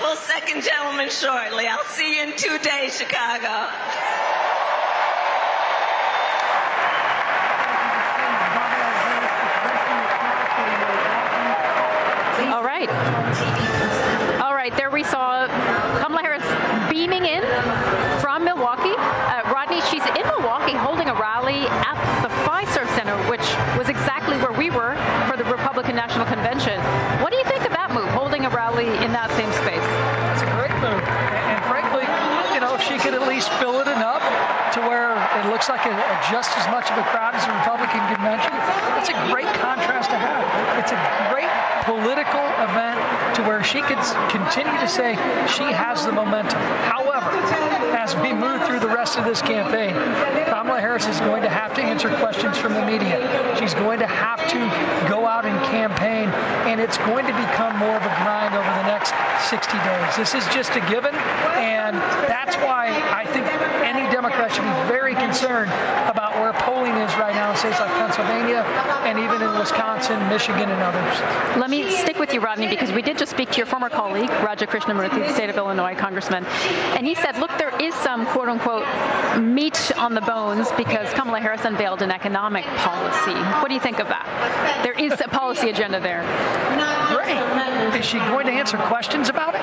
wonderful second gentleman shortly. I'll see you in 2 days, Chicago. All right. All right, there we saw Kamala Harris beaming in from Milwaukee. Rodney, she's in Milwaukee holding a rally at the Fiserv Center, which was exactly where we were for the Republican National Convention. What do you think of that move, holding a rally in that same space? It's a great move. And frankly, if she could at least fill it enough to where it looks like just as much of a crowd as a Republican convention, it's a great contrast to have. It's a great political event to where she could continue to say she has the momentum. However, as we move through the rest of this campaign, Kamala Harris is going to have to answer questions from the media. She's going to have to go out and campaign, and it's going to become more of a grind over the next 60 days. This is just a given, and that's why I think any Democrat should be very concerned about where polling is right now in states like Pennsylvania and even in Wisconsin, Michigan, and others. Let me stick with you, Rodney, because we did just speak to your former colleague, Raja Krishnamurthy, the state of Illinois congressman, and he said, look, there is some quote-unquote meat on the bones because Kamala Harris unveiled an economic policy. What do you think of that? There is a policy agenda there. Great. Is she going to answer questions about it?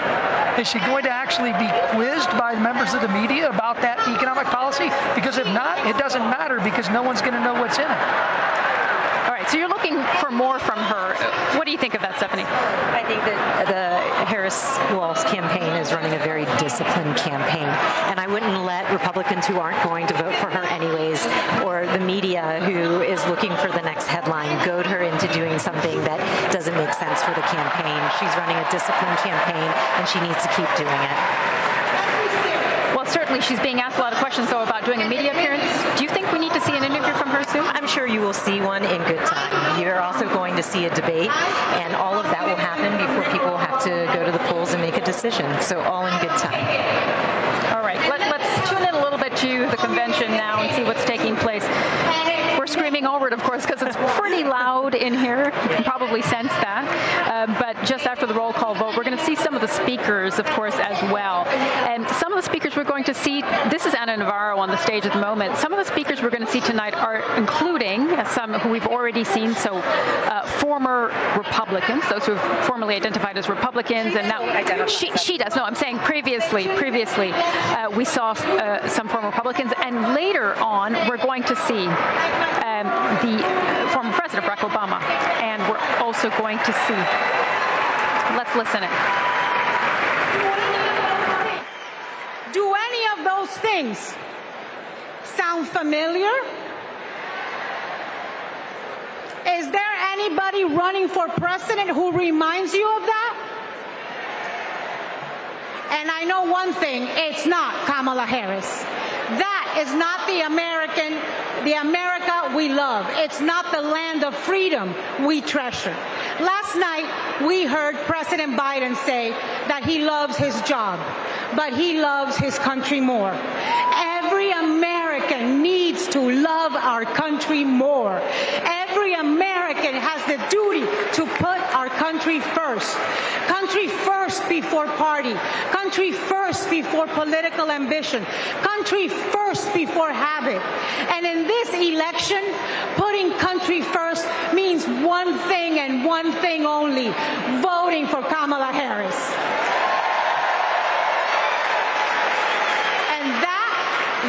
Is she going to actually be quizzed by members of the media about that economic policy? Because if not, it doesn't matter because no one's going to know what's in it. All right, so you're looking for more from her. What do you think of that, Stephanie? I think that the Harris-Walz campaign is running a very disciplined campaign, and I wouldn't let Republicans who aren't going to vote for her anyways, or the media who is looking for the next headline, goad her into doing something that doesn't make sense for the campaign. She's running a disciplined campaign, and she needs to keep doing it. Well, certainly she's being asked a lot of questions, though, about doing a media appearance. Do you think we need to see an interview from her soon? I'm sure you will see one in good time. You're also going to see a debate, and all of that will happen before people have to go to the polls and make a decision. So all in good time. All right, let's tune in a little bit to the convention now and see what's taking place. We're screaming over it, of course, because it's pretty loud in here. You can probably sense that. But just after the roll call vote, we're going to see some of the speakers, of course, as well. And some of the speakers we're going to see, this is Ana Navarro on the stage at the moment. Some of the speakers we're going to see tonight are including some who we've already seen, so former Republicans, those who have formerly identified as Republicans, and now she does. No, I'm saying previously we saw some former Republicans, and later on we're going to see the former President Barack Obama, and we're also going to see. Let's listen in. Do any of those things sound familiar? Is there anybody running for president who reminds you of that? And I know one thing, it's not Kamala Harris. That is not the America we love. It's not the land of freedom we treasure. Last night, we heard President Biden say that he loves his job, but he loves his country more. Every American needs to love our country more. Every American has the duty to put our country first. Country first before party. Country first before political ambition. Country first before habit. And in this election, putting country first means one thing and one thing only: voting for Kamala Harris. And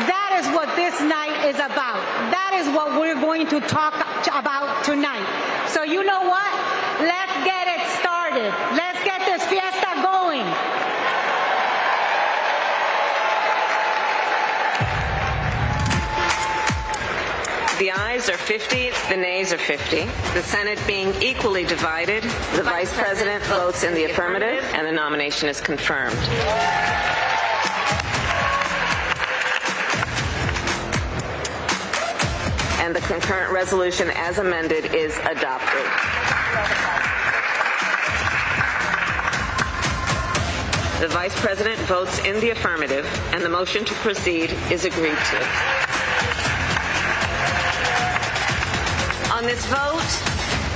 that is what this night is about. That is what we're going to talk about tonight. So you know what? Let's get it started. Let's get this fiesta going. The ayes are 50, the nays are 50. The Senate being equally divided, the Vice President votes in the affirmative, and the nomination is confirmed. And the concurrent resolution as amended is adopted. The Vice President votes in the affirmative, and the motion to proceed is agreed to. On this vote,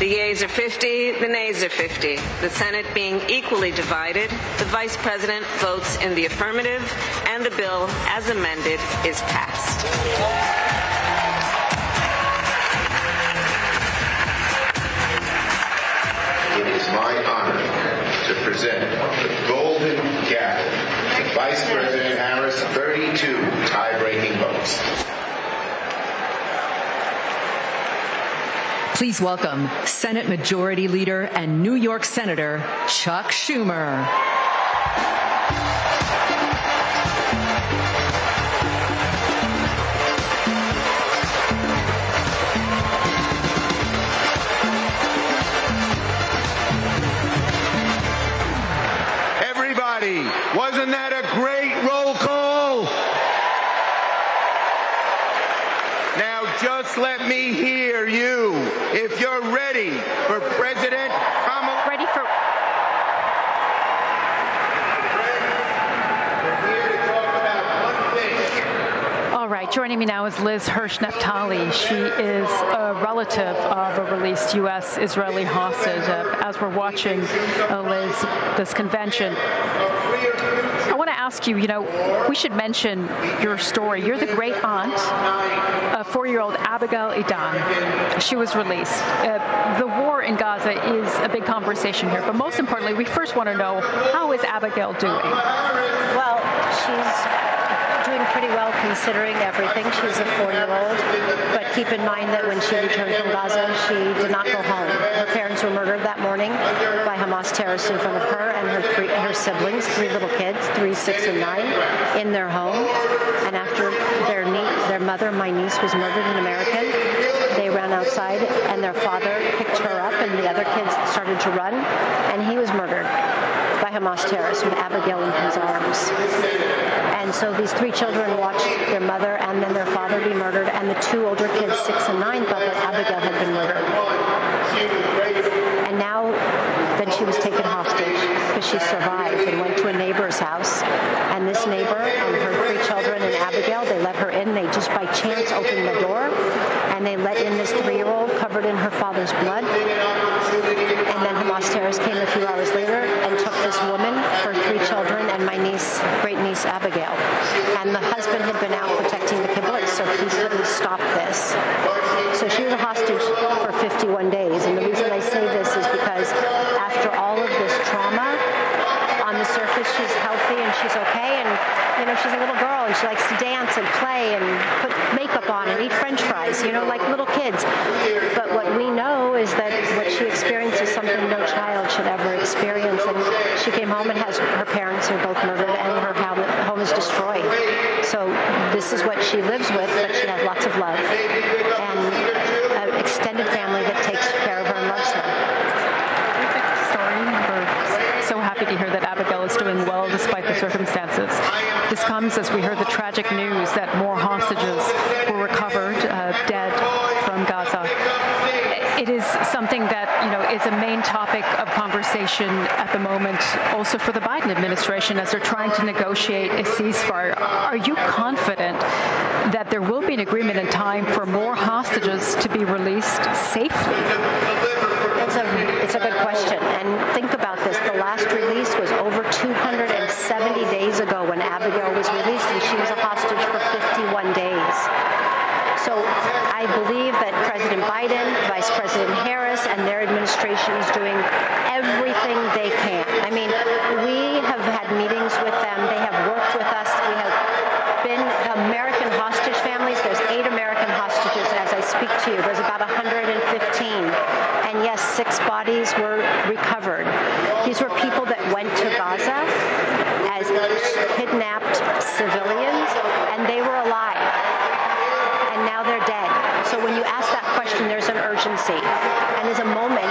The yeas are 50, the nays are 50. The Senate being equally divided, the Vice President votes in the affirmative, and the bill, as amended, is passed. It is my honor to present the Golden Gavel to Vice President Harris, 32 tie-breaking votes. Please welcome Senate Majority Leader and New York Senator Chuck Schumer. Everybody, wasn't that a great roll call? Now just let me hear you. If you're ready for President Kamala. Ready for. We're here to talk about one thing. All right, joining me now is Liz Hirsch-Naftali. She is a relative of a released U.S. Israeli hostage. As we're watching, Liz, this convention, I want to ask you, we should mention your story. You're the great aunt of 4-year-old Abigail Idan. She was released. The war in Gaza is a big conversation here, but most importantly, we first want to know, how is Abigail doing? Well, she's doing pretty well considering everything. She's a 4-year-old, but keep in mind that when she returned from Gaza, she did not go home. Her parents were murdered that morning by Hamas terrorists in front of her and her siblings, 3 little kids, 3, 6, and 9, in their home. And after their mother, my niece, was murdered, an American, they ran outside and their father picked her up and the other kids started to run, and he was murdered by Hamas terrorists with Abigail in his arms. And so these 3 children watched their mother and then their father be murdered, and the 2 older kids, 6 and 9, thought that Abigail had been murdered. And now, then she was taken hostage because she survived and went to a neighbor's house. And this neighbor and her 3 children and Abigail, they let her in. They just by chance opened the door, and they let in this 3-year-old covered in her father's blood. And then Hamas terrorists came a few hours later and took this woman, her 3 children, and my niece, great niece Abigail. And the husband had been out protecting the kibbutz, so he couldn't stop this. So she was a hostage for 51 days. And the reason I say this is because after all of this trauma, on the surface she's healthy and she's okay, and she's a little girl and she likes to dance and play and put makeup on and eat french fries, like little kids. But what we know is that what she experienced is something no child should ever experience. And she came home and her parents are both murdered and her home is destroyed. So this is what she lives with, but she has lots of love and an extended family that takes care of her and loves her. We're so happy to hear that Abigail is doing well despite the circumstances. This comes as we heard the tragic news that more hostages were recovered dead from Gaza. It is something that, is a main topic of conversation at the moment, also for the Biden administration as they're trying to negotiate a ceasefire. Are you confident that there will be an agreement in time for more hostages to be released safely? It's a good question. And think about this. The last release was over 270 days ago when Abigail was released, and she was a hostage for 51 days. So I believe that President Biden, Vice President Harris, and their administration is doing everything they can. I mean, we have had meetings with them. They have worked with us. We have been American hostage families. There's 8 American hostages as I speak to you. There's about 115. And yes, 6 bodies were recovered. These were people that went to Gaza as kidnapped civilians, and they were alive. And now they're dead. So when you ask that question, there's an urgency. And there's a moment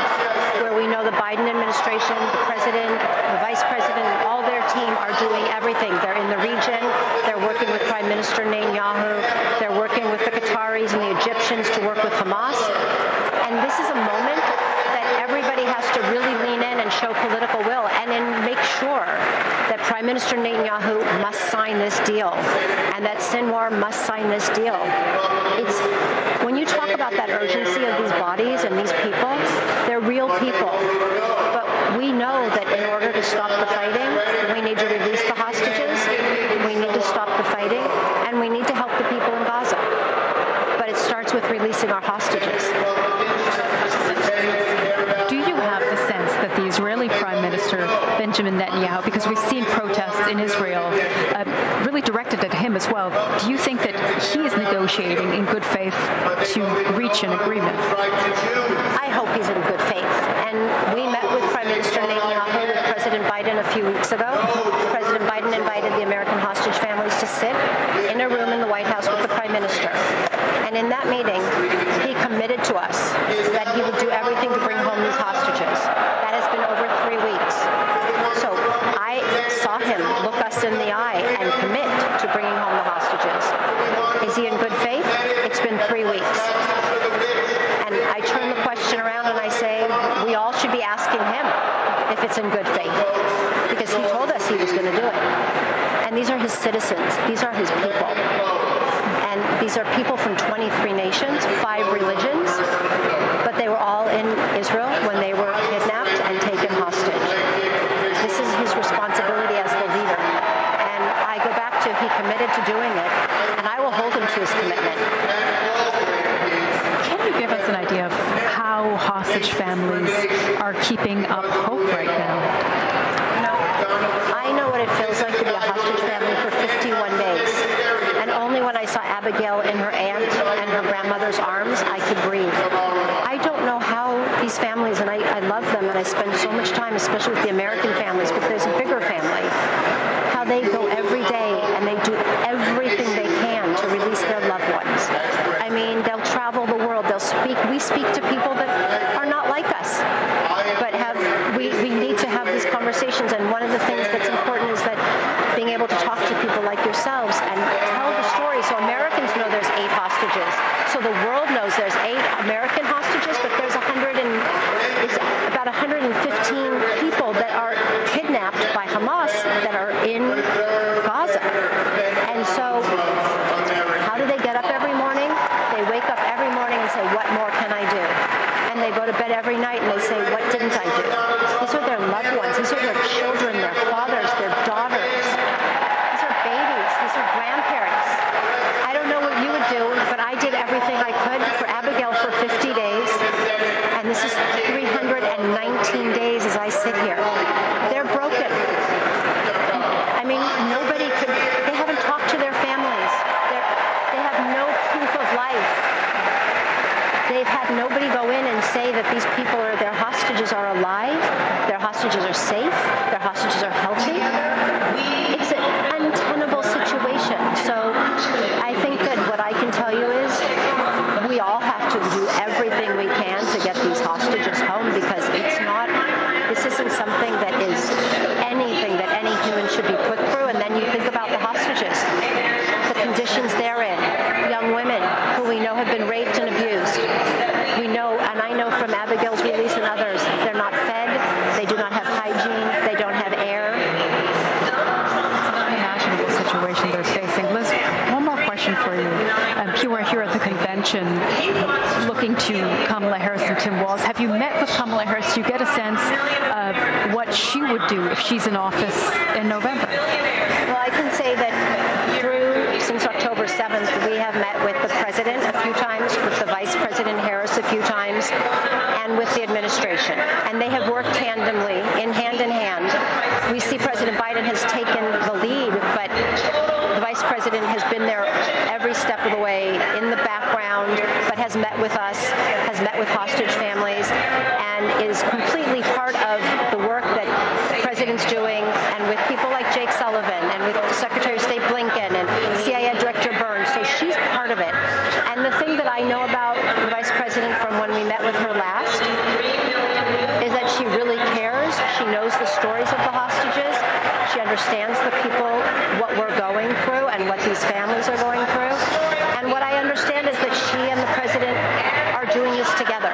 where we know the Biden administration, the president, the vice president, and all their team are doing everything. They're in the region. They're working with Prime Minister Netanyahu. They're working with the Qataris and the Egyptians to work with Hamas. And this is a moment that everybody has to really lean in and show political will and then make sure that Prime Minister Netanyahu must sign this deal and that Sinwar must sign this deal. It's when you talk about that urgency of these bodies and these people, they're real people. But we know that in order to stop the fighting, we need to release the hostages, we need to stop the fighting, and we need to help the people in Gaza. But it starts with releasing our hostages. Do you have the sense that the Israeli Prime Minister, Benjamin Netanyahu, because we've seen protests in Israel really directed at him as well, do you think that he is negotiating in good faith to reach an agreement? I hope he's in good faith. And we met with Prime Minister Netanyahu with President Biden a few weeks ago. President Biden invited the American hostage families to sit in a room in the White House with the Prime Minister. And in that meeting, he committed to us that he would do everything to bring home these hostages. That has been over 3 weeks. So I saw him look us in the eye and commit to bringing home the hostages. Is he in good faith? It's been 3 weeks. And I turn the question around and I say, we all should be asking him if it's in good faith, because he told us he was going to do it. And these are his citizens. These are his people. And these are people from 23 nations, 5 religions, but they were all in Israel when they were kidnapped and taken hostage. This is his responsibility as the leader. And I go back to he committed to doing it, and I will hold him to his commitment. Can you give us an idea of how hostage families are keeping up hope right now? I know what it feels like to be a hostage family for 51 days. And only when I saw Abigail in her aunt and her grandmother's arms, I could breathe. I don't know how these families, and I love them, and I spend so much time, especially with the American families, but there's a bigger family, how they go every day and they do everything they can to release their loved ones. I mean, they'll travel the world, they'll speak. We speak to people that are not like us, but we need to have these conversations. And one of the things that's important is that being able to talk to people like yourselves and tell the story so Americans know there's 8 hostages, so the world knows there's 8 American hostages, but there's about 115 people that are kidnapped by Hamas that are in Gaza. And so how do they get up every morning? They wake up every morning and say, what more can I do? And they go to bed every night and they say, what didn't I do? These are their loved ones. These are their children, their fathers, their daughters. These are babies. These are grandparents. I don't know what you would do, but I did everything I could for Abigail for 50 days. And this is 319 days as I sit here. They're broken. I mean, they haven't talked to their families. They have no proof of life. They've had nobody go in and say that these people their hostages are alive, their hostages are safe, their hostages are healthy. It's an untenable situation. So I think that what I can tell you is we all have to do everything we can to get these hostages home, because this isn't something that is anything that any human should be put through. And then you think about the hostages, the conditions they're in, young women who we know have been raped and abused. We know, and I know from Abigail's release and others, they're not fed, they do not have hygiene, they don't have air. Unimaginable situation they're facing. Liz, one more question for you. You were here at the convention looking to Kamala Harris and Tim Walz. Have you met with Kamala Harris? Do you get a sense of what she would do if she's in office in November? Well, I can say that since October 7th, we have met with the president a few times, with the Vice President Harris a few times, and with the administration. And they have worked hand in hand. We see President Biden has taken the lead, but the Vice President has been there every step of the way in the background, but has met with us, has met with hostage families, and is completely part of the work that the President's doing, and with people like Jake Sullivan, and with Secretary of State Blinken, and CIA Director Burns. So she's part of it. And the thing that I know about the Vice President from when we met with her last is that she really cares. She knows the stories of the hostages. She understands the people, what we're going through, and what these families are going through. And what I understand is that she and the President are doing this together.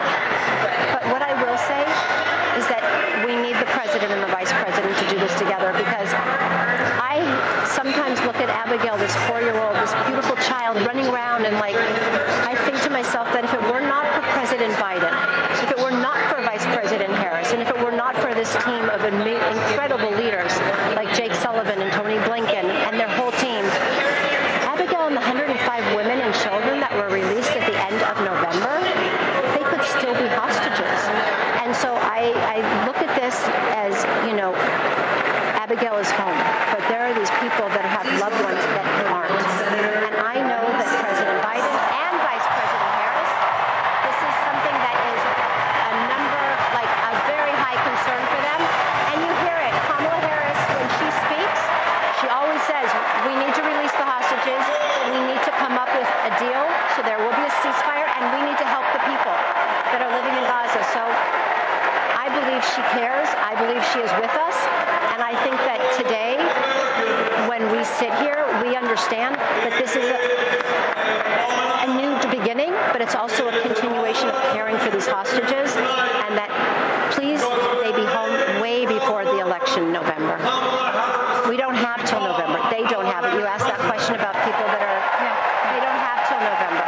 But what I will say is that we need the Madigan and their whole team. Abigail and the 105 women and children that were released at the end of November, they could still be hostages. And so I look at this as, Abigail is home, but there are these people that have loved ones that aren't. And I know that President Biden and Vice President Harris, this is something that is a very high concern for them. And you hear it. Kamala Harris, when she speaks, she always says, we need to release the hostages, we need to come up with a deal, so there will be a ceasefire, and we need to help the people that are living in Gaza. So I believe she cares. I believe she is with us. And I think that today, when we sit here, we understand that this is a new beginning, but it's also a continuation of caring for these hostages, and that please, they be home way before the election in November. We don't have till November. They don't have it. You asked that question about people that are, they don't have till November.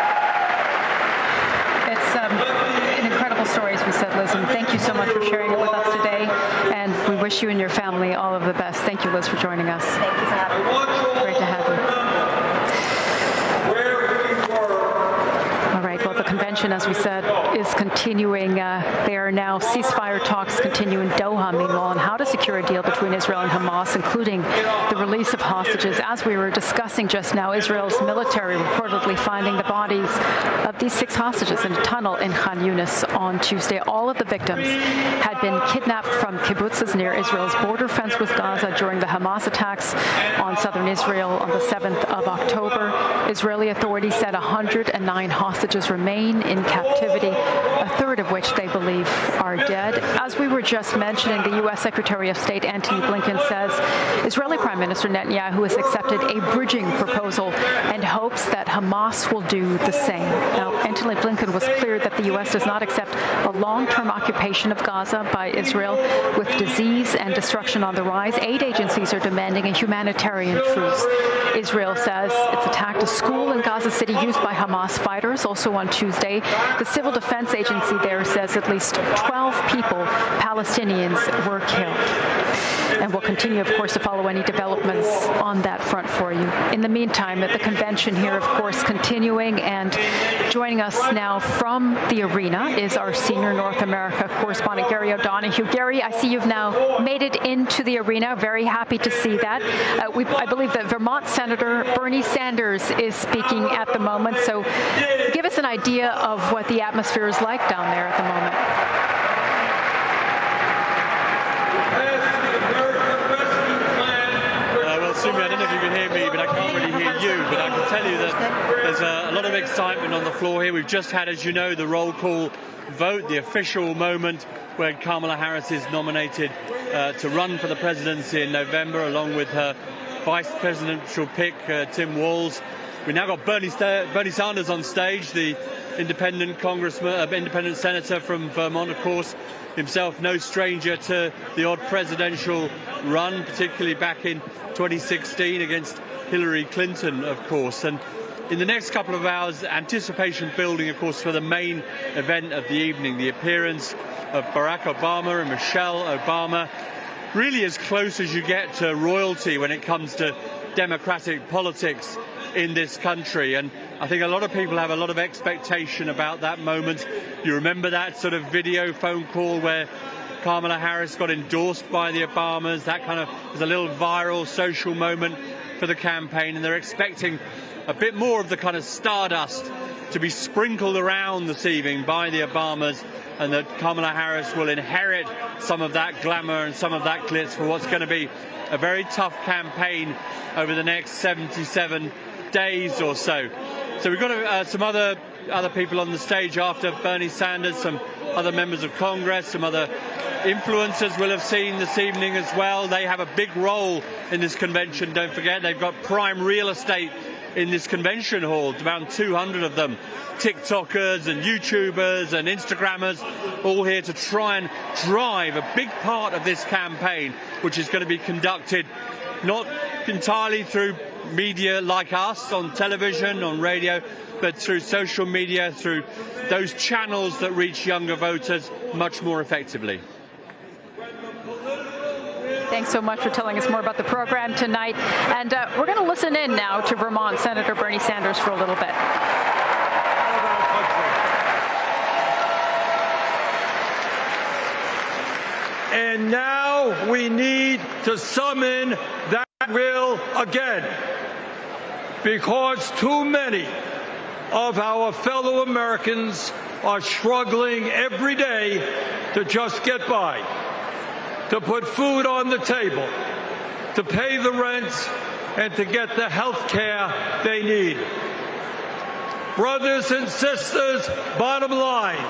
It's an incredible story, as we said, Liz, and thank you so much for sharing it with us today. And we wish you and your family all of the best. Thank you, Liz, for joining us. Thank you for having me. Great to have you. All right. Well, the convention, as we said, is continuing. There are now ceasefire talks continue in Doha, meanwhile, on how to secure a deal between Israel and Hamas, including the release of hostages. As we were discussing just now, Israel's military reportedly finding the bodies of these 6 hostages in a tunnel in Khan Yunis on Tuesday. All of the victims had been kidnapped from kibbutzes near Israel's border fence with Gaza during the Hamas attacks on southern Israel on the 7th of October. Israeli authorities said 109 hostages remain in captivity, a third of which they believe are dead. As we were just mentioning, the U.S. Secretary of State Antony Blinken says Israeli Prime Minister Netanyahu has accepted a bridging proposal and hopes that Hamas will do the same. Now, Antony Blinken was clear that the U.S. does not accept a long-term occupation of Gaza by Israel. With disease and destruction on the rise, aid agencies are demanding a humanitarian truce. Israel says it's attacked a school in Gaza City used by Hamas fighters. Also on Tuesday, the Civil Defense Agency there says at least 12 people, Palestinians, were killed. And we'll continue, of course, to follow any developments on that front for you. In the meantime, at the convention here, of course, continuing, and joining us now from the arena is our senior North America correspondent, Gary O'Donoghue. Gary, I see you've now made it into the arena. Very happy to see that. I believe that Vermont Senator Bernie Sanders is speaking at the moment. So give us an idea of what the atmosphere is like down there at the moment. Sumi, I don't know if you can hear me, but I can't really hear you. But I can tell you that there's a lot of excitement on the floor here. We've just had, as you know, the roll call vote, the official moment where Kamala Harris is nominated to run for the presidency in November, along with her vice presidential pick, Tim Walz. We've now got Bernie Sanders on stage, the independent independent senator from Vermont, of course, himself no stranger to the odd presidential run, particularly back in 2016 against Hillary Clinton, of course. And in the next couple of hours, anticipation building, of course, for the main event of the evening, the appearance of Barack Obama and Michelle Obama, really as close as you get to royalty when it comes to democratic politics in this country. And I think a lot of people have a lot of expectation about that moment. You remember that sort of video phone call where Kamala Harris got endorsed by the Obamas. That kind of was a little viral social moment for the campaign, and they're expecting a bit more of the kind of stardust to be sprinkled around this evening by the Obamas, and that Kamala Harris will inherit some of that glamour and some of that glitz for what's going to be a very tough campaign over the next 77 days or so. So we've got some other people on the stage after Bernie Sanders, some other members of Congress, some other influencers we'll have seen this evening as well. They have a big role in this convention, don't forget. They've got prime real estate in this convention hall, around 200 of them. TikTokers and YouTubers and Instagrammers, all here to try and drive a big part of this campaign, which is going to be conducted not entirely through media like us, on television, on radio, but through social media, through those channels that reach younger voters much more effectively. thanks so much for telling us more about the program tonight. And we're going to listen in now to Vermont Senator Bernie Sanders for a little bit. And now we need to summon that will again, because too many of our fellow Americans are struggling every day to just get by, to put food on the table, to pay the rent, and to get the health care they need. Brothers and sisters, bottom line,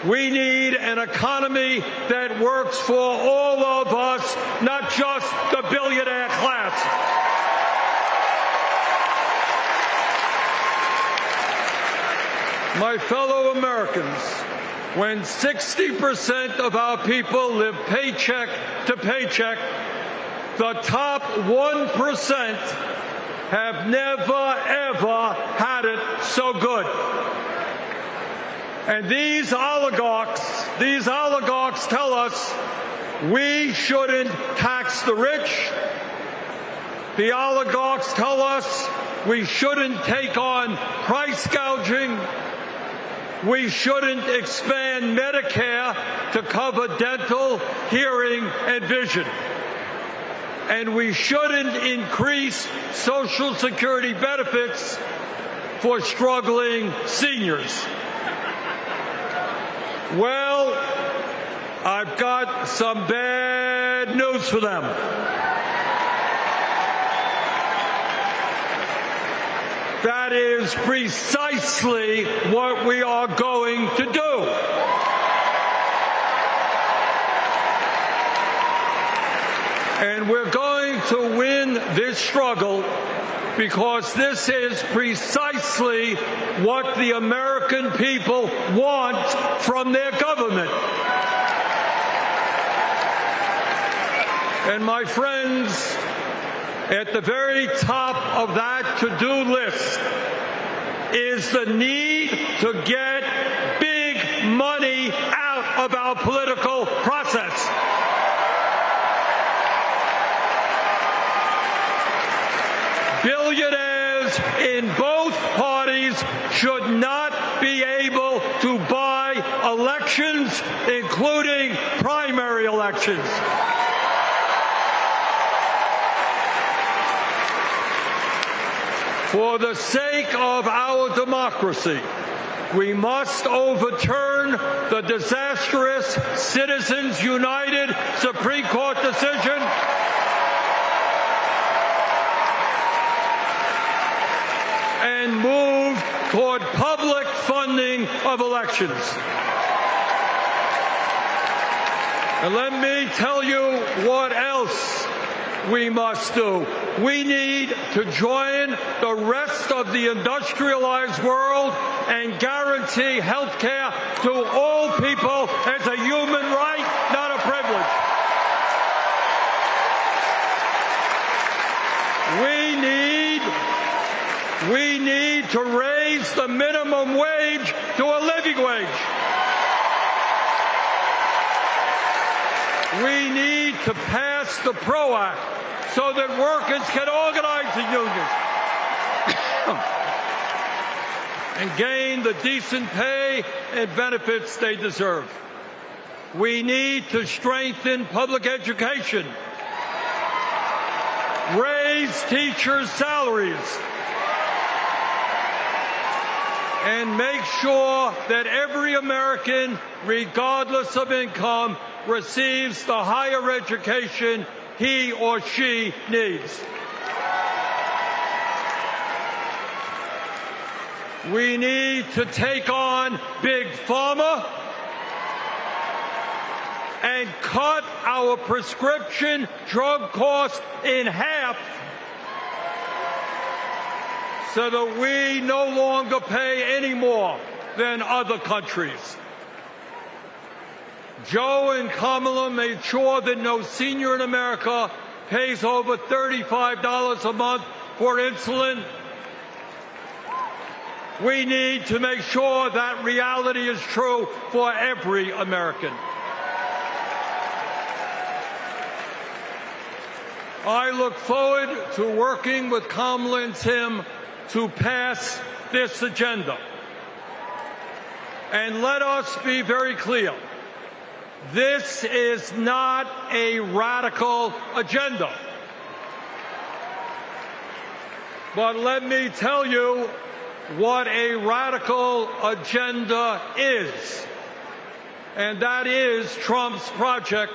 we need an economy that works for all of us, not just the billionaire class. My fellow Americans, when 60% of our people live paycheck to paycheck, the top 1% have never, ever had it so good. And these oligarchs tell us we shouldn't tax the rich. The oligarchs tell us we shouldn't take on price gouging. We shouldn't expand Medicare to cover dental, hearing, and vision. And we shouldn't increase Social Security benefits for struggling seniors. Well, I've got some bad news for them. That is precisely what we are going to do. And we're going to win this struggle because this is precisely what the American people want from their government. And my friends, at the very top of that to-do list is the need to get big money out of our political process. Billionaires in both parties should not be able to buy elections, including primary elections. For the sake of our democracy, we must overturn the disastrous Citizens United Supreme Court decision and move toward public funding of elections. And let me tell you what else we must do. We need to join the rest of the industrialized world and guarantee health care to all people as a human right, not a privilege. We need to raise the minimum wage to a living wage. We need to pass the PRO Act so that workers can organize in unions and gain the decent pay and benefits they deserve. We need to strengthen public education, raise teachers' salaries, and make sure that every American, regardless of income, receives the higher education he or she needs. We need to take on Big Pharma and cut our prescription drug costs in half so that we no longer pay any more than other countries. Joe and Kamala made sure that no senior in America pays over $35 a month for insulin. We need to make sure that reality is true for every American. I look forward to working with Kamala and Tim to pass this agenda. And let us be very clear. This is not a radical agenda. But let me tell you what a radical agenda is. And that is Trump's Project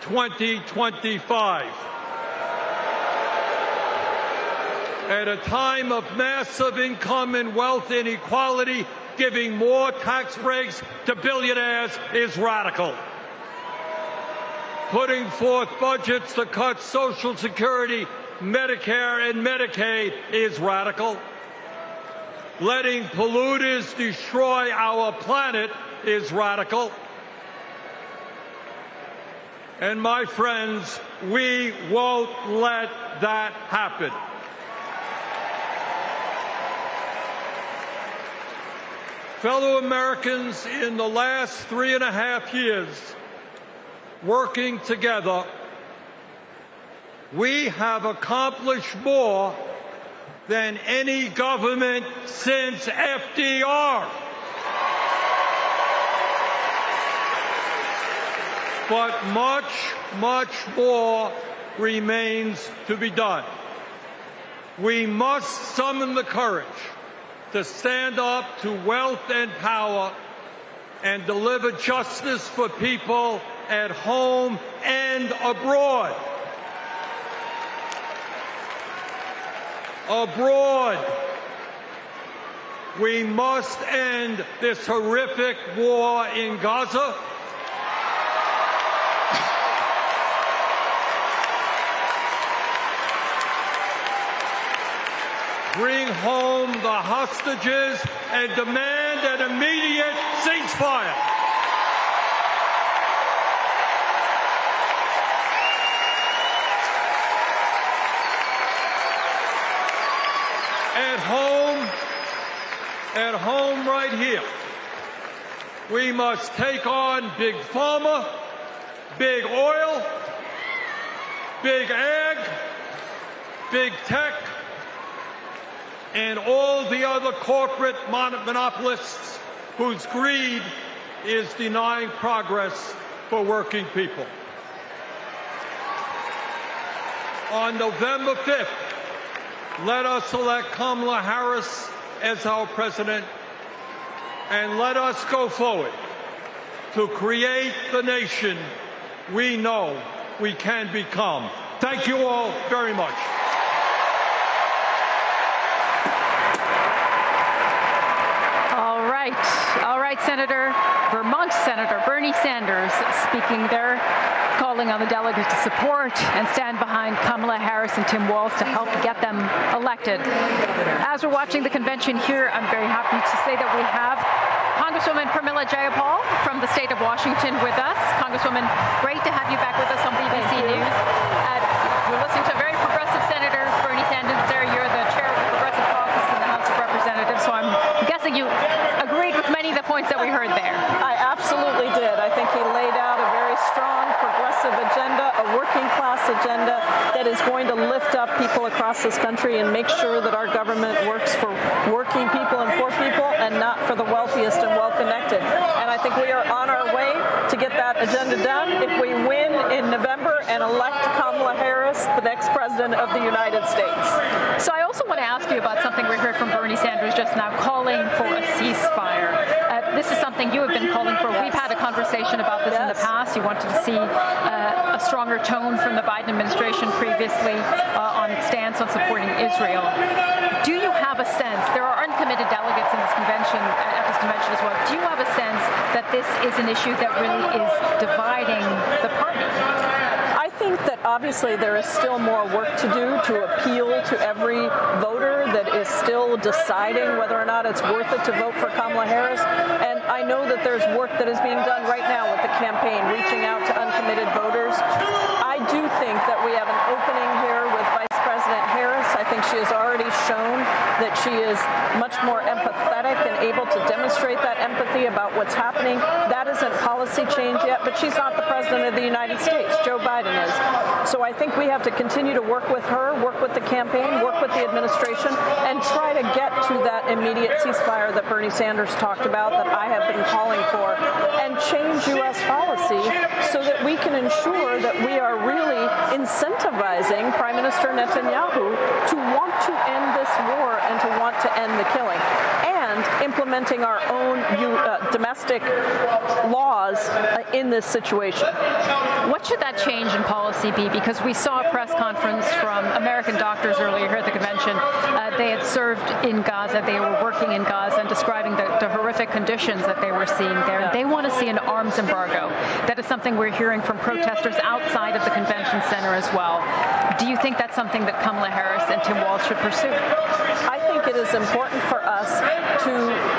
2025. At a time of massive income and wealth inequality, giving more tax breaks to billionaires is radical. Putting forth budgets to cut Social Security, Medicare, and Medicaid is radical. Letting polluters destroy our planet is radical. And my friends, we won't let that happen. Fellow Americans, in the last 3.5 years, working together, we have accomplished more than any government since FDR. But much, much more remains to be done. We must summon the courage to stand up to wealth and power and deliver justice for people at home and abroad. Abroad, we must end this horrific war in Gaza. Bring home the hostages and demand an immediate ceasefire. At home right here, we must take on big pharma, big oil, big ag, big tech, and all the other corporate monopolists whose greed is denying progress for working people. On November 5th, let us elect Kamala Harris as our president, and let us go forward to create the nation we know we can become. Thank you all very much. All right, Senator, Vermont Senator Bernie Sanders speaking there, calling on the delegates to support and stand behind Kamala Harris and Tim Walz to help get them elected. As we're watching the convention here, I'm very happy to say that we have Congresswoman Pramila Jayapal from the state of Washington with us. Congresswoman, great to have you back with us on BBC News. We're listening to a very progressive Senator, Bernie Sanders there. You're the chair of the Progressive Caucus in the House of Representatives, so I'm guessing you agreed with many of the points that we heard there. I absolutely did. I think he laid out a very strong progressive agenda, a working class agenda that is going to lift up people across this country and make sure that our government works for working people and poor people and not for the wealthiest and well-connected. And I think we are on our way to get that agenda done if we win in November and elect Kamala Harris, the next president of the United States. So I also want to ask you about something we heard from Bernie Sanders just now, calling for a ceasefire. This is something you have been calling for. We've had a conversation about this in the past. You wanted to see a stronger tone from the Biden administration previously on its stance on supporting Israel. Do you have a sense, there are uncommitted delegates in this convention, at this convention as well, do you have a sense that this is an issue that really is dividing the party? I think that obviously there is still more work to do to appeal to every voter that is still deciding whether or not it's worth it to vote for Kamala Harris. And I know that there's work that is being done right now with the campaign, reaching out to uncommitted voters. I do think that we have an opening here with Vice President Harris. I I think she has already shown that she is much more empathetic and able to demonstrate that empathy about what's happening. That isn't policy change yet, but she's not the president of the United States. Joe Biden is. So I think we have to continue to work with her, work with the campaign, work with the administration, and try to get to that immediate ceasefire that Bernie Sanders talked about, that I have been calling for, and change U.S. policy so that we can ensure that we are really incentivizing Prime Minister Netanyahu to want to end this war and to want to end the killing, and implementing our own domestic laws in this situation. What should that change in policy be? Because we saw a press conference from American doctors earlier here at the convention. They had served in Gaza. They were working in Gaza and describing the horrific conditions that they were seeing there. They want to see an arms embargo. That is something we're hearing from protesters outside of the convention center as well. Do you think that's something that Kamala Harris and Tim Walz should pursue? I think it is important for us to,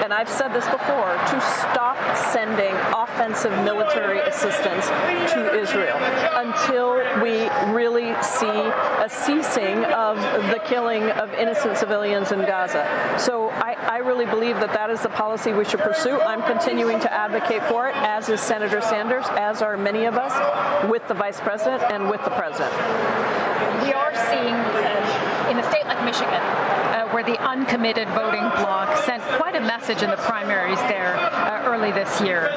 and I've said this before, to stop sending offensive military assistance to Israel until we really see a ceasing of the killing of innocent civilians in Gaza. So I really believe that that is the policy we should pursue. I'm continuing to advocate for it, as is Senator Sanders, as are many of us, with the Vice President and with the President. We are seeing in a state like Michigan, where the uncommitted voting bloc sent quite a message in the primaries there early this year.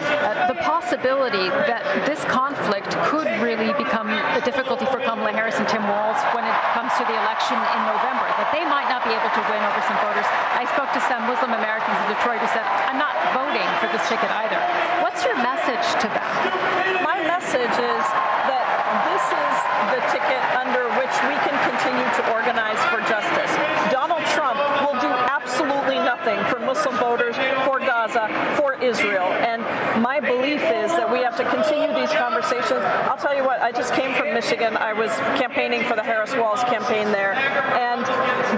The possibility that this conflict could really become a difficulty for Kamala Harris and Tim Walz when it comes to the election in November, that they might not be able to win over some voters. I spoke to some Muslim Americans in Detroit who said, I'm not voting for this ticket either. What's your message to them? My message is that this is the ticket under which we can continue to organize for justice. Donald Trump will do absolutely nothing for Muslim voters, for Gaza, for Israel. And my belief is that we have to continue these conversations. I'll tell you what, I just came from Michigan. I was campaigning for the Harris-Walz campaign there. And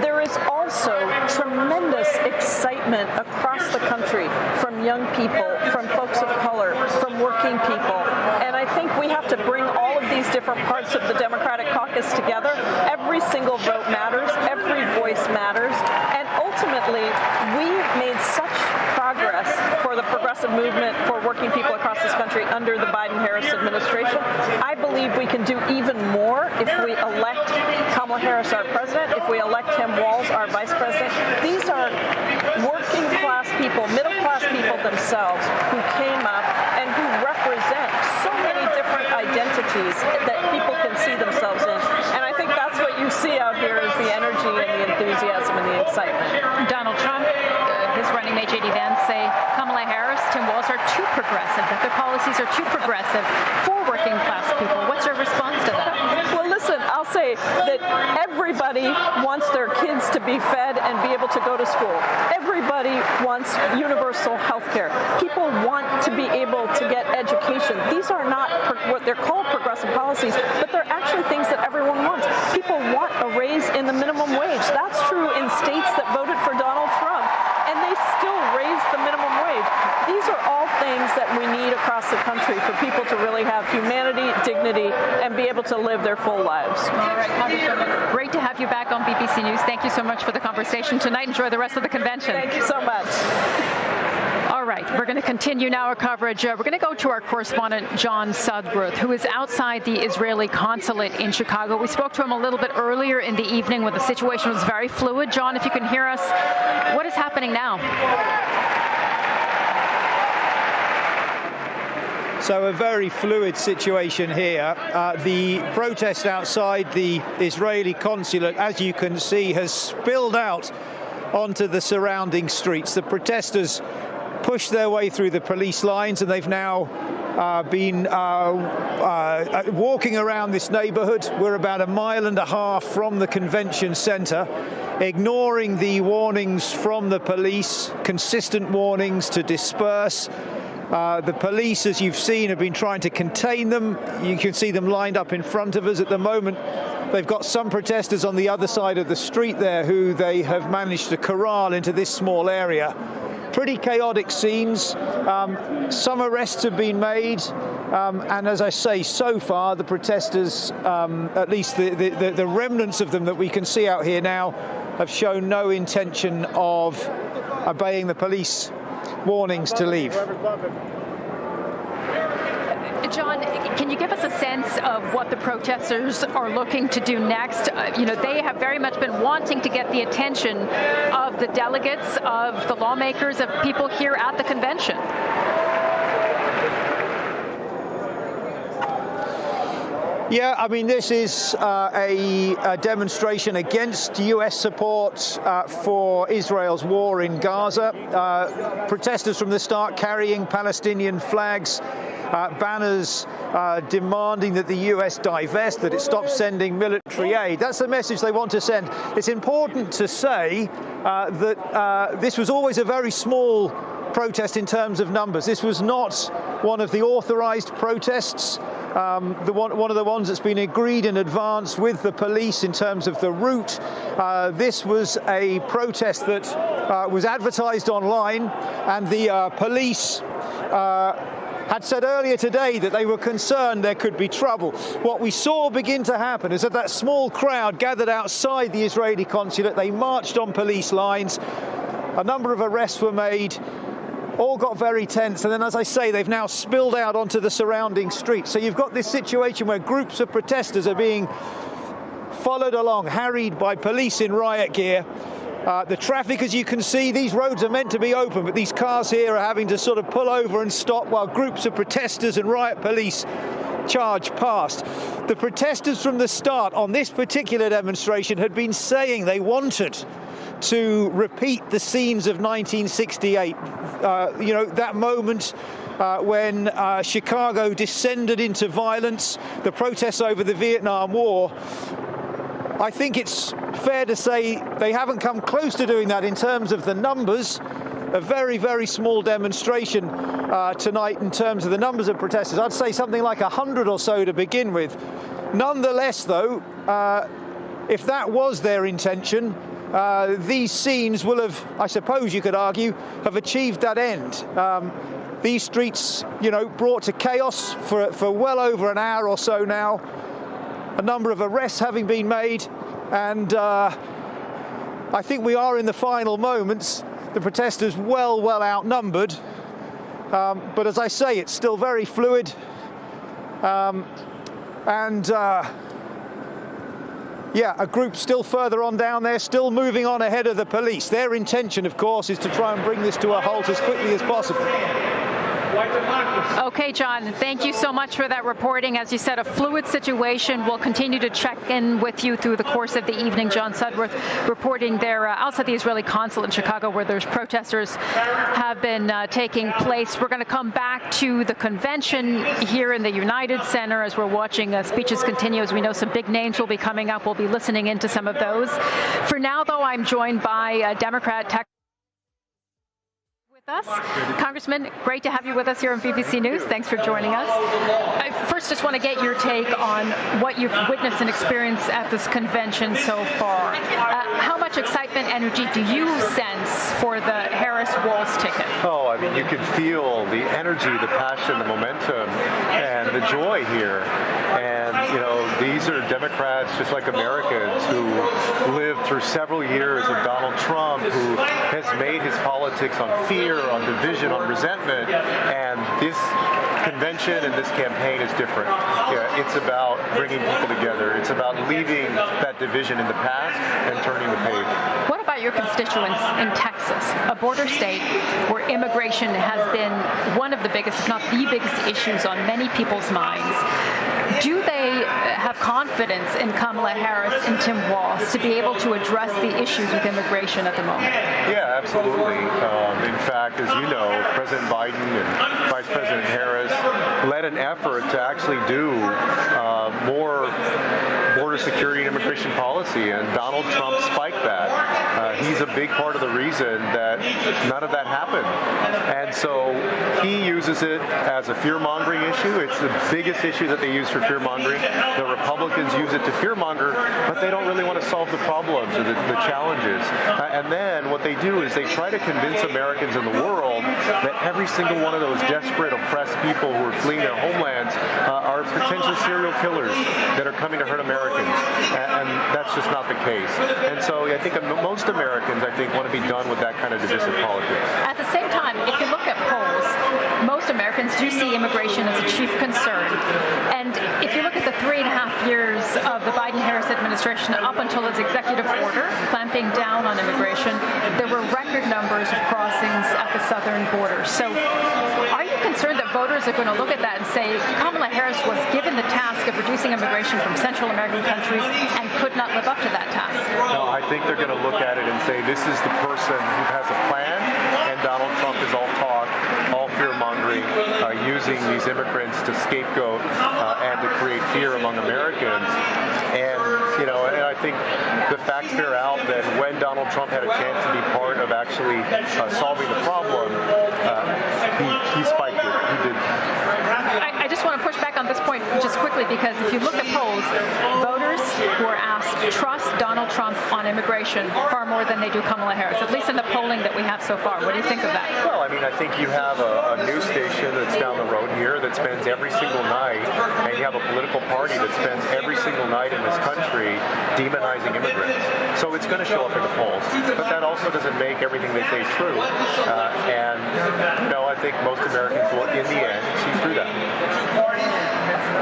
there is also tremendous excitement across the country from young people, from folks of color, from working people. And I think we have to bring all of these different parts of the Democratic caucus together. Every single vote matters. Every voice matters. And ultimately, we made such progress for the progressive movement for working people across this country under the Biden-Harris administration. I believe we can do even more if we elect Kamala Harris our president, if we elect Tim Walz our vice president. These are working class people, middle class people themselves who came up and who represent so many different identities that people can see themselves in. And I think that's what you see out here is the energy and the enthusiasm and the excitement. Donald Trump, his running mate J.D. Vance say Kamala Harris, Tim Walz are too progressive, that their policies are too progressive for working class people. What's your response to that? Well, listen, I'll say that everybody wants their kids to be fed and be able to go to school. Everybody wants universal health care. People want to be able to get education. These are not what they're called progressive policies, but they're actually things that everyone wants. People want a raise in the minimum wage. That's true in states that voted for Donald Trump, and they still raised the minimum wage. These are all things that we need across the country for people to really have humanity, dignity, and be able to live their full lives. All right, Congresswoman, great to have you back on BBC News. Thank you so much for the conversation tonight. Enjoy the rest of the convention. Thank you so much. All right, we're going to continue now our coverage. We're going to go to our correspondent, John Sudworth, who is outside the Israeli consulate in Chicago. We spoke to him a little bit earlier in the evening when the situation was very fluid. John, if you can hear us, what is happening now? So a very fluid situation here. The protest outside the Israeli consulate, as you can see, has spilled out onto the surrounding streets. The protesters pushed their way through the police lines, and they've now been walking around this neighborhood. We're about 1.5 miles from the convention center, ignoring the warnings from the police, consistent warnings to disperse. The police, as you've seen, have been trying to contain them. You can see them lined up in front of us at the moment. They've got some protesters on the other side of the street there who they have managed to corral into this small area. Pretty chaotic scenes. Some arrests have been made. And as I say, so far, the protesters, at least the remnants of them that we can see out here now, have shown no intention of obeying the police warnings to leave. John, can you give us a sense of what the protesters are looking to do next? They have very much been wanting to get the attention of the delegates, of the lawmakers, of people here at the convention. Yeah, I mean, this is a demonstration against U.S. support for Israel's war in Gaza. Protesters from the start carrying Palestinian flags, banners demanding that the U.S. divest, that it stops sending military aid. That's the message they want to send. It's important to say that this was always a very small protest in terms of numbers. This was not one of the authorized protests. One of the ones that's been agreed in advance with the police in terms of the route. This was a protest that was advertised online, and the police had said earlier today that they were concerned there could be trouble. What we saw begin to happen is that small crowd gathered outside the Israeli consulate. They marched on police lines. A number of arrests were made. All got very tense, and then, as I say, they've now spilled out onto the surrounding streets. So you've got this situation where groups of protesters are being followed along, harried by police in riot gear. The traffic, as you can see, these roads are meant to be open, but these cars here are having to sort of pull over and stop while groups of protesters and riot police charge past. The protesters from the start on this particular demonstration had been saying they wanted to repeat the scenes of 1968, that moment when Chicago descended into violence, the protests over the Vietnam War. I think it's fair to say they haven't come close to doing that in terms of the numbers. A very, very small demonstration tonight in terms of the numbers of protesters. I'd say something like 100 or so to begin with. Nonetheless, though, if that was their intention, these scenes will have, I suppose you could argue, have achieved that end. These streets, brought to chaos for well over an hour or so now. A number of arrests having been made, and I think we are in the final moments. The protesters well outnumbered, but as I say, it's still very fluid, a group still further on down there, still moving on ahead of the police. Their intention, of course, is to try and bring this to a halt as quickly as possible. Okay, John, thank you so much for that reporting. As you said, a fluid situation. We'll continue to check in with you through the course of the evening. John Sudworth reporting there outside the Israeli consulate in Chicago, where there's protesters have been taking place. We're going to come back to the convention here in the United Center as we're watching speeches continue. As we know, some big names will be coming up. We'll be listening into some of those. For now, though, I'm joined by Democrat Tech us. Congressman, great to have you with us here on BBC News. Thanks for joining us. I first just want to get your take on what you've witnessed and experienced at this convention so far. How much excitement, energy do you sense for the Harris-Walz ticket? Oh, I mean, you can feel the energy, the passion, the momentum, and the joy here. And, these are Democrats, just like Americans, who lived through several years of Donald Trump, who has made his politics on fear, on division, on resentment, and this convention and this campaign is different. It's about bringing people together. It's about leaving that division in the past and turning the page. What about your constituents in Texas, a border state where immigration has been one of the biggest, if not the biggest, issues on many people's minds? Do they have confidence in Kamala Harris and Tim Walz to be able to address the issues with immigration at the moment? Yeah, absolutely. In fact, as you know, President Biden and Vice President Harris led an effort to actually do more border security and immigration policy, and Donald Trump spiked that. He's a big part of the reason that none of that happened. And so he uses it as a fear-mongering issue. It's the biggest issue that they use for fear-mongering. The Republicans use it to fear-monger, but they don't really want to solve the problems or the challenges. And then what they do is they try to convince Americans in the world world that every single one of those desperate, oppressed people who are fleeing their homelands are potential serial killers that are coming to hurt Americans, and that's just not the case. And so I think most Americans, I think, want to be done with that kind of divisive politics. At the same time, if you look at polls, most Americans do see immigration as a chief concern. And if you look at the 3.5 years of the Biden-Harris administration up until its executive order clamping down on immigration, there were record numbers of crossings at the southern border. So are you concerned that voters are going to look at that and say Kamala Harris was given the task of reducing immigration from Central American countries and could not live up to that task? No, I think they're going to look at it and say this is the person who has a plan, and Donald Trump is all talk, all fear-mongering, using these immigrants to scapegoat and to create fear among Americans. And, and I think the facts bear out that when Donald Trump had a chance to be part of actually solving the problem, he spiked it. He did. I just want to push back on this point just quickly, because if you look at polls, voters who are asked trust Donald Trump on immigration far more than they do Kamala Harris, at least in the polling that we have so far. What do you think of that? Well, I mean, I think you have a news station that's down the road here that spends every single night, and you have a political party that spends every single night in this country demonizing immigrants. So it's going to show up in the polls. But that also doesn't make everything they say true. And I think most Americans will, in the end, see through that.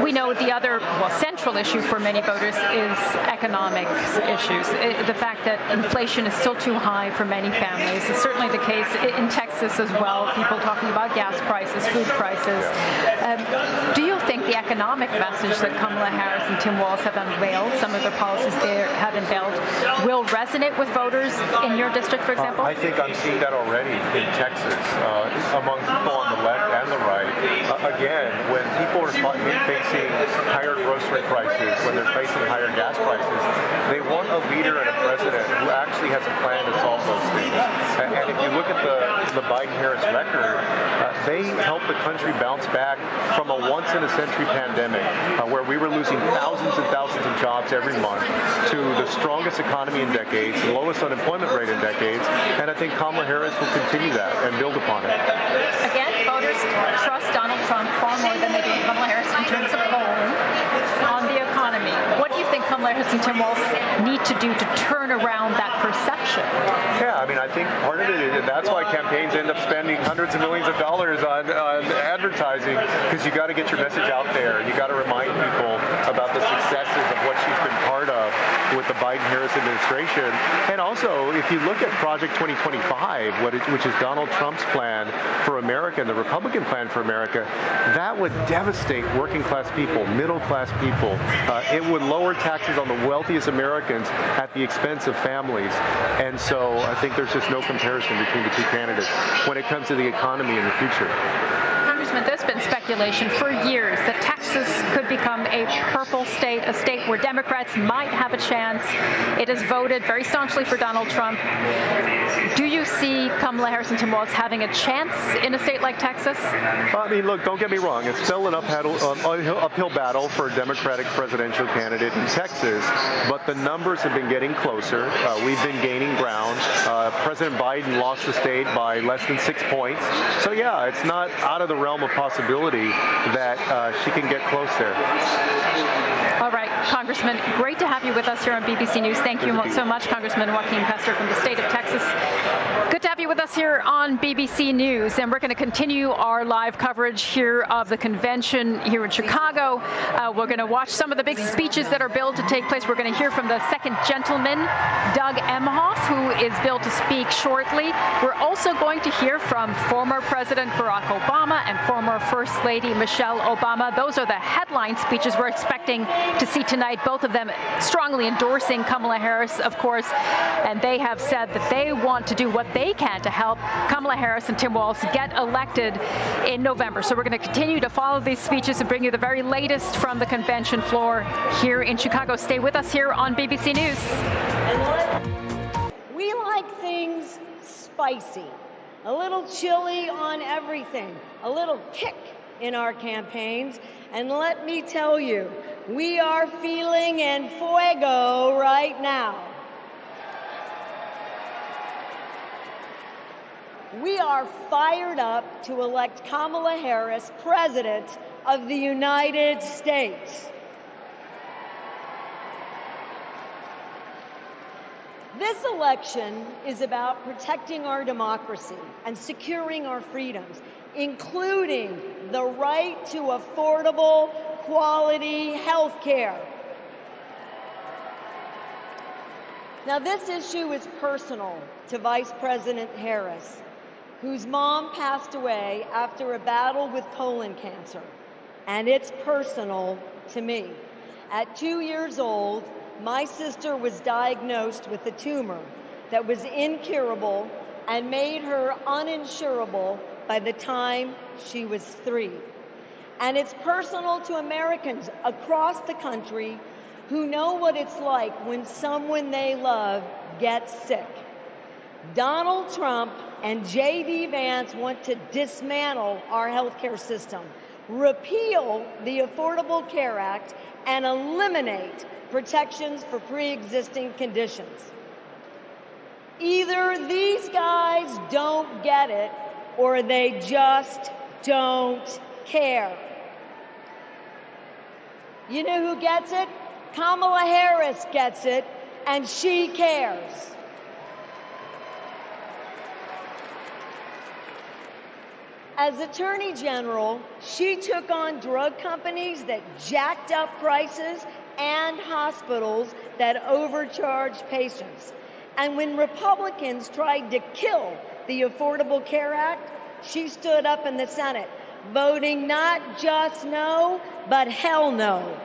We know the other central issue for many voters is economic issues. The fact that inflation is still too high for many families is certainly the case in Texas as well. People talking about gas prices, food prices. Do you think the economic message that Kamala Harris and Tim Walz have unveiled, some of the policies they have unveiled, will resonate with voters in your district, for example? I think I'm seeing that already in Texas, among people on the left and the right. Again, when people are facing higher grocery prices, when they're facing higher gas prices, they want a leader and a president who actually has a plan to solve those things. And if you look at the Biden-Harris record, they helped the country bounce back from a once-in-a-century pandemic where we were losing thousands and thousands of jobs every month to the strongest economy in decades, the lowest unemployment rate in decades, and I think Kamala Harris will continue that and build upon it. Again, voters trust Donald Trump far more than they do Kamala Harris in terms of polling on the economy. What do you think Kamala Harris and Tim Walz need to do to turn around that perception? Yeah, I mean, I think part of it is, and that's why campaigns end up spending hundreds of millions of dollars on advertising, because you got to get your message out there. You got to remind people about the successes of what she's been part of with the Biden-Harris administration. And also, if you look at Project 2025, which is Donald Trump's plan for America and the Republican plan for America, that would devastate working-class people, middle-class people. It would lower taxes on the wealthiest Americans at the expense of families. And so I think there's just no comparison between the two candidates when it comes to the economy in the future. Congressman, there's been speculation for years that Texas could become a purple state, a state where Democrats might have a chance. It has voted very staunchly for Donald Trump. Do you see Kamala Harris and Tim Walz having a chance in a state like Texas? I mean, look, don't get me wrong. It's still an uphill battle for a Democratic presidential candidate in Texas, but the numbers have been getting closer. We've been gaining ground. President Biden lost the state by less than 6 points. So, yeah, it's not out of the realm of possibility that she can get close there. All right, Congressman, great to have you with us here on BBC News. Thank you so much, Congressman Joaquin Pastor from the state of Texas. Good to have you with us here on BBC News, and we're going to continue our live coverage here of the convention here in Chicago. We're going to watch some of the big speeches that are billed to take place. We're going to hear from the second gentleman, Doug Emhoff, who is billed to speak shortly. We're also going to hear from former President Barack Obama and former First Lady Michelle Obama. Those are the headline speeches we're expecting to see tonight, both of them strongly endorsing Kamala Harris, of course, and they have said that they want to do what they can to help Kamala Harris and Tim Walz get elected in November. So we're going to continue to follow these speeches and bring you the very latest from the convention floor here in Chicago. Stay with us here on BBC News. We like things spicy, a little chili on everything, a little kick in our campaigns. And let me tell you, we are feeling en fuego right now. we are fired up to elect Kamala Harris President of the United States. This election is about protecting our democracy and securing our freedoms, including the right to affordable, quality health care. Now, this issue is personal to Vice President Harris, whose mom passed away after a battle with colon cancer, and it's personal to me. At 2 years old, my sister was diagnosed with a tumor that was incurable and made her uninsurable by the time she was 3. And it's personal to Americans across the country who know what it's like when someone they love gets sick. Donald Trump and J.D. Vance want to dismantle our healthcare system, repeal the Affordable Care Act, and eliminate protections for pre-existing conditions. Either these guys don't get it, or they just don't care. You know who gets it? Kamala Harris gets it, and she cares. As Attorney General, she took on drug companies that jacked up prices and hospitals that overcharged patients. And when Republicans tried to kill the Affordable Care Act, she stood up in the Senate, voting not just no, but hell no.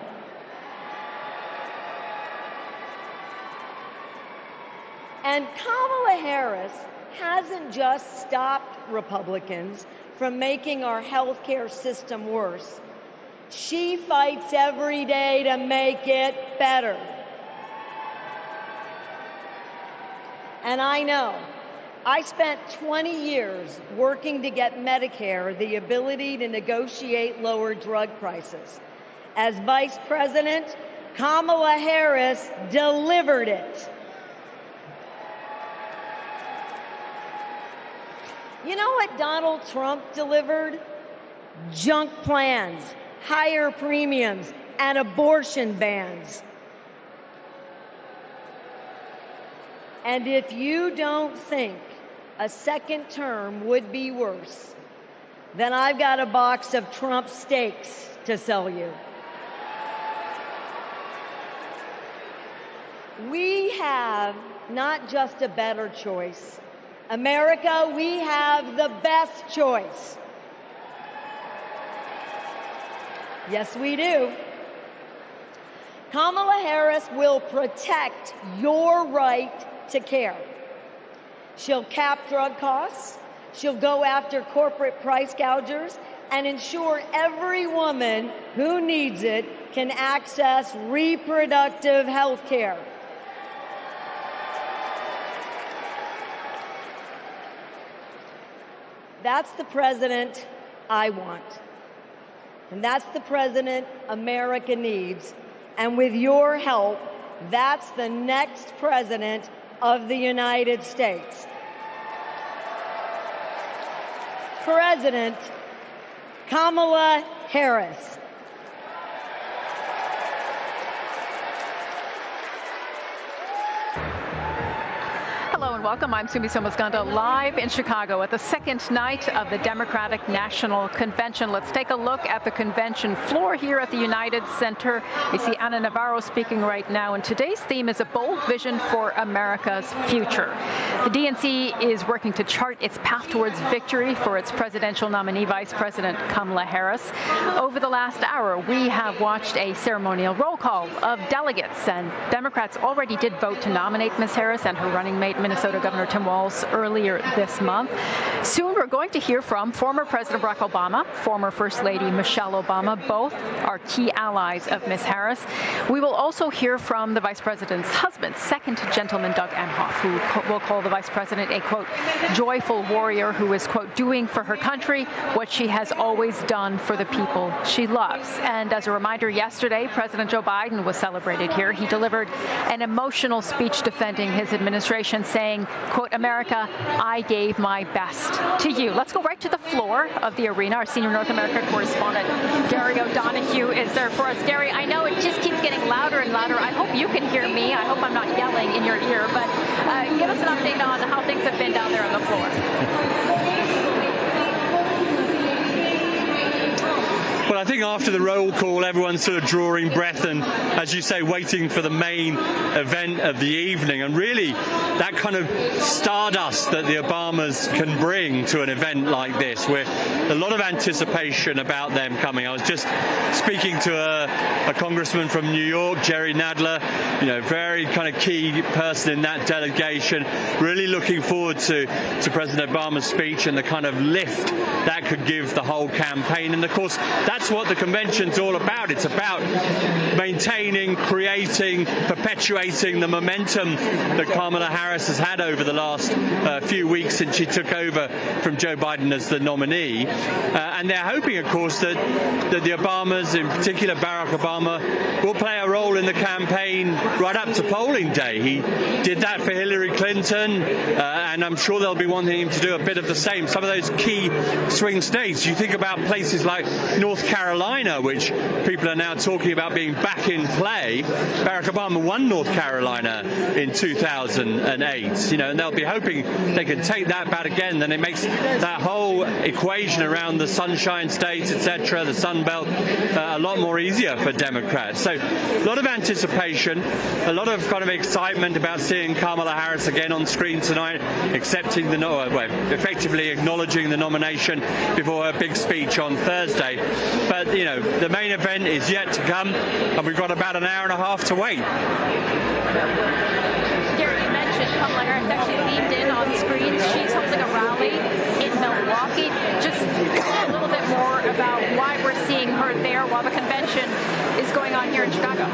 And Kamala Harris hasn't just stopped Republicans from making our healthcare system worse. She fights every day to make it better. And I know, I spent 20 years working to get Medicare the ability to negotiate lower drug prices. As Vice President, Kamala Harris delivered it. You know what Donald Trump delivered? Junk plans, higher premiums, and abortion bans. And if you don't think a second term would be worse, then I've got a box of Trump steaks to sell you. We have not just a better choice. America, we have the best choice. Yes, we do. Kamala Harris will protect your right to care. She'll cap drug costs, she'll go after corporate price gougers, and ensure every woman who needs it can access reproductive health care. That's the president I want. And that's the president America needs. And with your help, that's the next president of the United States. President Kamala Harris. Hello and welcome. I'm Sumi Somasganda, live in Chicago at the second night of the Democratic National Convention. Let's take a look at the convention floor here at the United Center. We see Ana Navarro speaking right now, and today's theme is a bold vision for America's future. The DNC is working to chart its path towards victory for its presidential nominee, Vice President Kamala Harris. Over the last hour, we have watched a ceremonial roll call of delegates, and Democrats already did vote to nominate Ms. Harris and her running mate, Minnesota Governor Tim Walz, earlier this month. Soon we're going to hear from former President Barack Obama, former First Lady Michelle Obama. Both are key allies of Ms. Harris. We will also hear from the Vice President's husband, second gentleman Doug Emhoff, who will call the Vice President a, quote, joyful warrior who is, quote, doing for her country what she has always done for the people she loves. And as a reminder, yesterday, President Joe Biden was celebrated here. He delivered an emotional speech defending his administration, saying saying, quote, America, I gave my best to you. Let's go right to the floor of the arena. Our senior North American correspondent, Gary O'Donoghue, is there for us. Gary, I know it just keeps getting louder and louder. I hope you can hear me. I hope I'm not yelling in your ear, but give us an update on how things have been down there on the floor. Well, I think after the roll call, everyone's sort of drawing breath and, as you say, waiting for the main event of the evening. And really, that kind of stardust that the Obamas can bring to an event like this, with a lot of anticipation about them coming. I was just speaking to a congressman from New York, Jerry Nadler, very kind of key person in that delegation, really looking forward to President Obama's speech and the kind of lift that could give the whole campaign. And, of course, that's what the convention's all about. It's about maintaining, creating, perpetuating the momentum that Kamala Harris has had over the last few weeks since she took over from Joe Biden as the nominee. And they're hoping, of course, that the Obamas, in particular Barack Obama, will play a role in the campaign right up to polling day. He did that for Hillary Clinton, and I'm sure they'll be wanting him to do a bit of the same. Some of those key swing states, you think about places like North Carolina, which people are now talking about being back in play. Barack Obama won North Carolina in 2008, and they'll be hoping they can take that back again. Then it makes that whole equation around the Sunshine States, etc., the Sun Belt, a lot more easier for Democrats. So a lot of anticipation, a lot of kind of excitement about seeing Kamala Harris again on screen tonight, effectively acknowledging the nomination before her big speech on Thursday. But, the main event is yet to come, and we've got about an hour and a half to wait. Gary, you mentioned Kamala Harris actually leaned in on screen. She's holding a rally in Milwaukee. Just a little bit more about why we're seeing her there while the convention is going on here in Chicago.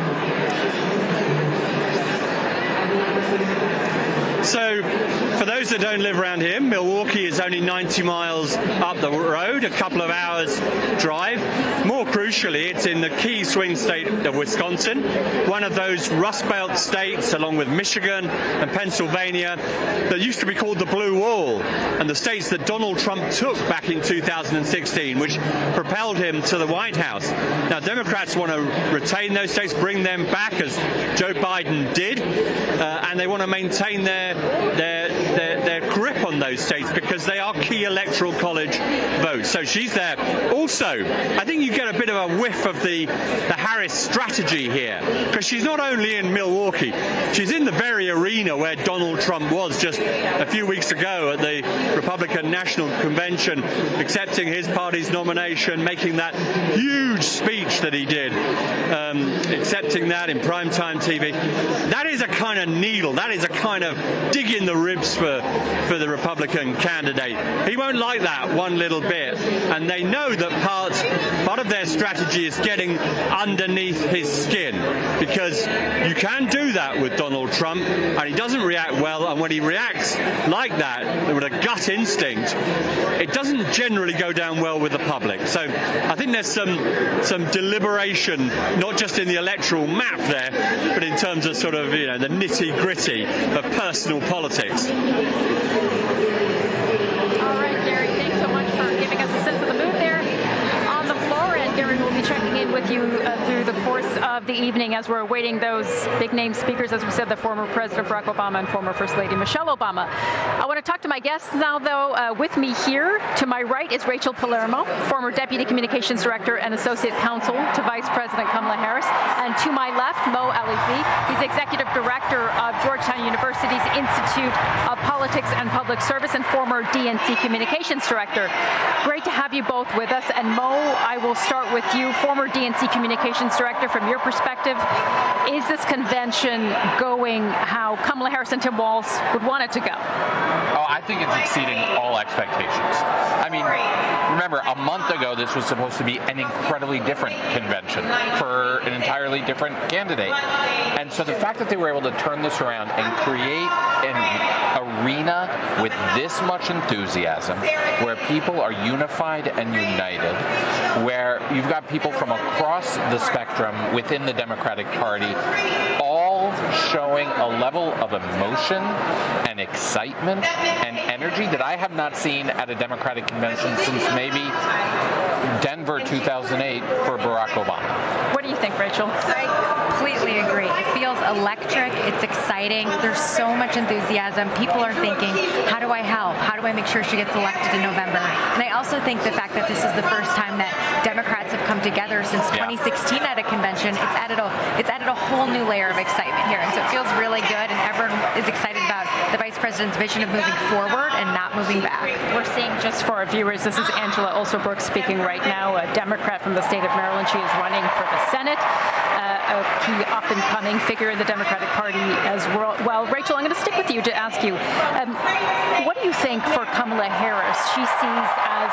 So, for those that don't live around here, Milwaukee is only 90 miles up the road, a couple of hours drive. More crucially, it's in the key swing state of Wisconsin, one of those Rust Belt states, along with Michigan and Pennsylvania, that used to be called the Blue Wall, and the states that Donald Trump took back in 2016, which propelled him to the White House. Now, Democrats want to retain those states, bring them back, as Joe Biden did, and they want to maintain their grip on those states because they are key electoral college votes. So she's there. Also, I think you get a bit of a whiff of the Harris strategy here, because she's not only in Milwaukee, she's in the very arena where Donald Trump was just a few weeks ago at the Republican National Convention, accepting his party's nomination, making that huge speech that he did, accepting that in primetime TV. That is a kind of needle. That is a kind of dig in the ribs for the Republican candidate. He won't like that one little bit, and they know that part of their strategy is getting underneath his skin, because you can do that with Donald Trump, and he doesn't react well, and when he reacts like that with a gut instinct, it doesn't generally go down well with the public. So I think there's some deliberation, not just in the electoral map there, but in terms of sort of the nitty-gritty of personal politics. All right, Gary, thanks so much for giving us a sense of the mood there on the floor. And Gary will be checking in with you through the course of the evening as we're awaiting those big-name speakers, as we said, the former President Barack Obama and former First Lady Michelle Obama. I want to talk to my guests now, though. With me here, to my right, is Rachel Palermo, former Deputy Communications Director and Associate Counsel to Vice President Kamala Harris. And to my left, Mo Alifi. He's Executive Director of Georgetown University's Institute of Politics and Public Service and former DNC Communications Director. Great to have you both with us. And Mo, I will start with you, former DNC Communications Director. From your perspective, is this convention going how Kamala Harris and Tim Walz would want it to go? Oh, I think it's exceeding all expectations. I mean, remember, a month ago, this was supposed to be an incredibly different convention for an entirely different candidate. And so the fact that they were able to turn this around and create an arena with this much enthusiasm, where people are unified and united, where you've got people from across the spectrum within the Democratic Party all showing a level of emotion and and excitement and energy that I have not seen at a Democratic convention since maybe Denver 2008 for Barack Obama. What do you think, Rachel? I completely agree. It feels electric. It's exciting. There's so much enthusiasm. People are thinking, how do I help? How do I make sure she gets elected in November? And I also think the fact that this is the first time that Democrats have come together since 2016 at a convention, it's added a whole new layer of excitement here. And so it feels really good, and everyone is excited about the Vice President's vision of moving forward and not moving back. We're seeing, just for our viewers, this is Angela Olsterbrook speaking right now, a Democrat from the state of Maryland. She is running for the Senate, a key up-and-coming figure in the Democratic Party as well. Rachel, I'm going to stick with you to ask you, what do you think for Kamala Harris she sees as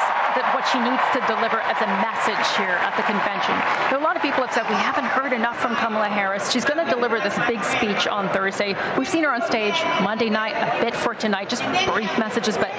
what she needs to deliver as a message here at the convention? There are a lot of people have said we haven't heard enough from Kamala Harris. She's going to deliver this big speech on Thursday. We've seen her on stage Monday night, a bit for tonight, just brief messages. But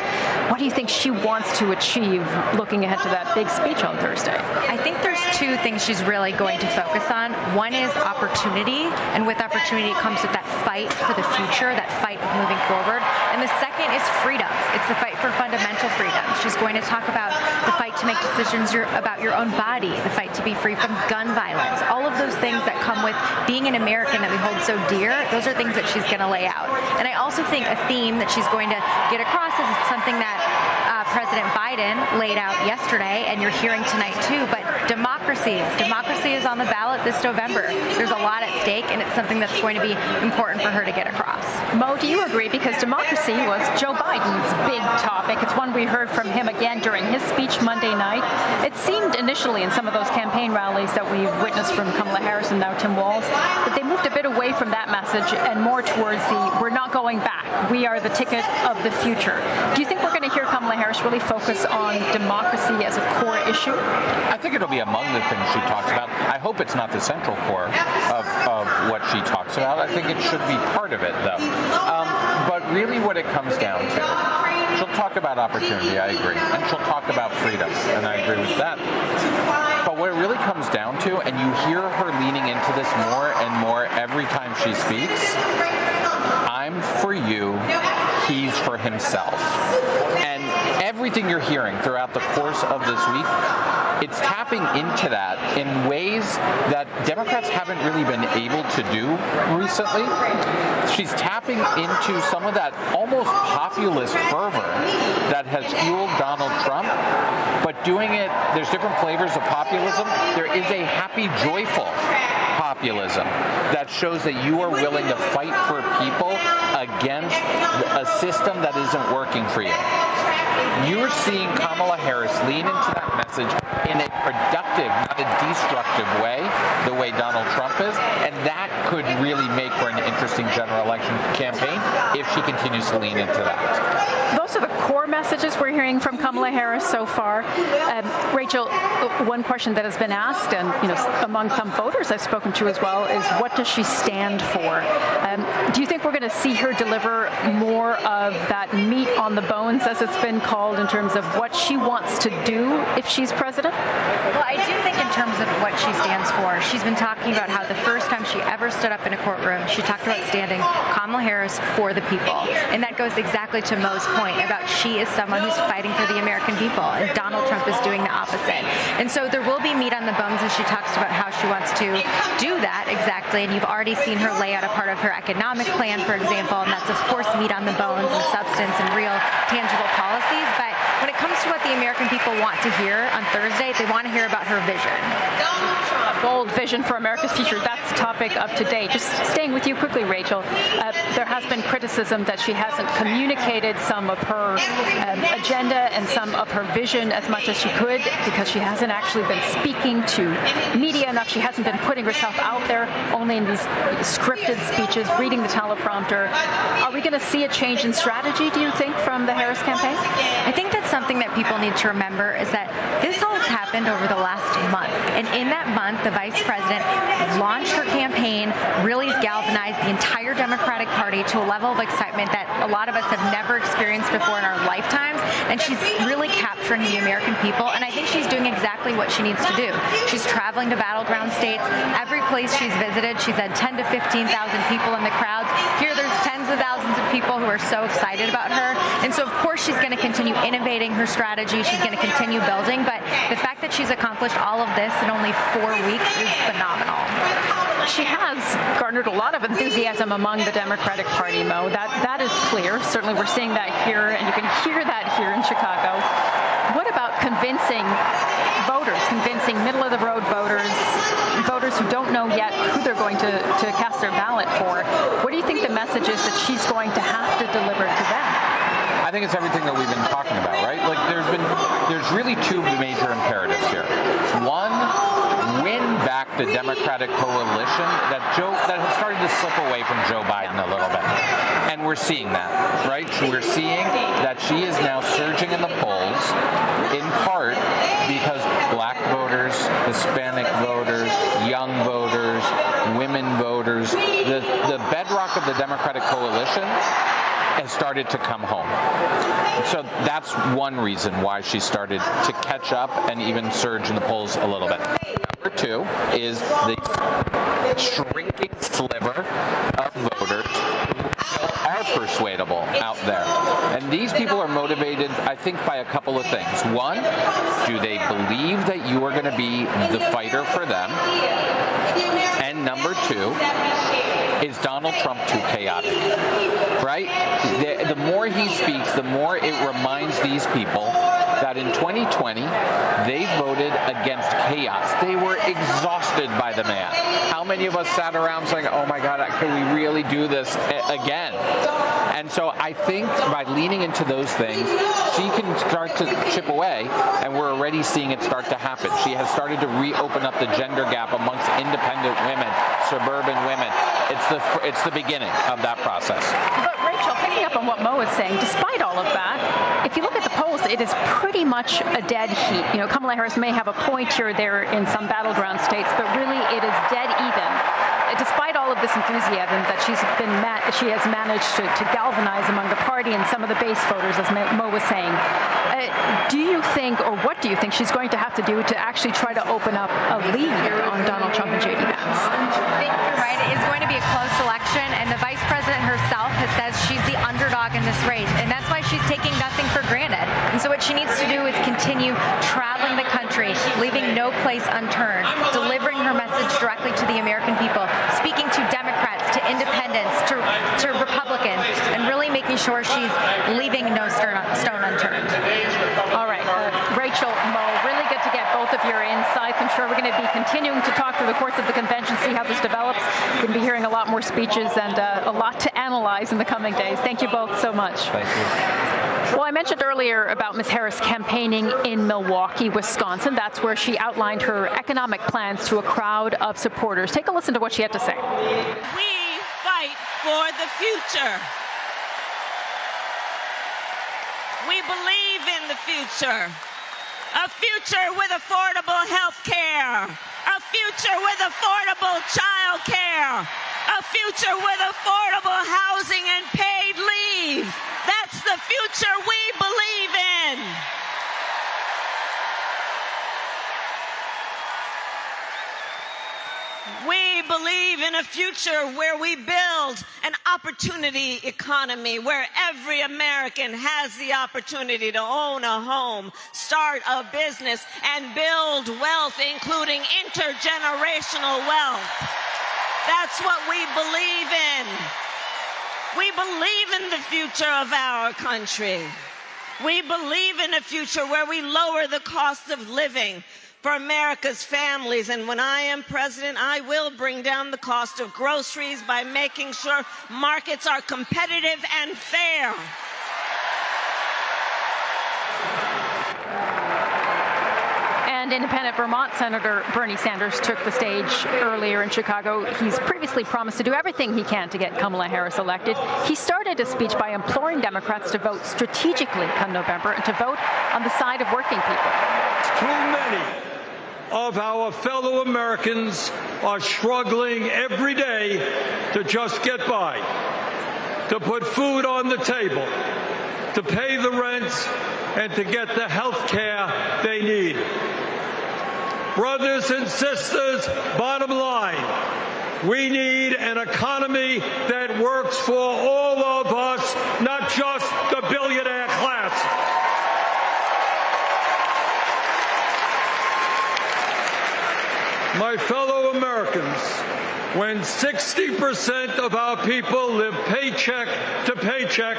what do you think she wants to achieve looking ahead to that big speech on Thursday? I think there's two things she's really going to focus on. One is opportunity, and with opportunity comes with that fight for the future, that fight of moving forward. And the second is freedom. It's the fight for fundamental freedom. She's going to talk about the fight to make decisions about your own body, the fight to be free from gun violence, all of those things that come with being an American that we hold so dear. Those are things that she's going to lay out. And I also think a theme that she's going to get across is something that President Biden laid out yesterday, and you're hearing tonight too, but democracy is on the ballot this November. There's a lot at stake, and it's something that's going to be important for her to get across. Mo, do you agree? Because democracy was Joe Biden's big topic. It's one we heard from him again during his speech Monday night. It seemed initially in some of those campaign rallies that we've witnessed from Kamala Harris and now Tim Walz that they moved a bit away from that message and more towards we're not going back. We are the ticket of the future. Do you think we're going to hear Kamala Harris really focus on democracy as a core issue? I think it'll be among the things she talks about. I hope it's not the central core of what she talks about. I think it should be part of it, though. But really what it comes down to, she'll talk about opportunity, I agree, and she'll talk about freedom, and I agree with that. But what it really comes down to, and you hear her leaning into this more and more every time she speaks, I'm for you, he's for himself. And everything you're hearing throughout the course of this week, it's tapping into that in ways that Democrats haven't really been able to do recently. She's tapping into some of that almost populist fervor that has fueled Donald Trump, but doing it, there's different flavors of populism. There is a happy, joyful populism that shows that you are willing to fight for people against a system that isn't working for you. You're seeing Kamala Harris lean into that message in a productive, not a destructive way, the way Donald Trump is, and that could really make for an interesting general election campaign if she continues to lean into that. Those are the core messages we're hearing from Kamala Harris so far. Rachel, one question that has been asked, and among some voters I've spoken to as well, is what does she stand for? Do you think we're going to see her deliver more of that meat on the bones, as it's been called, in terms of what she wants to do if she's president? Well, I do think in terms of what she stands for, she's been talking about how the first time she ever stood up in a courtroom, she talked about standing Kamala Harris for the people. And that goes exactly to Mo's point about she is someone who's fighting for the American people, and Donald Trump is doing the opposite. And so there will be meat on the bones as she talks about how she wants to do that exactly. And you've already seen her lay out a part of her economic plan, for example, and that's of course meat on the bones and substance and real tangible policies. But when it comes to what the American people want to hear on Thursday, they want to hear about her vision. A bold vision for America's future. That's the topic of today. Just staying with you quickly, Rachel. There has been criticism that she hasn't communicated some of her agenda and some of her vision as much as she could, because she hasn't actually been speaking to media enough. She hasn't been putting herself out there, only in these scripted speeches, reading the teleprompter. Are we going to see a change in strategy, do you think, from the Harris campaign? I think that's something that people need to remember, is that this all has happened over the last month. And in that month, the vice president launched her campaign, really galvanized the entire Democratic Party to a level of excitement that a lot of us have never experienced before in our lifetimes. And she's really capturing the American people. And I think she's doing exactly what she needs to do. She's traveling to battleground states. Every place she's visited, she's had 10 to 15,000 people in the crowds. Here there's tens of thousands of people who are so excited about her. And so, of course, she's going to continue innovating her strategy. She's going to continue building. But the fact that she's accomplished all of this in only 4 weeks is phenomenal. She has garnered a lot of enthusiasm among the Democratic Party, Mo. That is clear. Certainly we're seeing that here, and you can hear that here in Chicago. What about convincing voters, convincing middle-of-the-road voters, voters who don't know yet who they're going to cast their ballot for? What do you think the message is that she's going to have to deliver to them? I think it's everything that we've been talking about, right? Like there's really two major imperatives here. One, win back the Democratic coalition that has started to slip away from Joe Biden a little bit. And we're seeing that, right? We're seeing that she is now surging in the polls, in part because black voters, Hispanic voters, young voters, women voters, the bedrock of the Democratic coalition has started to come home. So that's one reason why she started to catch up and even surge in the polls a little bit. Number two is the shrinking sliver of voters who are persuadable out there. And these people are motivated, I think, by a couple of things. One, do they believe that you are going to be the fighter for them? And number two, is Donald Trump too chaotic, right? The more he speaks, the more it reminds these people that in 2020, they voted against chaos. They were exhausted by the man. How many of us sat around saying, oh my God, can we really do this again? And so I think by leaning into those things, she can start to chip away, and we're already seeing it start to happen. She has started to reopen up the gender gap amongst independent women, suburban women. It's the beginning of that process. But Rachel, picking up on what Mo is saying, despite all of that, if you look at the polls, it is pretty much a dead heat. You know, Kamala Harris may have a point here or there in some battleground states, but really it is dead even. Despite all of this enthusiasm that she has managed to galvanize among the party and some of the base voters, as Mo was saying, do you think, or what do you think she's going to have to do to actually try to open up a lead on Donald Trump and J.D. Vance? I think you're right. It is going to be a close election, and the vice president herself has said she's the underdog in this race, and that's why she's taking nothing for granted. And so what she needs to do is continue traveling the country, leaving no place unturned, delivering her message directly to the American people, speaking to Democrats, to independents, to Republicans, and really making sure she's leaving no stone unturned. All right, Rachel, Mo, really good to get both of your insights. I'm sure we're going to be continuing to talk through the course of the convention, see how this develops. We're going to be hearing a lot more speeches and a lot to analyze in the coming days. Thank you both so much. Thank you. Well, I mentioned earlier about Ms. Harris campaigning in Milwaukee, Wisconsin. That's where she outlined her economic plans to a crowd of supporters. Take a listen to what she had to say. We fight for the future. We believe in the future. A future with affordable health care. A future with affordable child care. A future with affordable housing and paid leave. That's the future we believe in. We believe in a future where we build an opportunity economy, where every American has the opportunity to own a home, start a business, and build wealth, including intergenerational wealth. That's what we believe in. We believe in the future of our country. We believe in a future where we lower the cost of living for America's families. And when I am president, I will bring down the cost of groceries by making sure markets are competitive and fair. And independent Vermont Senator Bernie Sanders took the stage earlier in Chicago. He's previously promised to do everything he can to get Kamala Harris elected. He started his speech by imploring Democrats to vote strategically come November and to vote on the side of working people. Too many of our fellow Americans are struggling every day to just get by, to put food on the table, to pay the rent, and to get the health care they need. Brothers and sisters, bottom line, we need an economy that works for all of us, not just the billionaire class. My fellow Americans, when 60% of our people live paycheck to paycheck,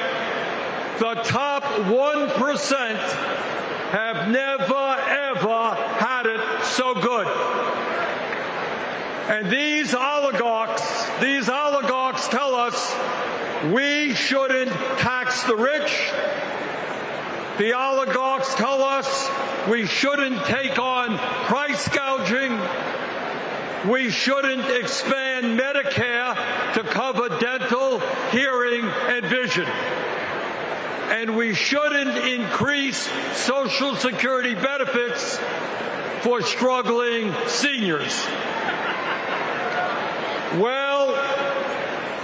the top 1% have never, ever had it so good. And these oligarchs tell us we shouldn't tax the rich. The oligarchs tell us we shouldn't take on price gouging. We shouldn't expand Medicare to cover dental, hearing, and vision. And we shouldn't increase Social Security benefits for struggling seniors. Well,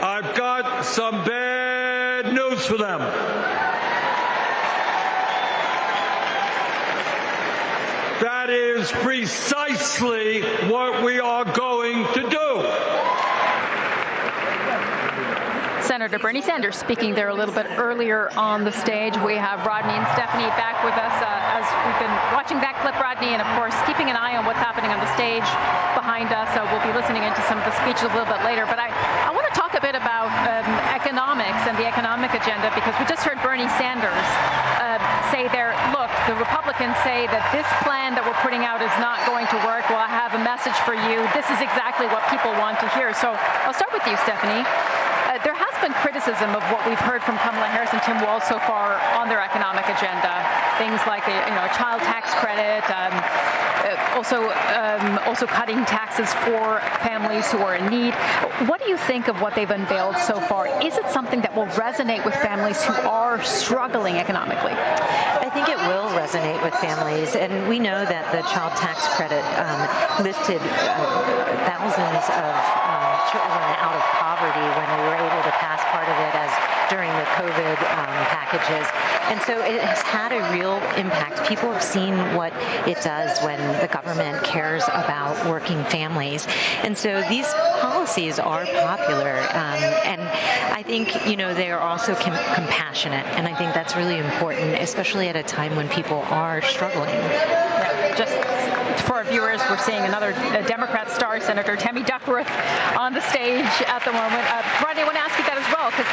I've got some bad news for them. That is precisely what we are going to do. Senator Bernie Sanders speaking there a little bit earlier on the stage. We have Rodney and Stephanie back with us as we've been watching that clip, Rodney, and of course keeping an eye on what's happening on the stage behind us. So we'll be listening into some of the speeches a little bit later. But I want to talk a bit about economics and the economic agenda, because we just heard Bernie Sanders say there, look, the Republicans say that this plan that we're putting out is not going to work. Well, I have a message for you. This is exactly what people want to hear. So I'll start with you, Stephanie. There has been criticism of what we've heard from Kamala Harris and Tim Walz so far on their economic agenda. Things like a child tax credit, also cutting taxes for families who are in need. What do you think of what they've unveiled so far? Is it something that will resonate with families who are struggling economically? I think it will resonate with families, and we know that the child tax credit lifted thousands of children out of poverty when we were able to pass part of it as during the COVID packages. And so it has had a real impact. People have seen what it does when the government cares about working families. And so these policies are popular. And I think, they are also compassionate. And I think that's really important, especially at a time when people are struggling. Yeah, just for our viewers, we're seeing another Democrat star, Senator Tammy Duckworth, on the stage at the moment. Rodney, I want to ask you that as well, because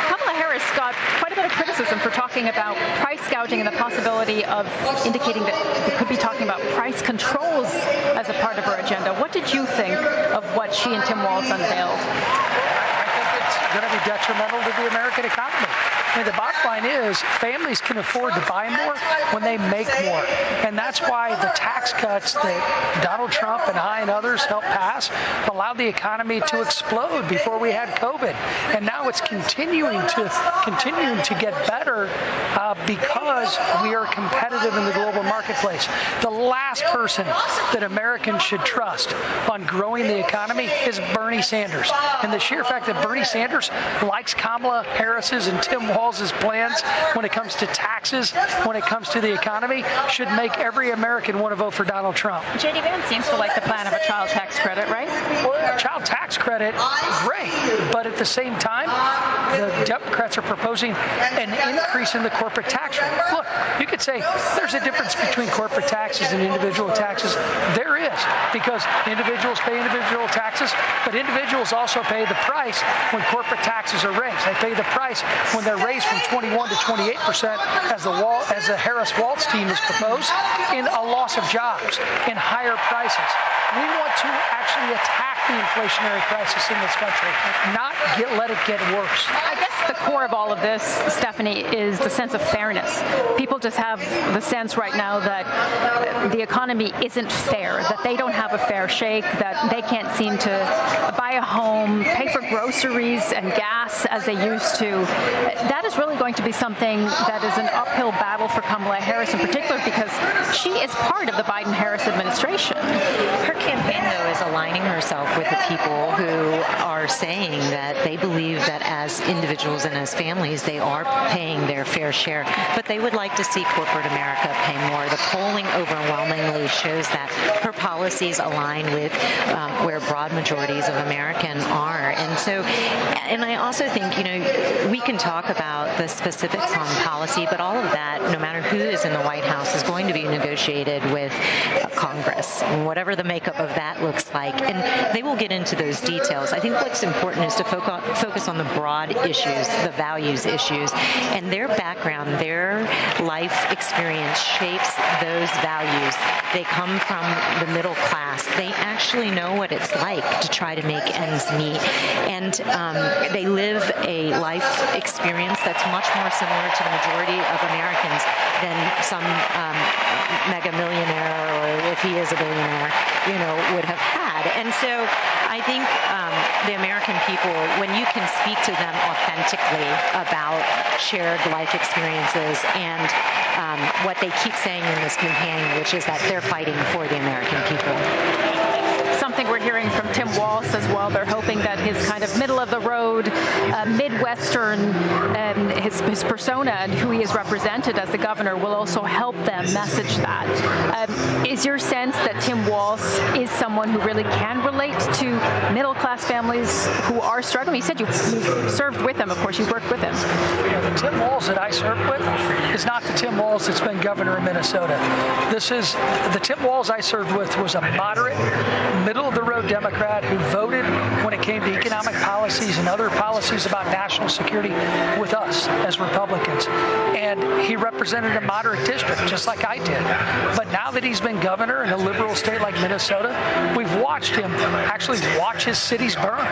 Kamala Harris got quite a bit of criticism for talking about price gouging and the possibility of indicating that we could be talking about price controls as a part of her agenda. What did you think of what she and Tim Walz unveiled? I think it's going to be detrimental to the American economy. I mean, the bottom line is families can afford to buy more when they make more. And that's why the tax cuts that Donald Trump and I and others helped pass allowed the economy to explode before we had COVID. And now it's continuing to get better because we are competitive in the global marketplace. The last person that Americans should trust on growing the economy is Bernie Sanders. And the sheer fact that Bernie Sanders likes Kamala Harris's and Tim Walz's plans when it comes to taxes, when it comes to the economy, should make every American want to vote for Donald Trump. J.D. Vance seems to like the plan of a child tax credit, right? Well, child tax credit, great. But at the same time, the Democrats are proposing an increase in the corporate tax rate. Look, you could say there's a difference between corporate taxes and individual taxes. There is, because individuals pay individual taxes, but individuals also pay the price when corporate taxes are raised. They pay the price when they're raised from 21 to 28%, as the Harris-Walz team has proposed, in a loss of jobs, in higher prices. We want to actually attack the inflationary crisis in this country, not let it get worse. I guess the core of all of this, Stephanie, is the sense of fairness. People just have the sense right now that the economy isn't fair, that they don't have a fair shake, that they can't seem to buy a home, pay for groceries and gas as they used to. That is really going to be something that is an uphill battle for Kamala Harris in particular, because she is part of the Biden-Harris administration. Her campaign, though, is aligning herself with the people who are saying that they believe that as individuals and as families, they are paying their fair share, but they would like to see corporate America pay more. The polling overwhelmingly shows that her policies align with where broad majorities of American are. And I also think, we can talk about the specifics on policy, but all of that, no matter who is in the White House, is going to be negotiated with Congress, whatever the makeup of that looks like. And they will get into those details. I think what's important is to focus on the broad issues, the values issues, and their background, their life experience shapes those values. They come from the middle class. They actually know what it's like to try to make ends meet. And they live a life experience that's much more similar to the majority of Americans than some mega millionaire, or if he is a billionaire, would have had. And so I think the American people, when you can speak to them authentically about shared life experiences and what they keep saying in this campaign, which is that they're fighting for the American people. Something we're hearing from Tim Walz as well. They're hoping that his kind of middle-of-the-road, Midwestern, his persona and who he has represented as the governor will also help them message that. Is your sense that Tim Walz is someone who really can relate to middle-class families who are struggling? You said you served with him, of course, you worked with him. The Tim Walz that I served with is not the Tim Walz that's been governor of Minnesota. The Tim Walz I served with was a moderate, middle-of-the-road Democrat who voted when it came to economic policies and other policies about national security with us as Republicans. And he represented a moderate district, just like I did. But now that he's been governor in a liberal state like Minnesota, we've watched him actually watch his cities burn.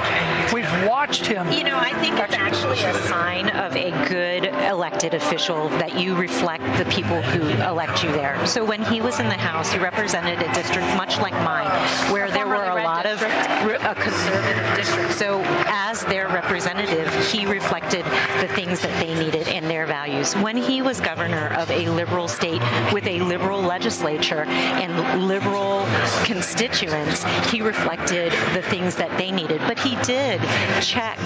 We've watched him. I think it's actually a sign of a good elected official that you reflect the people who elect you there. So when he was in the House, he represented a district much like mine, where there were a lot of conservative districts. So as their representative, he reflected the things that they needed and their values. When he was governor of a liberal state with a liberal legislature and liberal constituents, he reflected the things that they needed. But he did check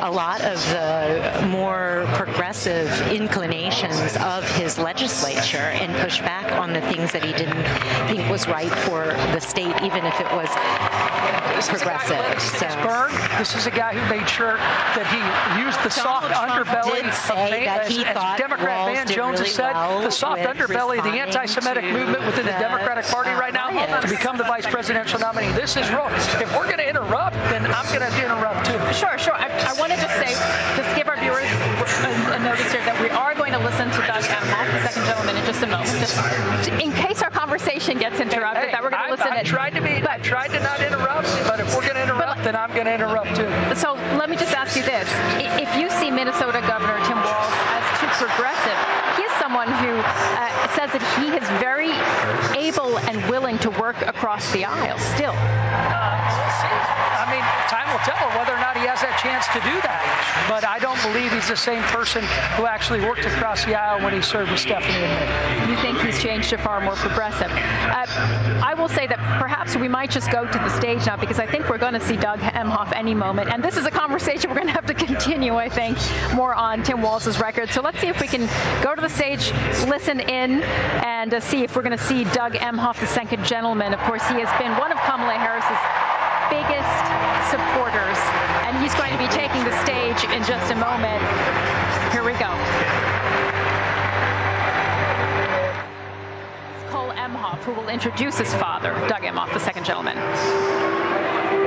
a lot of the more progressive inclinations of his legislature and push back on the things that he didn't think was right for the state, even if it was progressive. This is a guy who made sure that he used the soft underbelly of Democrat Van Jones has said, the soft underbelly of the anti-Semitic movement within the Democratic Party right now to become the vice presidential nominee. This is wrong. If we're going to interrupt, then I'm going to interrupt too. Sure. I want to just give our viewers a notice here that we are going to listen to Doug Emhoff, the second gentleman, in just a moment. Just in case our conversation gets interrupted, that we're going to listen. I tried to not interrupt, but if we're going to interrupt, then I'm going to interrupt too. So let me just ask you this. If you see Minnesota Governor Tim Walz as too progressive, he is someone who says that he is very able and willing to work across the aisle still. Time will tell whether or not he has that chance to do that. But I don't believe he's the same person who actually worked across the aisle when he served with Stephanie and me. You think he's changed to far more progressive. I will say that perhaps we might just go to the stage now, because I think we're going to see Doug Emhoff any moment. And this is a conversation we're going to have to continue, I think, more on Tim Walz's record. So let's see if we can go to the stage, listen in, and see if we're going to see Doug Emhoff, the second gentleman. Of course, he has been one of Kamala Harris's biggest supporters, and he's going to be taking the stage in just a moment. Here we go. It's Cole Emhoff, who will introduce his father, Doug Emhoff, the second gentleman.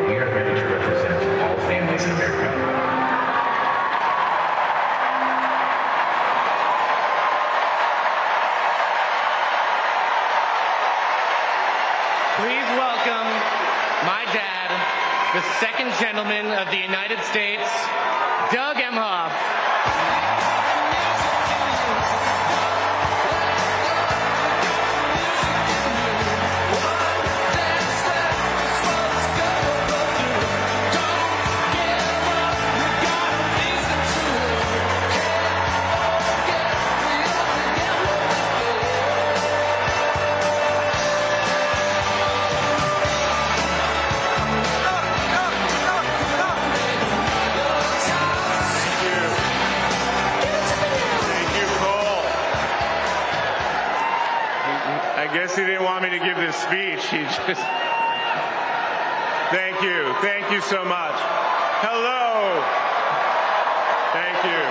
We are ready to represent all families in America. Please welcome my dad, the second gentleman of the United States, Doug Emhoff. I guess he didn't want me to give this speech. He just... Thank you. Thank you so much. Hello. Thank you.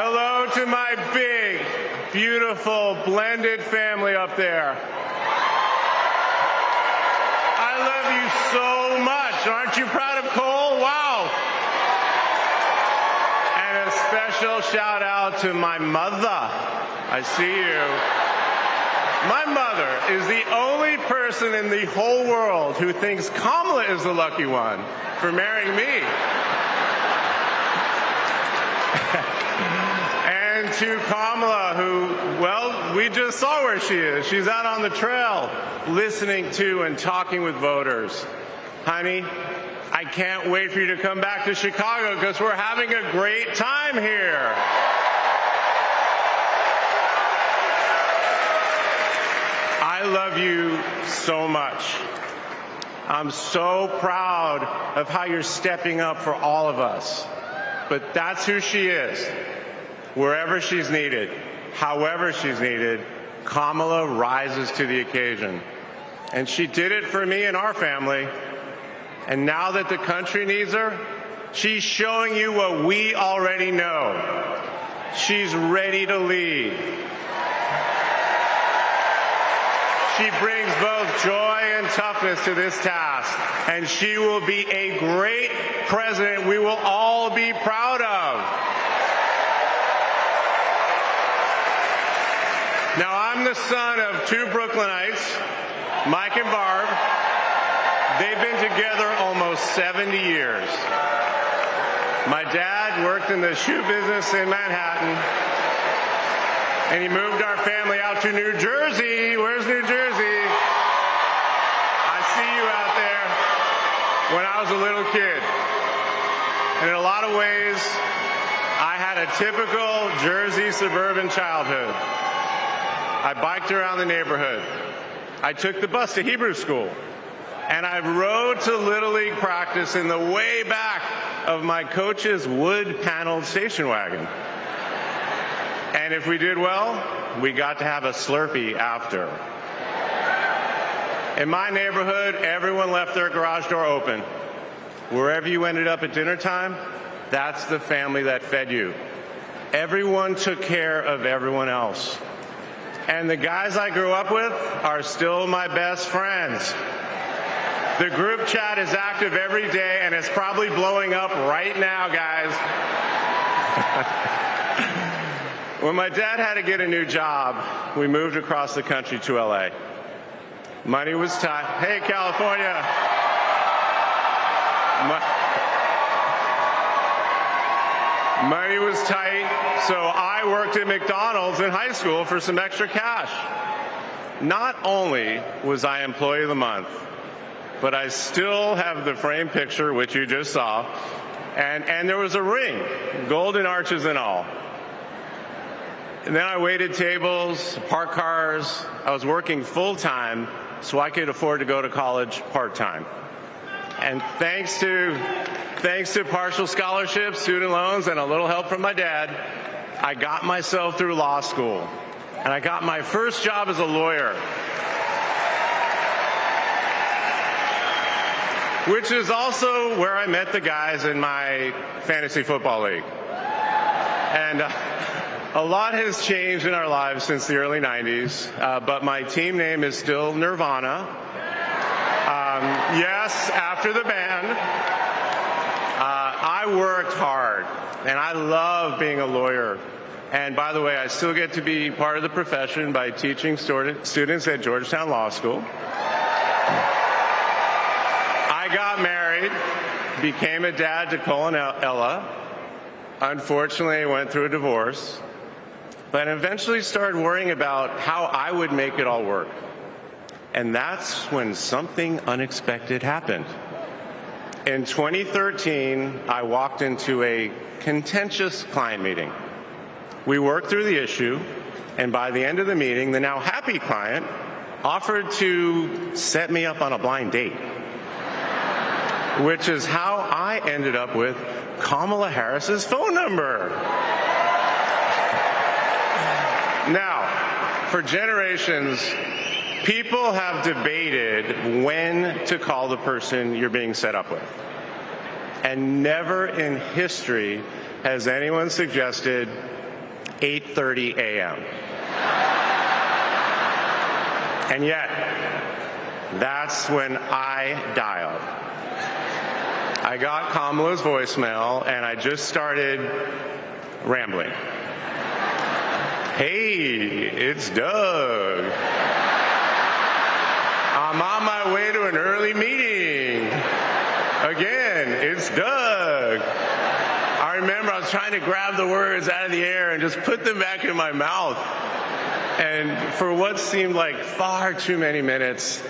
Hello to my big, beautiful, blended family up there. I love you so much. Aren't you proud of Cole? Wow. And a special shout out to my mother. I see you. My mother is the only person in the whole world who thinks Kamala is the lucky one for marrying me. And to Kamala, who, well, we just saw where she is. She's out on the trail listening to and talking with voters. Honey, I can't wait for you to come back to Chicago because we're having a great time here. I love you so much. I'm so proud of how you're stepping up for all of us. But that's who she is. Wherever she's needed, however she's needed, Kamala rises to the occasion. And she did it for me and our family. And now that the country needs her, she's showing you what we already know. She's ready to lead. She brings both joy and toughness to this task, and she will be a great president we will all be proud of. Now, I'm the son of two Brooklynites, Mike and Barb. They've been together almost 70 years. My dad worked in the shoe business in Manhattan, and he moved our family out to New Jersey. Where's New Jersey? I see you out there. When I was a little kid. And in a lot of ways, I had a typical Jersey suburban childhood. I biked around the neighborhood. I took the bus to Hebrew school. And I rode to Little League practice in the way back of my coach's wood-paneled station wagon. And if we did well, we got to have a Slurpee after. In my neighborhood, everyone left their garage door open. Wherever you ended up at dinner time, that's the family that fed you. Everyone took care of everyone else. And the guys I grew up with are still my best friends. The group chat is active every day, and it's probably blowing up right now, guys. When my dad had to get a new job, we moved across the country to LA. Money was tight. Hey, California. Money was tight, so I worked at McDonald's in high school for some extra cash. Not only was I Employee of the Month, but I still have the frame picture, which you just saw, and there was a ring, golden arches and all. And then I waited tables, parked cars. I was working full-time so I could afford to go to college part-time. And thanks to partial scholarships, student loans, and a little help from my dad, I got myself through law school. And I got my first job as a lawyer, which is also where I met the guys in my fantasy football league. And a lot has changed in our lives since the early 90s, but my team name is still Nirvana. Yes, after the band. I worked hard, and I love being a lawyer. And by the way, I still get to be part of the profession by teaching students at Georgetown Law School. I got married, became a dad to Cole and Ella. Unfortunately, I went through a divorce, but eventually started worrying about how I would make it all work. And that's when something unexpected happened. In 2013, I walked into a contentious client meeting. We worked through the issue, and by the end of the meeting, the now happy client offered to set me up on a blind date, which is how I ended up with Kamala Harris's phone number. Now, for generations, people have debated when to call the person you're being set up with. And never in history has anyone suggested 8:30 a.m. And yet, that's when I dialed. I got Kamala's voicemail, and I just started rambling. Hey, it's Doug. I'm on my way to an early meeting. Again, it's Doug. I remember I was trying to grab the words out of the air and just put them back in my mouth. And for what seemed like far too many minutes,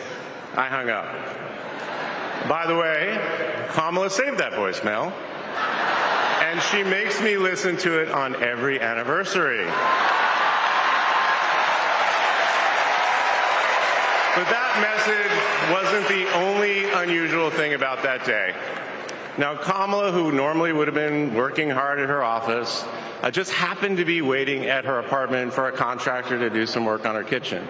I hung up. By the way, Kamala saved that voicemail, and she makes me listen to it on every anniversary. But that message wasn't the only unusual thing about that day. Now, Kamala, who normally would have been working hard at her office, just happened to be waiting at her apartment for a contractor to do some work on her kitchen.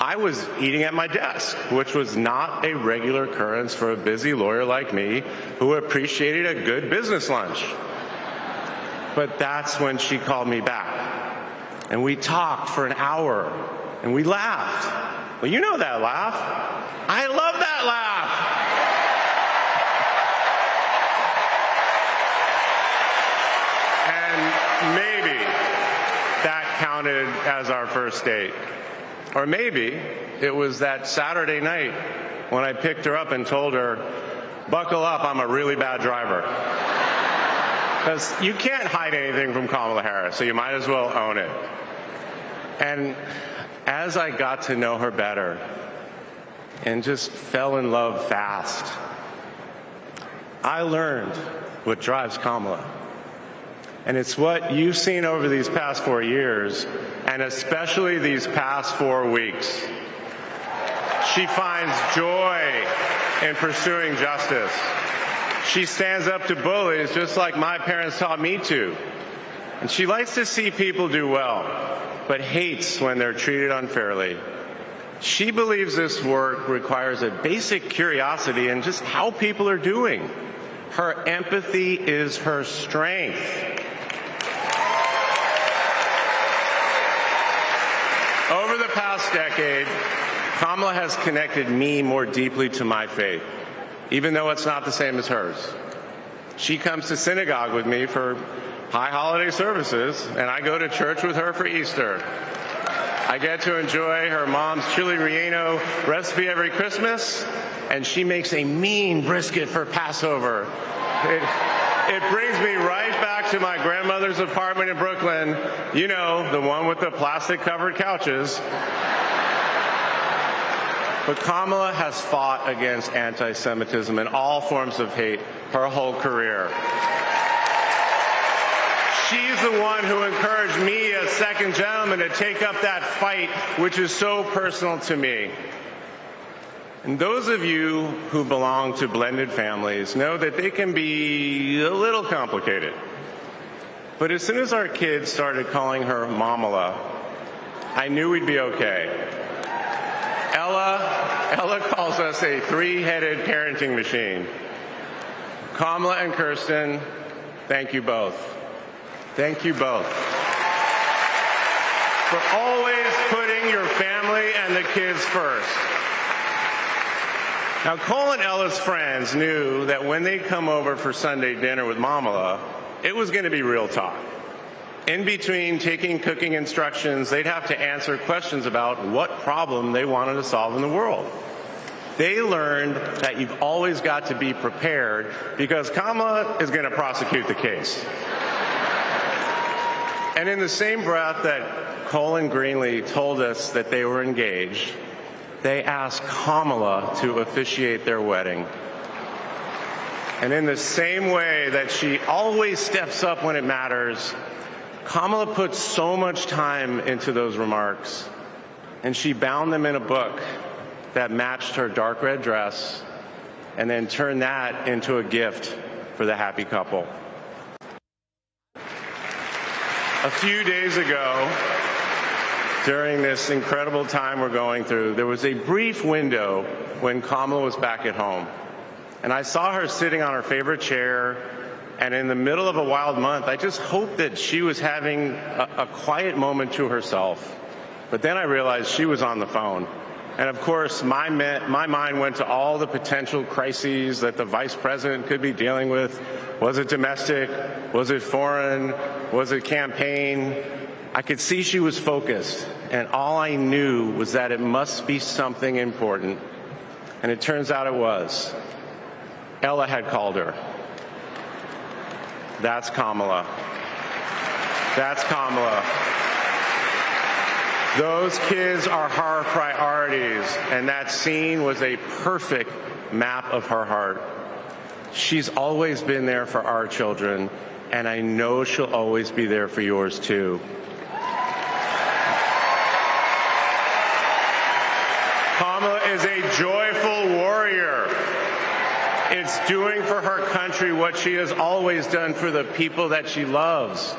I was eating at my desk, which was not a regular occurrence for a busy lawyer like me who appreciated a good business lunch. But that's when she called me back. And we talked for an hour, and we laughed. Well, you know that laugh. I love that laugh. And maybe that counted as our first date. Or maybe it was that Saturday night when I picked her up and told her, buckle up, I'm a really bad driver. Because you can't hide anything from Kamala Harris, so you might as well own it. And as I got to know her better and just fell in love fast, I learned what drives Kamala. And it's what you've seen over these past 4 years, and especially these past 4 weeks. She finds joy in pursuing justice. She stands up to bullies just like my parents taught me to. And she likes to see people do well, but hates when they're treated unfairly. She believes this work requires a basic curiosity in just how people are doing. Her empathy is her strength. Over the past decade, Kamala has connected me more deeply to my faith, even though it's not the same as hers. She comes to synagogue with me for high holiday services, and I go to church with her for Easter. I get to enjoy her mom's chili relleno recipe every Christmas, and she makes a mean brisket for Passover. It brings me right back to my grandmother's apartment in Brooklyn, you know, the one with the plastic-covered couches. But Kamala has fought against anti-Semitism and all forms of hate her whole career. She's the one who encouraged me as second gentleman to take up that fight, which is so personal to me. And those of you who belong to blended families know that they can be a little complicated. But as soon as our kids started calling her Mamala, I knew we'd be okay. Ella calls us a three-headed parenting machine. Kamala and Kirsten, thank you both. Thank you both for always putting your family and the kids first. Now, Cole and Ella's friends knew that when they'd come over for Sunday dinner with Mamala, it was going to be real talk. In between taking cooking instructions, they'd have to answer questions about what problem they wanted to solve in the world. They learned that you've always got to be prepared because Kamala is going to prosecute the case. And in the same breath that Cole and Greenlee told us that they were engaged, they asked Kamala to officiate their wedding. And in the same way that she always steps up when it matters, Kamala put so much time into those remarks, and she bound them in a book that matched her dark red dress, and then turned that into a gift for the happy couple. A few days ago, during this incredible time we're going through, there was a brief window when Kamala was back at home. And I saw her sitting on her favorite chair, and in the middle of a wild month, I just hoped that she was having a quiet moment to herself. But then I realized she was on the phone. And of course, my mind went to all the potential crises that the vice president could be dealing with. Was it domestic? Was it foreign? Was it campaign? I could see she was focused, and all I knew was that it must be something important. And it turns out it was. Ella had called her. That's Kamala. That's Kamala. Those kids are her priorities, and that scene was a perfect map of her heart. She's always been there for our children, and I know she'll always be there for yours too. Kamala is a joyful warrior. It's doing for her country what she has always done for the people that she loves.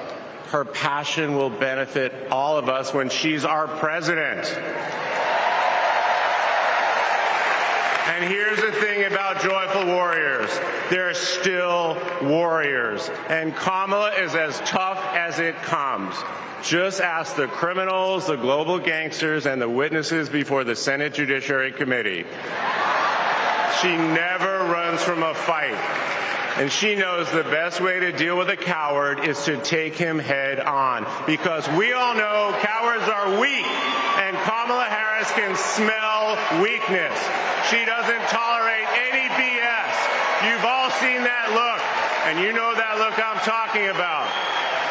Her passion will benefit all of us when she's our president. And here's the thing about joyful warriors. They're still warriors. And Kamala is as tough as it comes. Just ask the criminals, the global gangsters, and the witnesses before the Senate Judiciary Committee. She never runs from a fight. And she knows the best way to deal with a coward is to take him head on. Because we all know cowards are weak, and Kamala Harris can smell weakness. She doesn't tolerate any BS. You've all seen that look, and you know that look I'm talking about.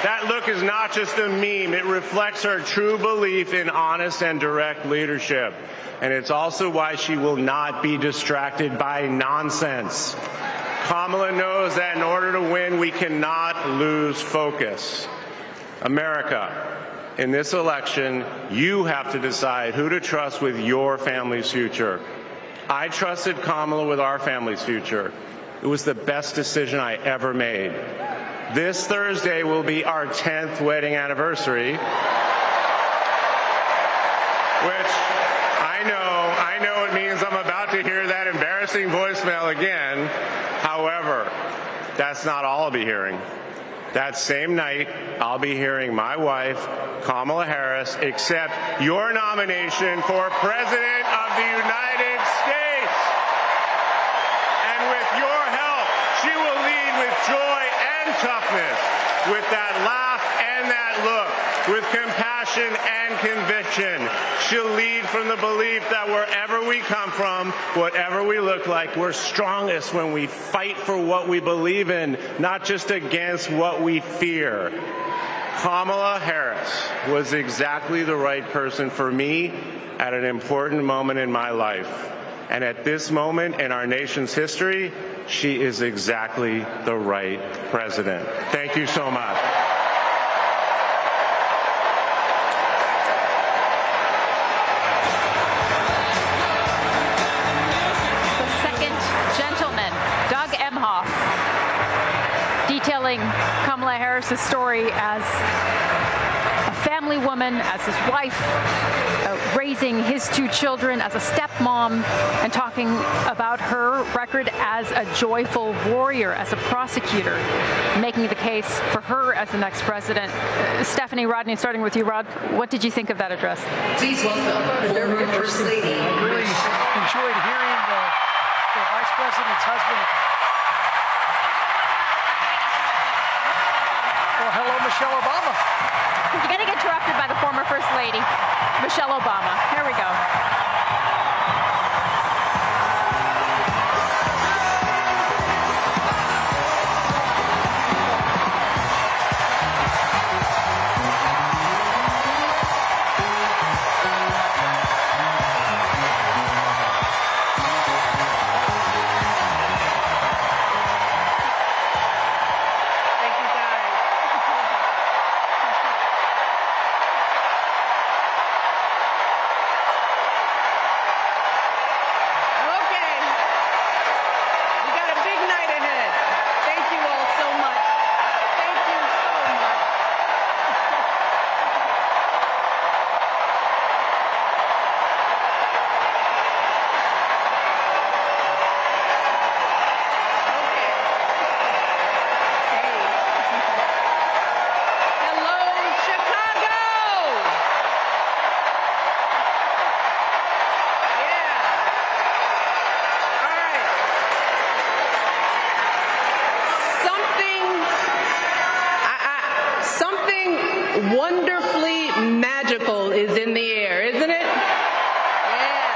That look is not just a meme. It reflects her true belief in honest and direct leadership. And it's also why she will not be distracted by nonsense. Kamala knows that in order to win, we cannot lose focus. America, in this election, you have to decide who to trust with your family's future. I trusted Kamala with our family's future. It was the best decision I ever made. This Thursday will be our 10th wedding anniversary, which I know it means I'm about to hear that embarrassing voicemail again. However, that's not all I'll be hearing. That same night, I'll be hearing my wife, Kamala Harris, accept your nomination for President of the United States. And with your help, she will lead with joy and toughness, with that laugh and that look, with compassion and conviction. She'll lead from the belief that wherever we come from, whatever we look like, we're strongest when we fight for what we believe in, not just against what we fear. Kamala Harris was exactly the right person for me at an important moment in my life. And at this moment in our nation's history, she is exactly the right president. Thank you so much. Emhoff, detailing Kamala Harris's story as a family woman, as his wife, raising his two children, as a stepmom, and talking about her record as a joyful warrior, as a prosecutor, making the case for her as the next president. Stephanie, Rodney, starting with you, Rod, what did you think of that address? Please welcome former First Lady. I really enjoyed hearing the Vice President's husband. Well, hello, Michelle Obama. You're going to get interrupted by the former First Lady, Michelle Obama. Here we go. wonderfully magical is in the air, isn't it? Yeah.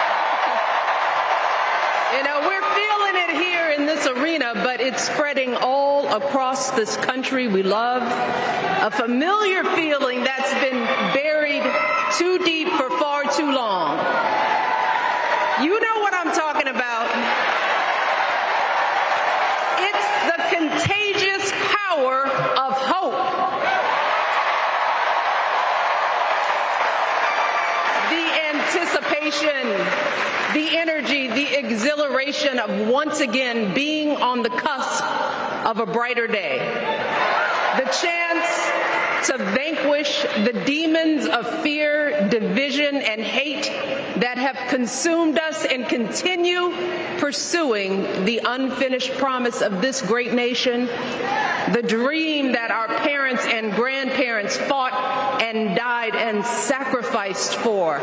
You know, we're feeling it here in this arena, but it's spreading all across this country we love. A familiar feeling that's been buried too deep for far too long. You know what I'm talking about. It's the contagious power of hope. The anticipation, the energy, the exhilaration of once again being on the cusp of a brighter day. The chance to vanquish the demons of fear, division, and hate that have consumed us and continue pursuing the unfinished promise of this great nation, the dream that our parents and grandparents fought and died and sacrificed for.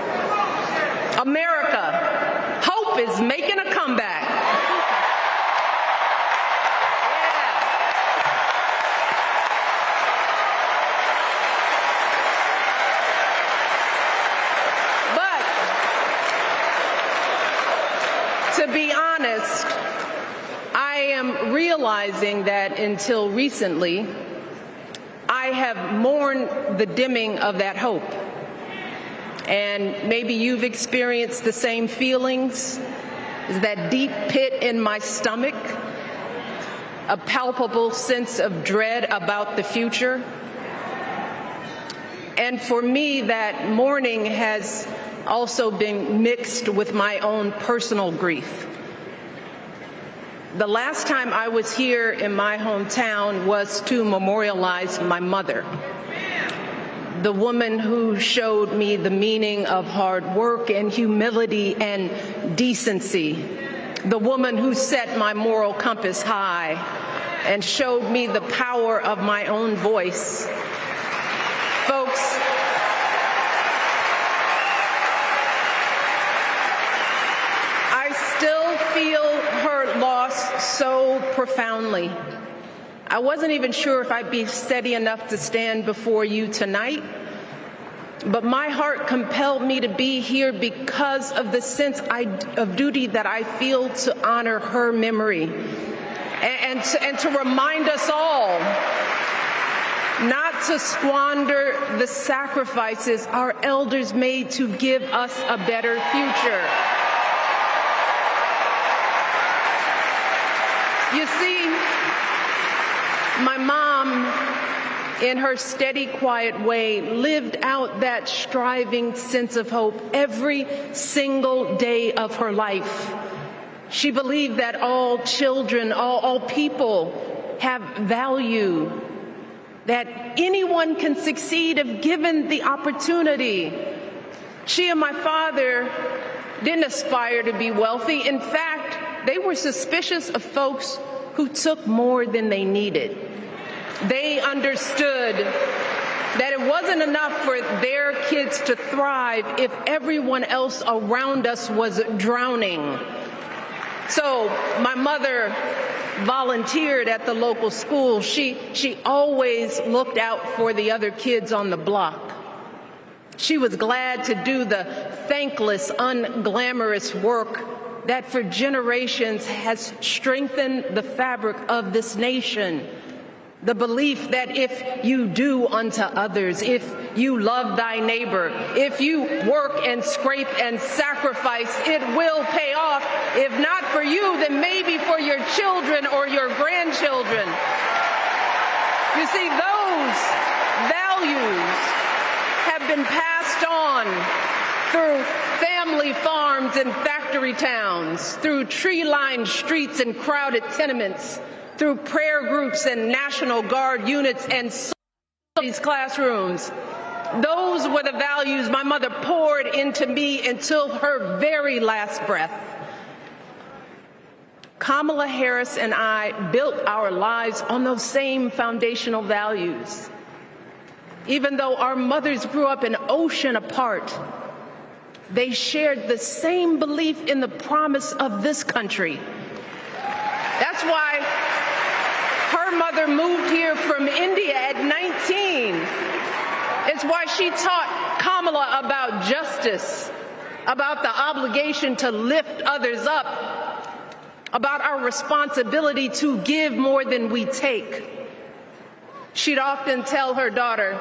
America, hope is making a comeback. To be honest, I am realizing that until recently, I have mourned the dimming of that hope. And maybe you've experienced the same feelings, that deep pit in my stomach, a palpable sense of dread about the future. And for me, that mourning has also been mixed with my own personal grief. The last time I was here in my hometown was to memorialize my mother, the woman who showed me the meaning of hard work and humility and decency, the woman who set my moral compass high and showed me the power of my own voice. Folks, feel her loss so profoundly. I wasn't even sure if I'd be steady enough to stand before you tonight, but my heart compelled me to be here because of the sense of duty that I feel to honor her memory and to remind us all not to squander the sacrifices our elders made to give us a better future. You see, my mom, in her steady, quiet way, lived out that striving sense of hope every single day of her life. She believed that all children, all people have value, that anyone can succeed if given the opportunity. She and my father didn't aspire to be wealthy. In fact, they were suspicious of folks who took more than they needed. They understood that it wasn't enough for their kids to thrive if everyone else around us was drowning. So my mother volunteered at the local school. She always looked out for the other kids on the block. She was glad to do the thankless, unglamorous work that for generations has strengthened the fabric of this nation. The belief that if you do unto others, if you love thy neighbor, if you work and scrape and sacrifice, it will pay off. If not for you, then maybe for your children or your grandchildren. You see, those values have been passed on through family farms and factory towns, through tree-lined streets and crowded tenements, through prayer groups and National Guard units and these classrooms. Those were the values my mother poured into me until her very last breath. Kamala Harris and I built our lives on those same foundational values. Even though our mothers grew up an ocean apart, they shared the same belief in the promise of this country. That's why her mother moved here from India at 19 It's why she taught Kamala about justice, about the obligation to lift others up, about our responsibility to give more than we take. She'd often tell her daughter,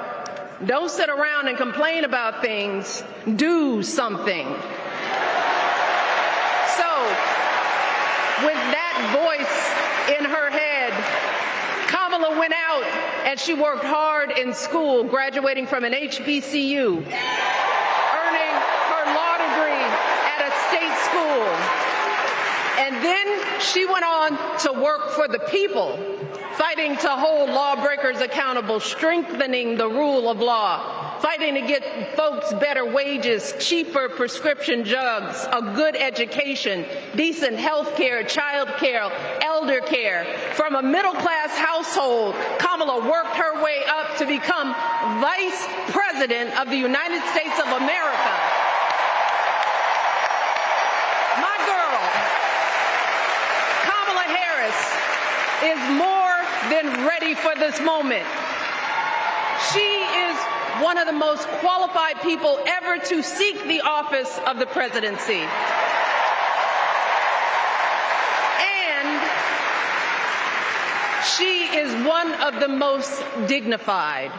don't sit around and complain about things, do something. So, with that voice in her head, Kamala went out and she worked hard in school, graduating from an HBCU, earning her law degree at a state school. And then she went on to work for the people, fighting to hold lawbreakers accountable, strengthening the rule of law, fighting to get folks better wages, cheaper prescription drugs, a good education, decent health care, child care, elder care. From a middle-class household, Kamala worked her way up to become Vice President of the United States of America. My girl, Kamala Harris, is more than ready for this moment. She is one of the most qualified people ever to seek the office of the presidency. And she is one of the most dignified.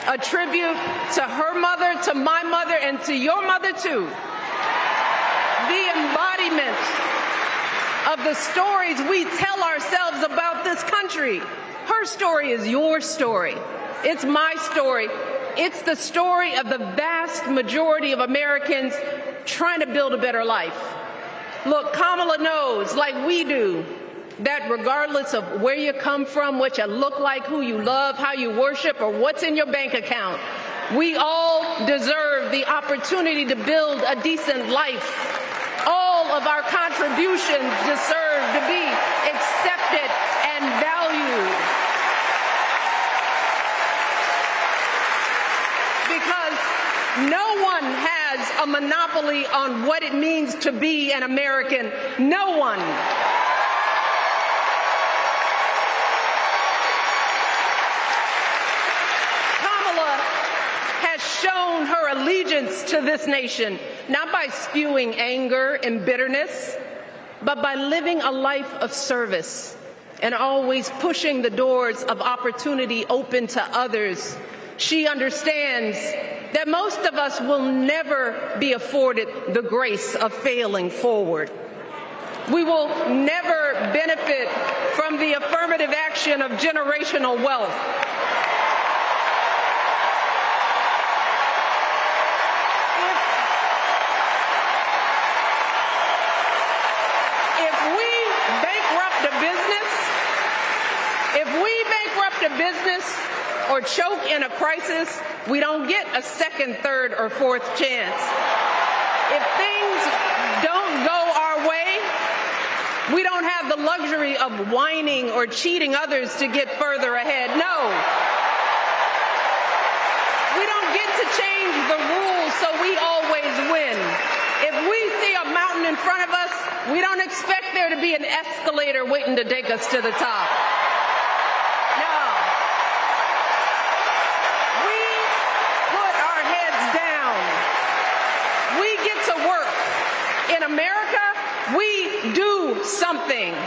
A tribute to her mother, to my mother, and to your mother too. The embodiment of the stories we tell ourselves about this country. Her story is your story. It's my story. It's the story of the vast majority of Americans trying to build a better life. Look, Kamala knows, like we do, that regardless of where you come from, what you look like, who you love, how you worship, or what's in your bank account, we all deserve the opportunity to build a decent life. All of our contributions deserve to be accepted and valued. Because no one has a monopoly on what it means to be an American. No one. Kamala has shown her allegiance to this nation, not by spewing anger and bitterness, but by living a life of service and always pushing the doors of opportunity open to others. She understands that most of us will never be afforded the grace of failing forward. We will never benefit from the affirmative action of generational wealth. Business or choke in a crisis, we don't get a second, third, or fourth chance. If things don't go our way, we don't have the luxury of whining or cheating others to get further ahead. No. We don't get to change the rules so we always win. If we see a mountain in front of us, we don't expect there to be an escalator waiting to take us to the top. In America, we do something. And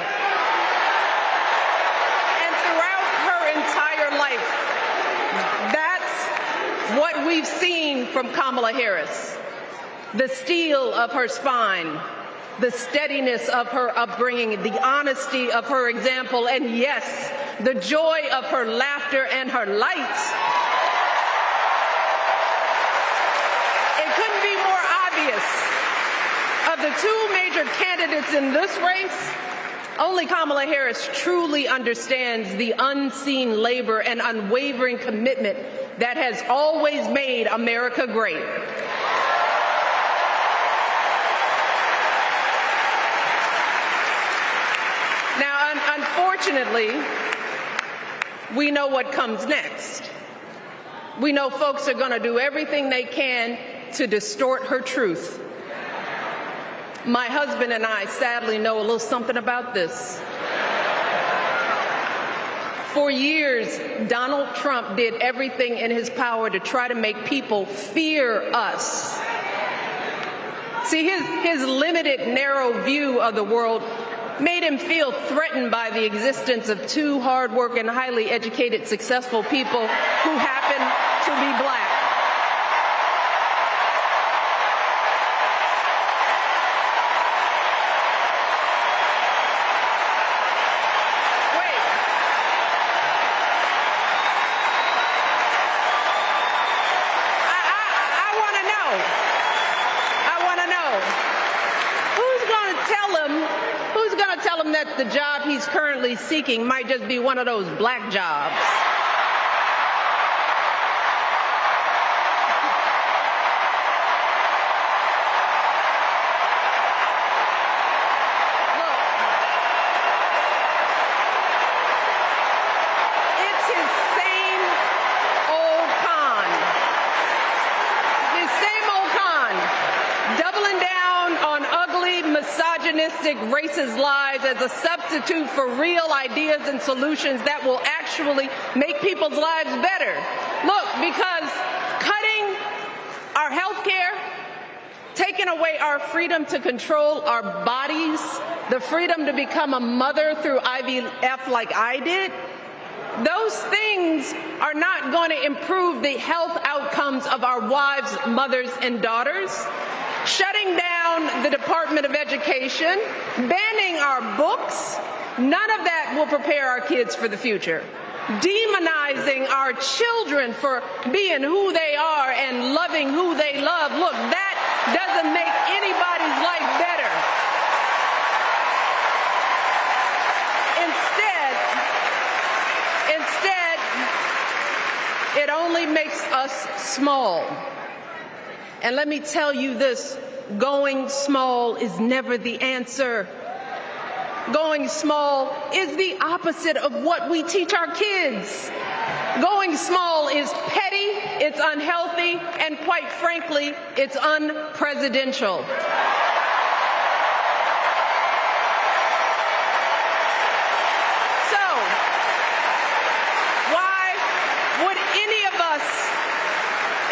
throughout her entire life, that's what we've seen from Kamala Harris. The steel of her spine, the steadiness of her upbringing, the honesty of her example, and yes, the joy of her laughter and her light. It couldn't be more obvious. Of the two major candidates in this race, only Kamala Harris truly understands the unseen labor and unwavering commitment that has always made America great. Now, unfortunately, we know what comes next. We know folks are going to do everything they can to distort her truth. My husband and I sadly know a little something about this. For years, Donald Trump did everything in his power to try to make people fear us. See, his limited, narrow view of the world made him feel threatened by the existence of two hard-working, highly educated, successful people who happen to be black. That the job he's currently seeking might just be one of those black jobs. Look, it's his same old con. His same old con. Doubling down on ugly, misogynistic, racist lies as a substitute for real ideas and solutions that will actually make people's lives better. Look, because cutting our health care, taking away our freedom to control our bodies, the freedom to become a mother through IVF like I did, those things are not going to improve the health outcomes of our wives, mothers, and daughters. Shutting down the Department of Education, banning our books, none of that will prepare our kids for the future. Demonizing our children for being who they are and loving who they love, look, that doesn't make anybody's life better. Instead, it only makes us small. And let me tell you this, going small is never the answer. Going small is the opposite of what we teach our kids. Going small is petty, it's unhealthy, and quite frankly, it's unpresidential. So, why would any of us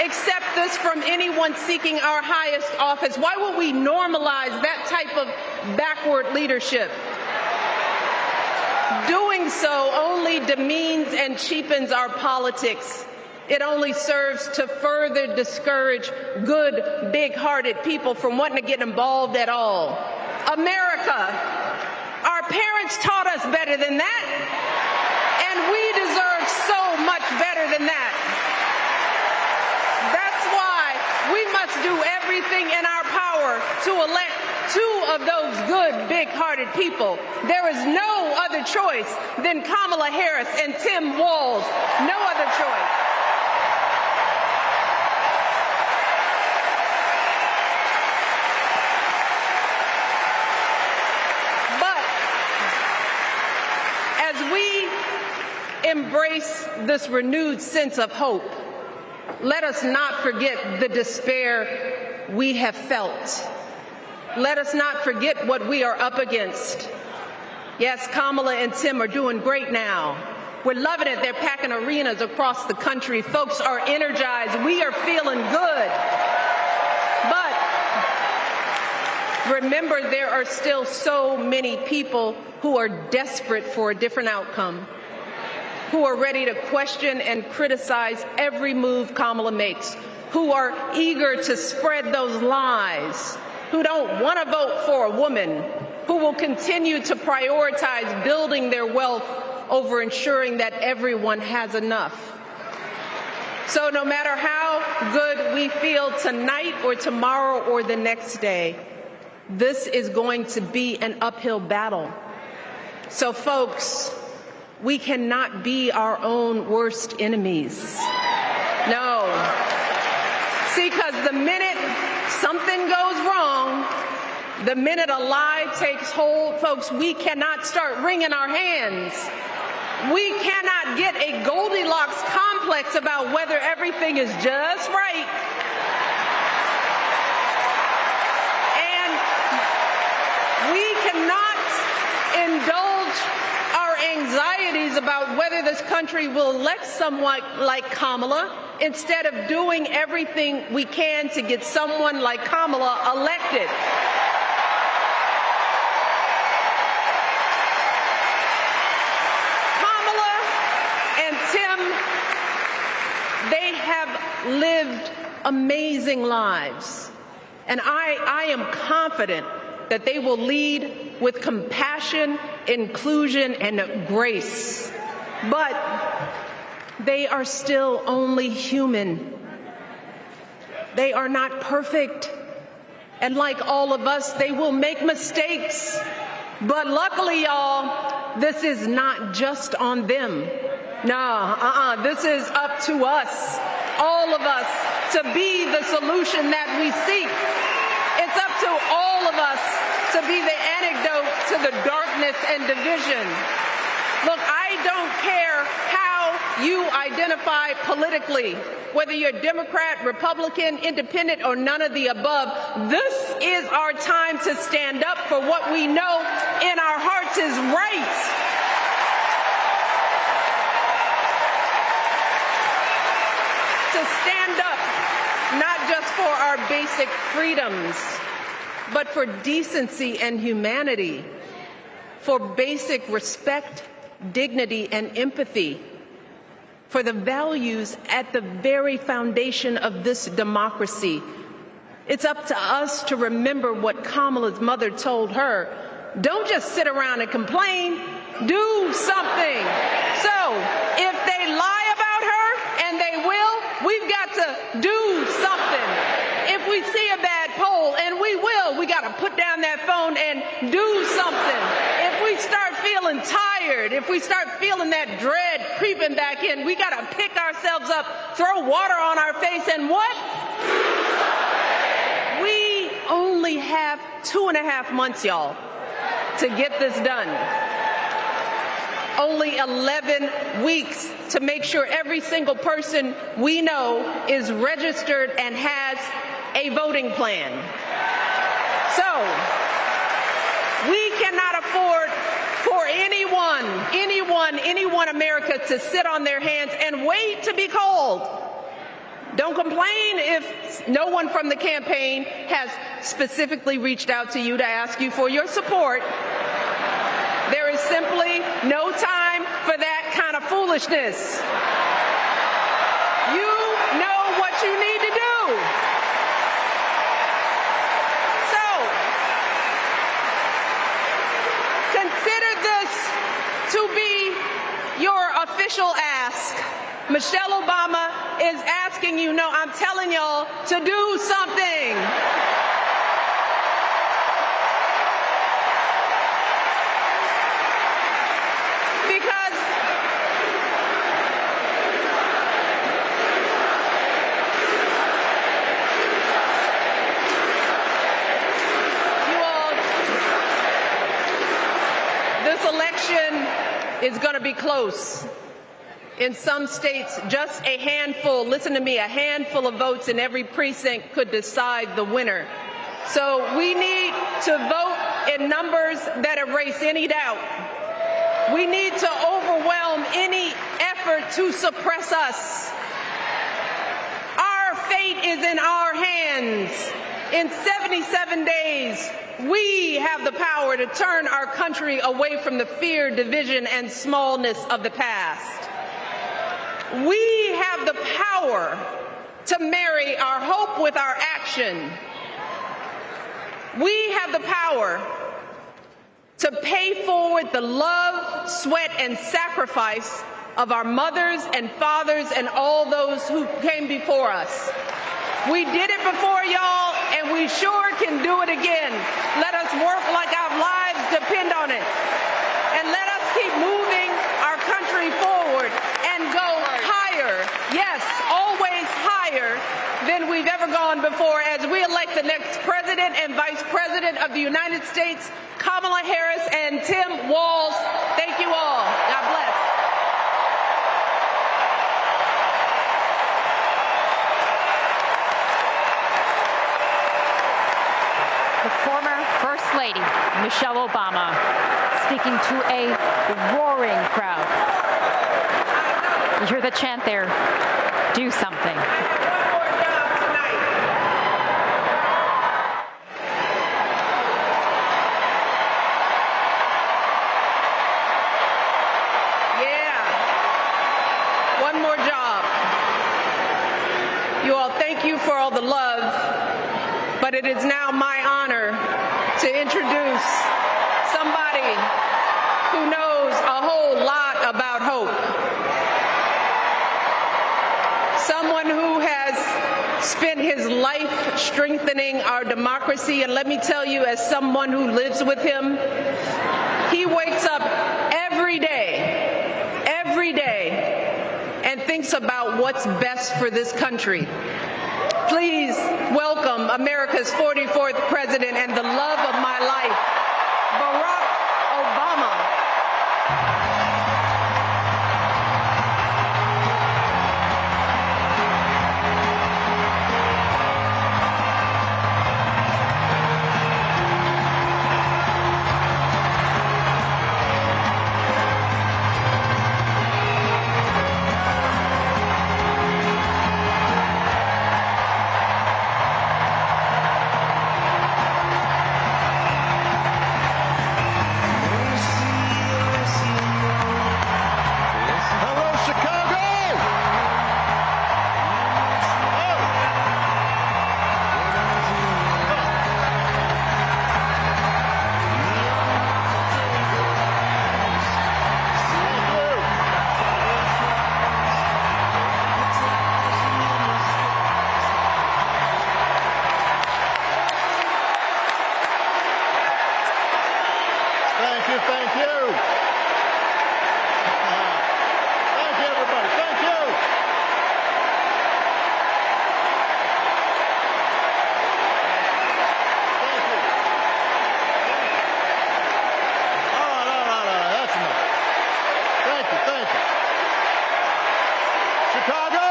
accept this from anyone seeking our highest office? Why would we normalize that type of backward leadership? Doing so only demeans and cheapens our politics. It only serves to further discourage good, big-hearted people from wanting to get involved at all. America, our parents taught us better than that, and we deserve so much better than that. That's why we must do everything in our power to elect two of those good, big-hearted people. There is no other choice than Kamala Harris and Tim Walz. No other choice. But as we embrace this renewed sense of hope, let us not forget the despair we have felt. Let us not forget what we are up against. Yes, Kamala and Tim are doing great now. We're loving it. They're packing arenas across the country. Folks are energized. We are feeling good. But remember, there are still so many people who are desperate for a different outcome, who are ready to question and criticize every move Kamala makes, who are eager to spread those lies, who don't want to vote for a woman, who will continue to prioritize building their wealth over ensuring that everyone has enough. So no matter how good we feel tonight or tomorrow or the next day, this is going to be an uphill battle. So folks, we cannot be our own worst enemies. No. See, because the minute something goes wrong, the minute a lie takes hold, folks, we cannot start wringing our hands. We cannot get a Goldilocks complex about whether everything is just right. And we cannot indulge our anxieties about whether this country will elect someone like Kamala instead of doing everything we can to get someone like Kamala elected. Kamala and Tim, they have lived amazing lives. And I am confident that they will lead with compassion, inclusion, and grace. But they are still only human. They are not perfect. And like all of us, they will make mistakes. But luckily, y'all, this is not just on them. This is up to us, all of us, to be the solution that we seek. It's up to all of us to be the antidote to the darkness and division. Look, I don't care how you identify politically, whether you're Democrat, Republican, Independent, or none of the above. This is our time to stand up for what we know in our hearts is right. To stand up, not just for our basic freedoms, but for decency and humanity, for basic respect, dignity, and empathy, for the values at the very foundation of this democracy. It's up to us to remember what Kamala's mother told her. Don't just sit around and complain, do something. So if they lie about her, and they will, we've got to do something. If we see a bad poll, and we will, we got to put down that phone and do something. If we start feeling tired, if we start feeling that dread creeping back in, we got to pick ourselves up, throw water on our face, and what? We only have 2.5 months, y'all, to get this done. Only 11 weeks to make sure every single person we know is registered and has a voting plan. So, we cannot afford for anyone America to sit on their hands and wait to be called. Don't complain if no one from the campaign has specifically reached out to you to ask you for your support. There is simply no time for that kind of foolishness. You know what you need to do. So, consider this to be your official ask. Michelle Obama is asking you, no, I'm telling y'all to do something. Is going to be close. In some states, just a handful, listen to me, a handful of votes in every precinct could decide the winner. So we need to vote in numbers that erase any doubt. We need to overwhelm any effort to suppress us. Our fate is in our hands. In 77 days, we have the power to turn our country away from the fear, division, and smallness of the past. We have the power to marry our hope with our action. We have the power to pay forward the love, sweat, and sacrifice of our mothers and fathers and all those who came before us. We did it before, y'all, and we sure can do it again. Let us work like our lives depend on it. And let us keep moving our country forward and go higher. Yes, always higher than we've ever gone before as we elect the next President and Vice President of the United States, Kamala Harris and Tim Walz. Thank you all. God bless. The former First Lady Lady, Michelle Obama, speaking to a roaring crowd. You hear the chant there, do something. One more job. You all, thank you for all the love, but it is now my honor to introduce somebody who knows a whole lot about hope. Someone who has spent his life strengthening our democracy, and let me tell you, as someone who lives with him, he wakes up every day, and thinks about what's best for this country. Please welcome America's 44th president and the love of my life, Barack Obama. Thank you. Thank you, everybody. Thank you. Thank you. All right. That's enough. Thank you. Chicago,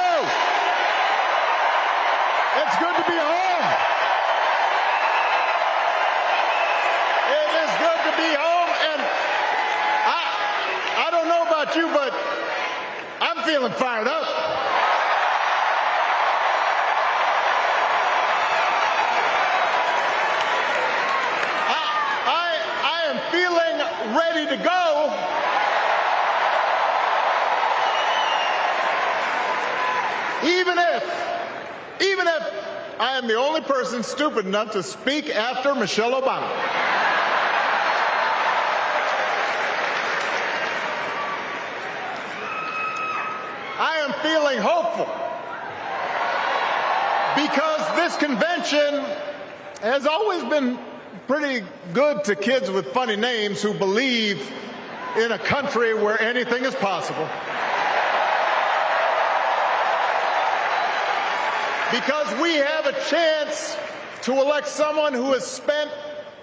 it's good to be home. It is good to be home, and I don't know about you, but I'm feeling fired up. I am feeling ready to go. Even if I am the only person stupid enough to speak after Michelle Obama. I am feeling hopeful because this convention has always been pretty good to kids with funny names who believe in a country where anything is possible. Because we have a chance to elect someone who has spent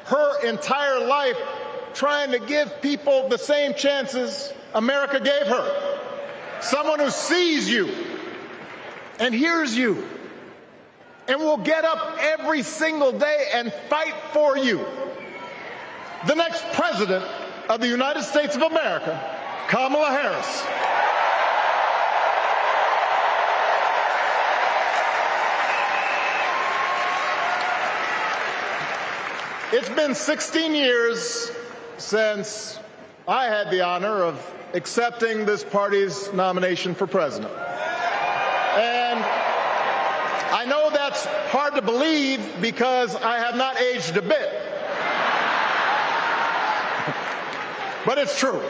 her entire life trying to give people the same chances America gave her. Someone who sees you and hears you and will get up every single day and fight for you. The next president of the United States of America, Kamala Harris. It's been 16 years since I had the honor of accepting this party's nomination for president. And I know that's hard to believe because I have not aged a bit. But it's true.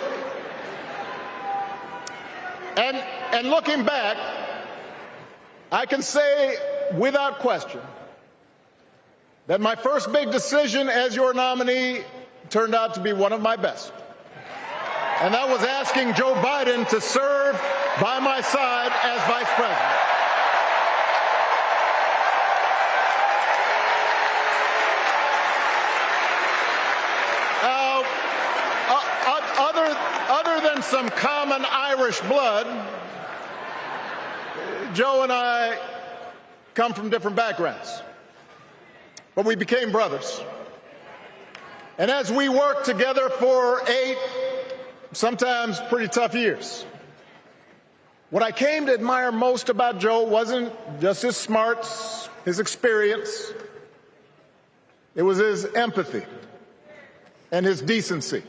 And looking back, I can say without question that my first big decision as your nominee turned out to be one of my best. And that was asking Joe Biden to serve by my side as vice president. Other than some common Irish blood, Joe and I come from different backgrounds. But we became brothers. And as we worked together for 8, sometimes pretty tough years, what I came to admire most about Joe wasn't just his smarts, his experience. It was his empathy and his decency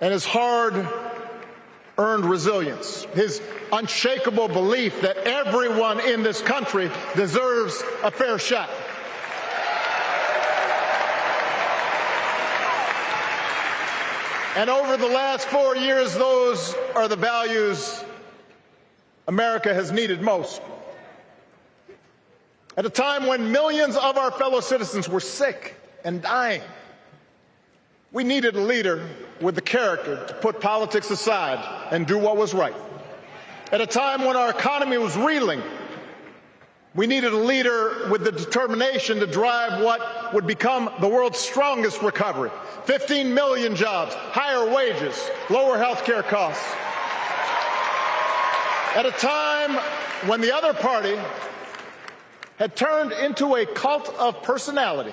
and his hard-earned resilience, his unshakable belief that everyone in this country deserves a fair shot. And over the last 4 years, those are the values America has needed most. At a time when millions of our fellow citizens were sick and dying, we needed a leader with the character to put politics aside and do what was right. At a time when our economy was reeling, we needed a leader with the determination to drive what would become the world's strongest recovery. 15 million jobs, higher wages, lower health care costs. At a time when the other party had turned into a cult of personality,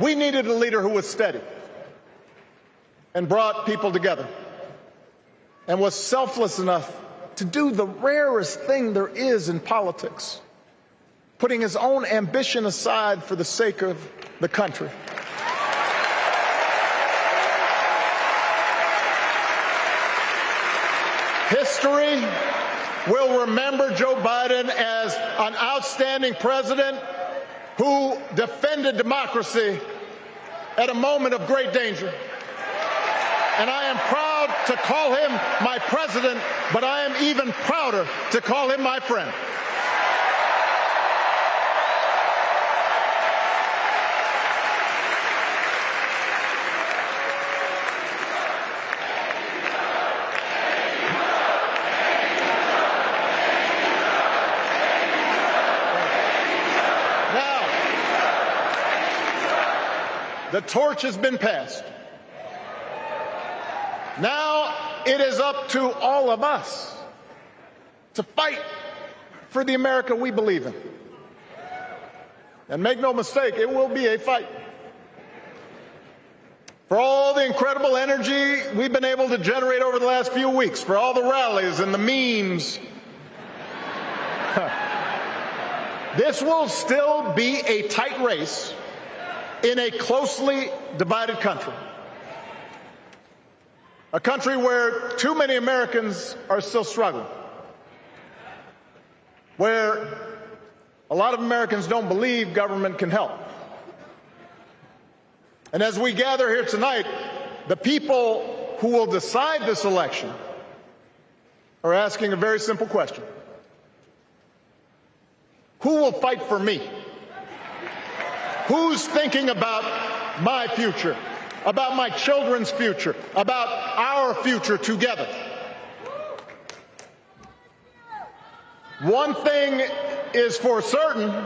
we needed a leader who was steady and brought people together and was selfless enough to do the rarest thing there is in politics, putting his own ambition aside for the sake of the country. History will remember Joe Biden as an outstanding president who defended democracy at a moment of great danger. And I am proud to call him my president, but I am even prouder to call him my friend. The torch has been passed. Now it is up to all of us to fight for the America we believe in. And make no mistake, it will be a fight. For all the incredible energy we've been able to generate over the last few weeks, for all the rallies and the memes, this will still be a tight race in a closely divided country. A country where too many Americans are still struggling. Where a lot of Americans don't believe government can help. And as we gather here tonight, the people who will decide this election are asking a very simple question. Who will fight for me? Who's thinking about my future, about my children's future, about our future together? One thing is for certain,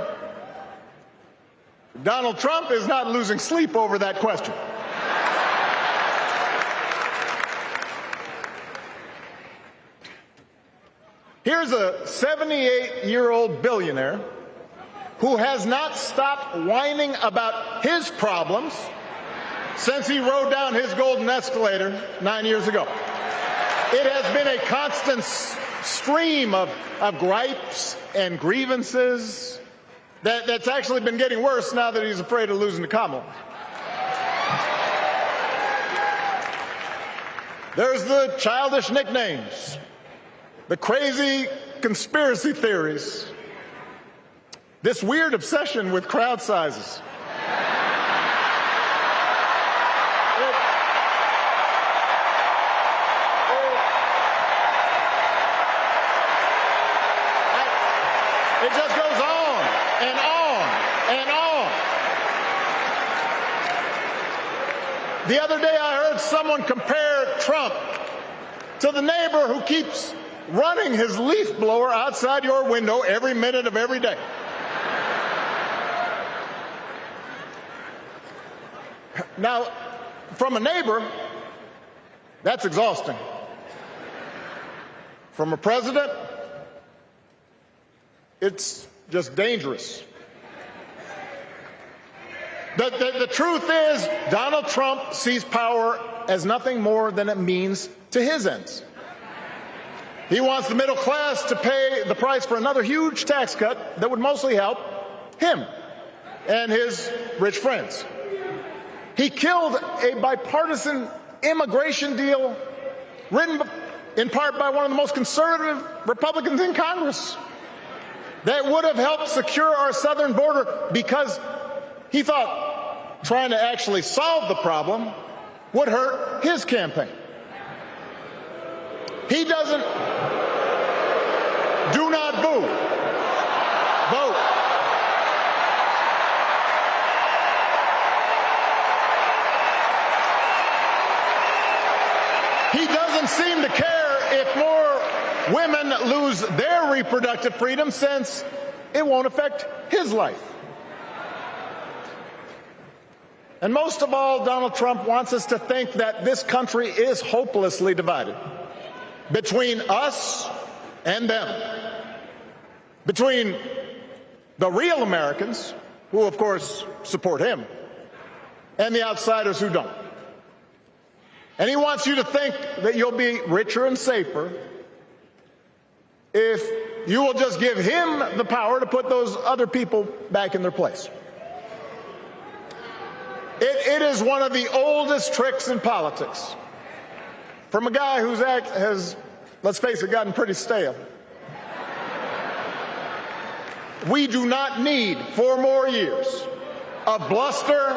Donald Trump is not losing sleep over that question. Here's a 78-year-old billionaire who has not stopped whining about his problems since he rode down his golden escalator 9 years ago. It has been a constant stream of gripes and grievances that's actually been getting worse now that he's afraid of losing to Kamala. There's the childish nicknames, the crazy conspiracy theories, this weird obsession with crowd sizes. It just goes on and on and on. The other day I heard someone compare Trump to the neighbor who keeps running his leaf blower outside your window every minute of every day. Now, from a neighbor, that's exhausting. From a president, it's just dangerous. The truth is, Donald Trump sees power as nothing more than it means to his ends. He wants the middle class to pay the price for another huge tax cut that would mostly help him and his rich friends. He killed a bipartisan immigration deal written in part by one of the most conservative Republicans in Congress that would have helped secure our southern border, because he thought trying to actually solve the problem would hurt his campaign. He doesn't. Do not boo. Vote. He doesn't seem to care if more women lose their reproductive freedom, since it won't affect his life. And most of all, Donald Trump wants us to think that this country is hopelessly divided between us and them, between the real Americans, who of course support him, and the outsiders who don't. And he wants you to think that you'll be richer and safer if you will just give him the power to put those other people back in their place. It is one of the oldest tricks in politics from a guy whose act has, let's face it, gotten pretty stale. We do not need 4 more years of bluster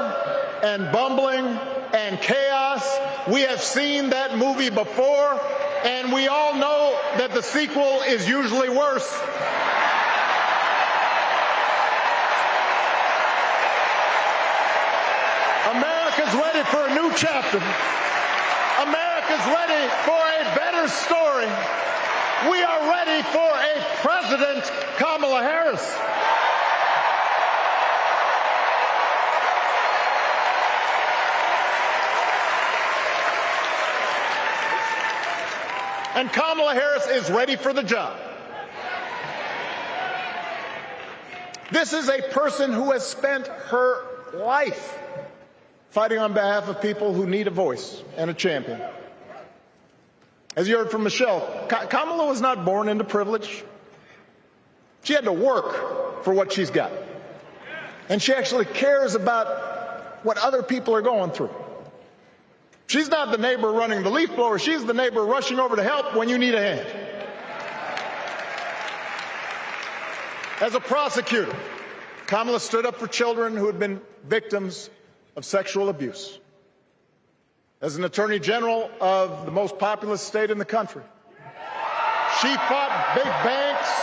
and bumbling and chaos. We have seen that movie before, and we all know that the sequel is usually worse. America's ready for a new chapter. America's ready for a better story. We are ready for a President Kamala Harris. And Kamala Harris is ready for the job. This is a person who has spent her life fighting on behalf of people who need a voice and a champion. As you heard from Michelle, Kamala was not born into privilege. She had to work for what she's got. And she actually cares about what other people are going through. She's not the neighbor running the leaf blower. She's the neighbor rushing over to help when you need a hand. As a prosecutor, Kamala stood up for children who had been victims of sexual abuse. As an attorney general of the most populous state in the country, she fought big banks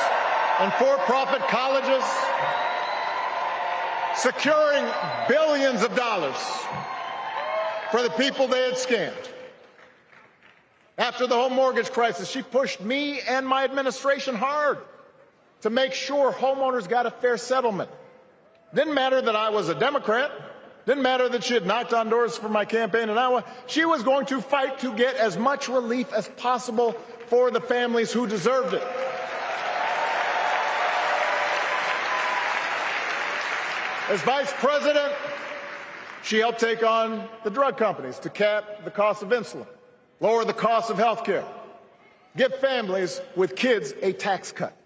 and for-profit colleges, securing billions of dollars for the people they had scammed. After the home mortgage crisis, she pushed me and my administration hard to make sure homeowners got a fair settlement. Didn't matter that I was a Democrat. Didn't matter that she had knocked on doors for my campaign in Iowa. She was going to fight to get as much relief as possible for the families who deserved it. As vice president, she helped take on the drug companies to cap the cost of insulin, lower the cost of health care, give families with kids a tax cut.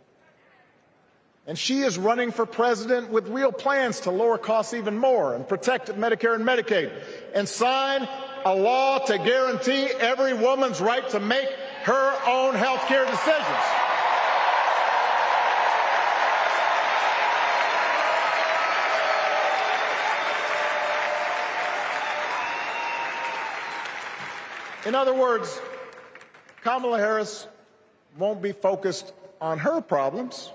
And she is running for president with real plans to lower costs even more and protect Medicare and Medicaid, and sign a law to guarantee every woman's right to make her own health care decisions. In other words, Kamala Harris won't be focused on her problems.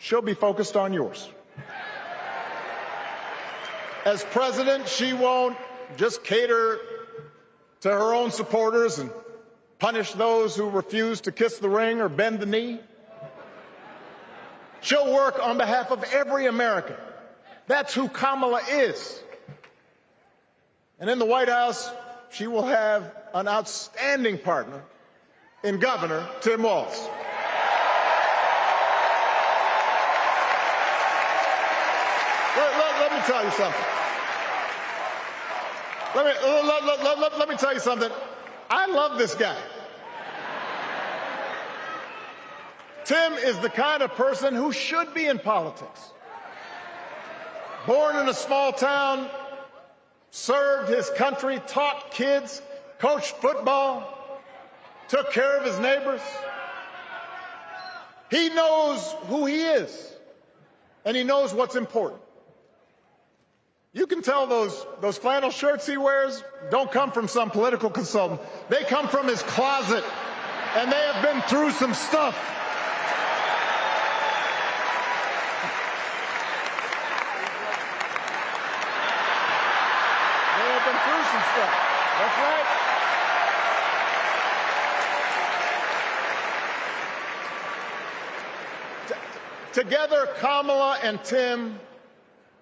She'll be focused on yours. As president, she won't just cater to her own supporters and punish those who refuse to kiss the ring or bend the knee. She'll work on behalf of every American. That's who Kamala is. And in the White House, she will have an outstanding partner in Governor Tim Walz. me tell you something. Let me tell you something. I love this guy. Tim is the kind of person who should be in politics. Born in a small town, served his country, taught kids, coached football, took care of his neighbors. He knows who he is, and he knows what's important. You can tell those flannel shirts he wears don't come from some political consultant. They come from his closet, and they have been through some stuff. They have been through some stuff. That's right. Together, Kamala and Tim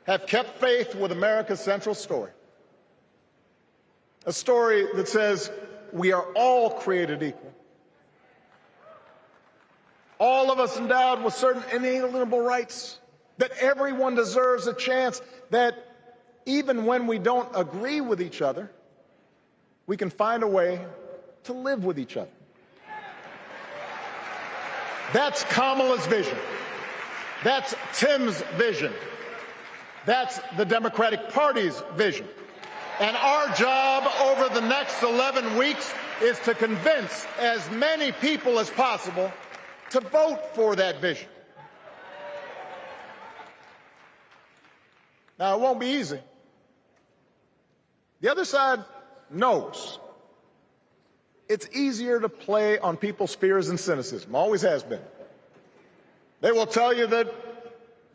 have kept faith with America's central story. A story that says we are all created equal. All of us endowed with certain inalienable rights, that everyone deserves a chance, that even when we don't agree with each other, we can find a way to live with each other. That's Kamala's vision. That's Tim's vision. That's the Democratic Party's vision. And our job over the next 11 weeks is to convince as many people as possible to vote for that vision. Now, it won't be easy. The other side knows it's easier to play on people's fears and cynicism. Always has been. They will tell you that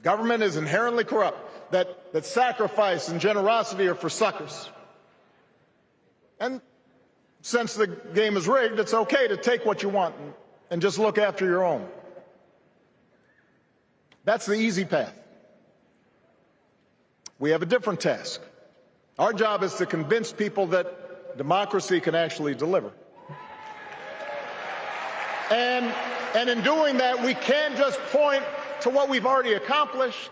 government is inherently corrupt, that sacrifice and generosity are for suckers. And since the game is rigged, it's okay to take what you want and just look after your own. That's the easy path. We have a different task. Our job is to convince people that democracy can actually deliver. And in doing that, we can't just point to what we've already accomplished.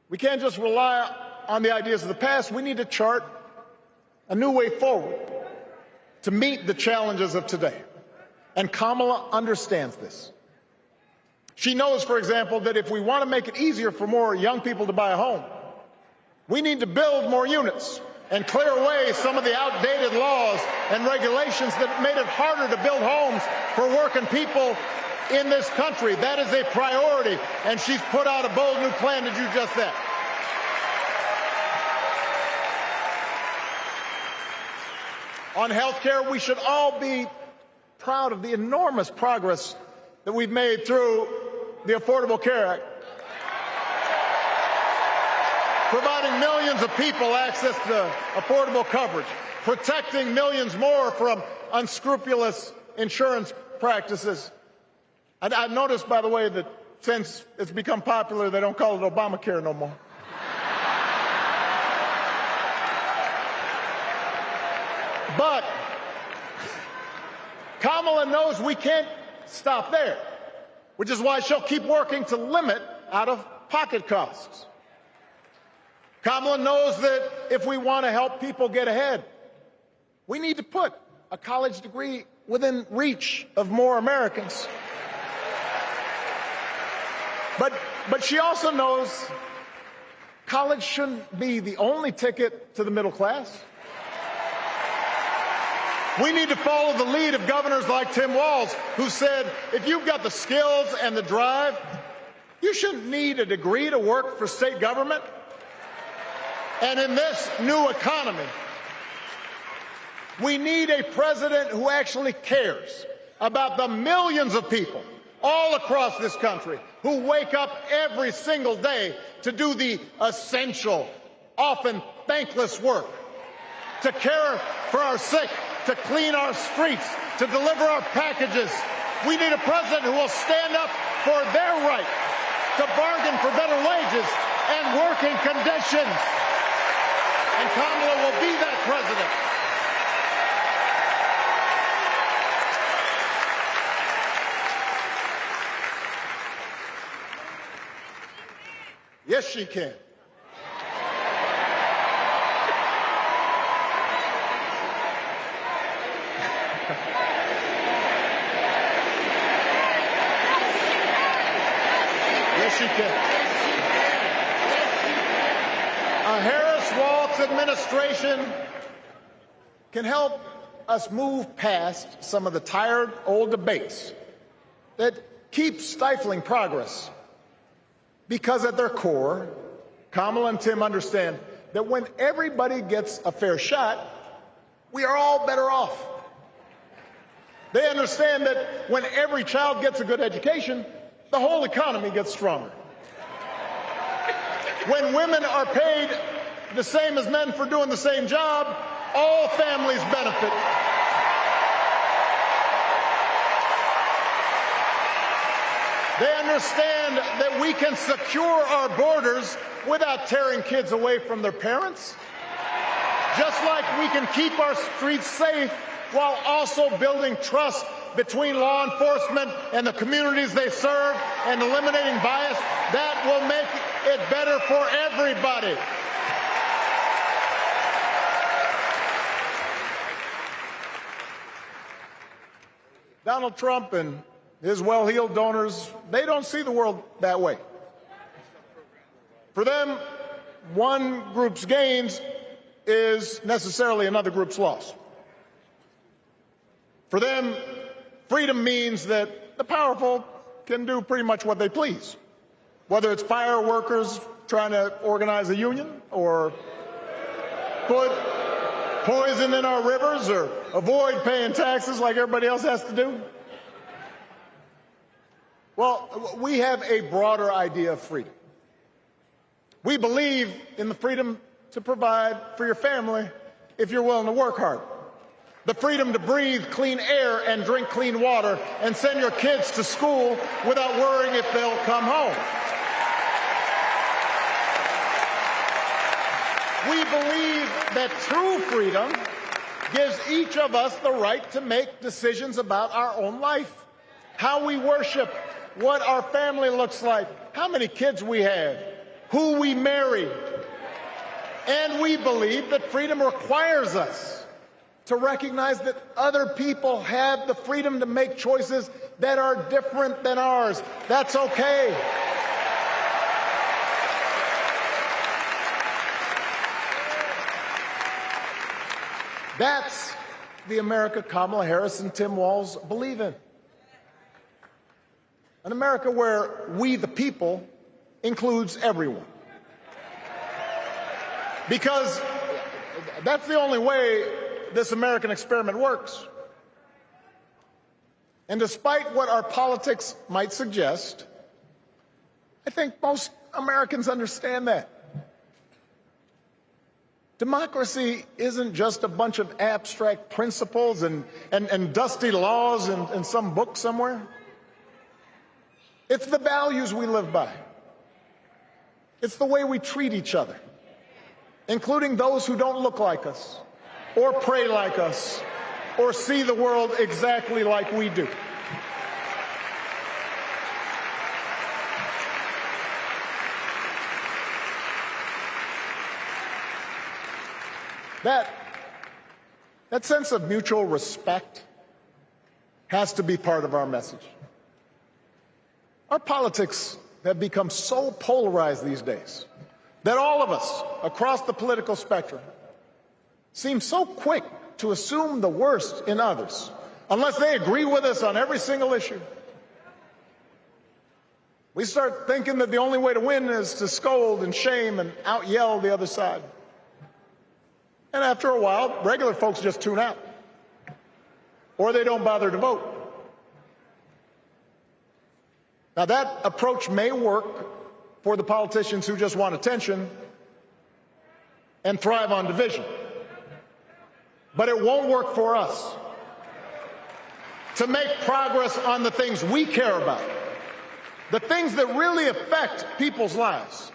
We can't just rely on the ideas of the past. We need to chart a new way forward to meet the challenges of today. And Kamala understands this. She knows, for example, that if we want to make it easier for more young people to buy a home, we need to build more units and clear away some of the outdated laws and regulations that made it harder to build homes for working people in this country. That is a priority, and she's put out a bold new plan to do just that. On health care, we should all be proud of the enormous progress that we've made through the Affordable Care Act, providing millions of people access to affordable coverage, protecting millions more from unscrupulous insurance practices. I've noticed, by the way, that since it's become popular, they don't call it Obamacare no more. But Kamala knows we can't stop there, which is why she'll keep working to limit out-of-pocket costs. Kamala knows that if we want to help people get ahead, we need to put a college degree within reach of more Americans. But she also knows college shouldn't be the only ticket to the middle class. We need to follow the lead of governors like Tim Walz, who said, if you've got the skills and the drive, you shouldn't need a degree to work for state government. And in this new economy, we need a president who actually cares about the millions of people all across this country who wake up every single day to do the essential, often thankless work, to care for our sick, to clean our streets, to deliver our packages. We need a president who will stand up for their right to bargain for better wages and working conditions. And Kamala will be that president. Yes, she can. she can. A Harris-Walz administration can help us move past some of the tired old debates that keep stifling progress, because at their core, Kamala and Tim understand that when everybody gets a fair shot, we are all better off. They understand that when every child gets a good education, the whole economy gets stronger. When women are paid the same as men for doing the same job, all families benefit. They understand that we can secure our borders without tearing kids away from their parents, just like we can keep our streets safe while also building trust between law enforcement and the communities they serve and eliminating bias. That will make it better for everybody. Donald Trump and his well-heeled donors, they don't see the world that way. For them, one group's gains is necessarily another group's loss. For them, freedom means that the powerful can do pretty much what they please, whether it's fire workers trying to organize a union, or put poison in our rivers, or avoid paying taxes like everybody else has to do. Well, we have a broader idea of freedom. We believe in the freedom to provide for your family if you're willing to work hard. The freedom to breathe clean air and drink clean water and send your kids to school without worrying if they'll come home. We believe that true freedom gives each of us the right to make decisions about our own life, how we worship, what our family looks like, how many kids we have, who we marry. And we believe that freedom requires us to recognize that other people have the freedom to make choices that are different than ours. That's okay. That's the America Kamala Harris and Tim Walz believe in. An America where we, the people, includes everyone. Because that's the only way this American experiment works. And despite what our politics might suggest, I think most Americans understand that. Democracy isn't just a bunch of abstract principles and dusty laws in some book somewhere. It's the values we live by. It's the way we treat each other, including those who don't look like us, or pray like us, or see the world exactly like we do. That sense of mutual respect has to be part of our message. Our politics have become so polarized these days that all of us across the political spectrum seem so quick to assume the worst in others, unless they agree with us on every single issue. We start thinking that the only way to win is to scold and shame and out-yell the other side. And after a while, regular folks just tune out, or they don't bother to vote. Now, that approach may work for the politicians who just want attention and thrive on division, but it won't work for us. To make progress on the things we care about, the things that really affect people's lives,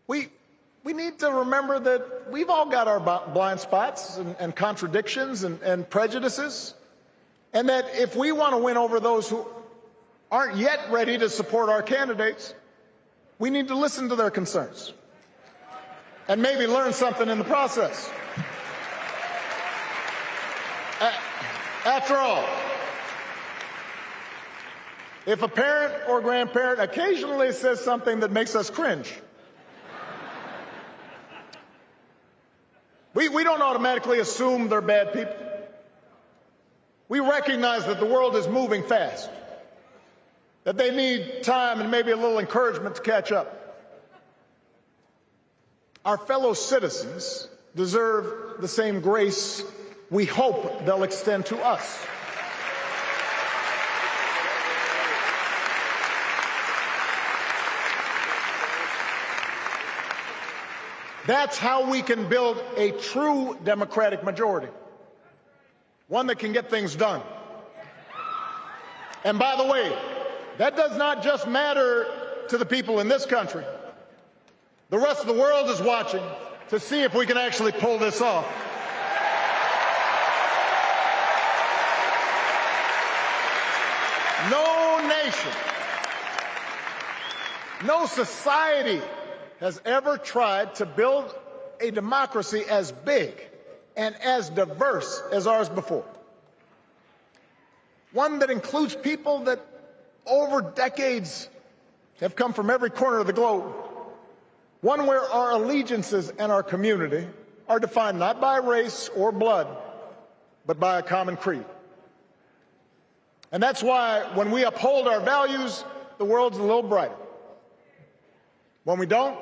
we need to remember that we've all got our blind spots and contradictions and prejudices, and that if we want to win over those who aren't yet ready to support our candidates, we need to listen to their concerns and maybe learn something in the process. After all, if a parent or grandparent occasionally says something that makes us cringe. We don't automatically assume they're bad people. We recognize that the world is moving fast, that they need time and maybe a little encouragement to catch up. Our fellow citizens deserve the same grace we hope they'll extend to us. That's how we can build a true democratic majority, one that can get things done. And by the way, that does not just matter to the people in this country. The rest of the world is watching to see if we can actually pull this off. No nation, no society has ever tried to build a democracy as big and as diverse as ours before. One that includes people that over decades have come from every corner of the globe. One where our allegiances and our community are defined not by race or blood, but by a common creed. And that's why when we uphold our values, the world's a little brighter. When we don't,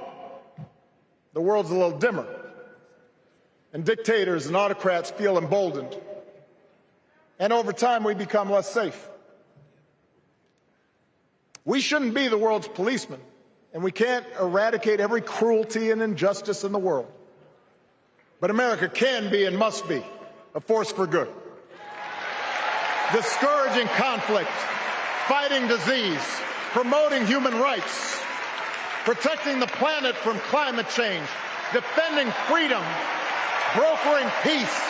the world's a little dimmer. And dictators and autocrats feel emboldened. And over time, we become less safe. We shouldn't be the world's policemen, and we can't eradicate every cruelty and injustice in the world. But America can be and must be a force for good. Discouraging conflict, fighting disease, promoting human rights, protecting the planet from climate change, defending freedom, brokering peace.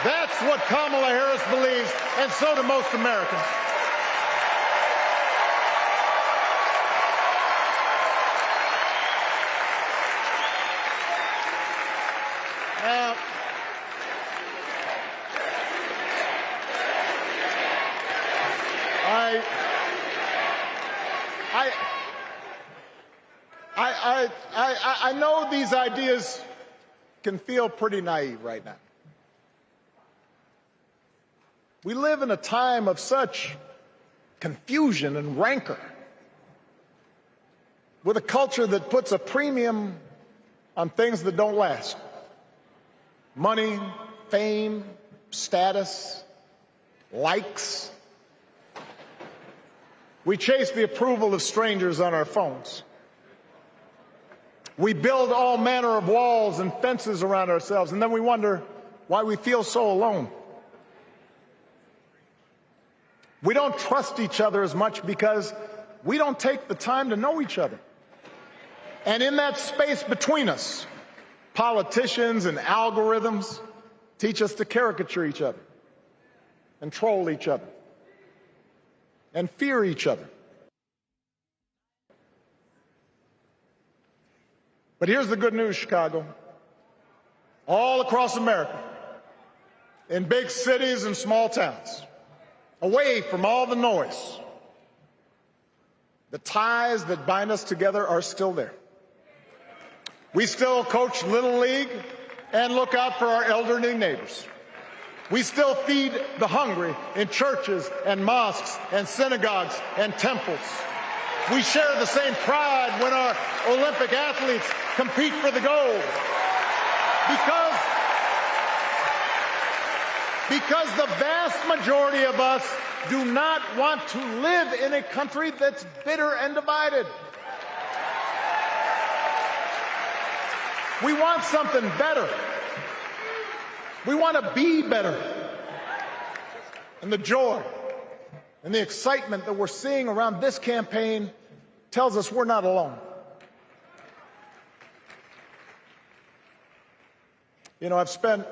That's what Kamala Harris believes, and so do most Americans. Now, I know these ideas can feel pretty naive right now. We live in a time of such confusion and rancor, with a culture that puts a premium on things that don't last. Money, fame, status, likes. We chase the approval of strangers on our phones. We build all manner of walls and fences around ourselves, and then we wonder why we feel so alone. We don't trust each other as much because we don't take the time to know each other. And in that space between us, politicians and algorithms teach us to caricature each other and troll each other and fear each other. But here's the good news, Chicago. All across America, in big cities and small towns, away from all the noise, the ties that bind us together are still there. We still coach Little League and look out for our elderly neighbors. We still feed the hungry in churches and mosques and synagogues and temples. We share the same pride when our Olympic athletes compete for the gold. Because the vast majority of us do not want to live in a country that's bitter and divided. We want something better. We want to be better. And the joy and the excitement that we're seeing around this campaign tells us we're not alone. You know, I've spent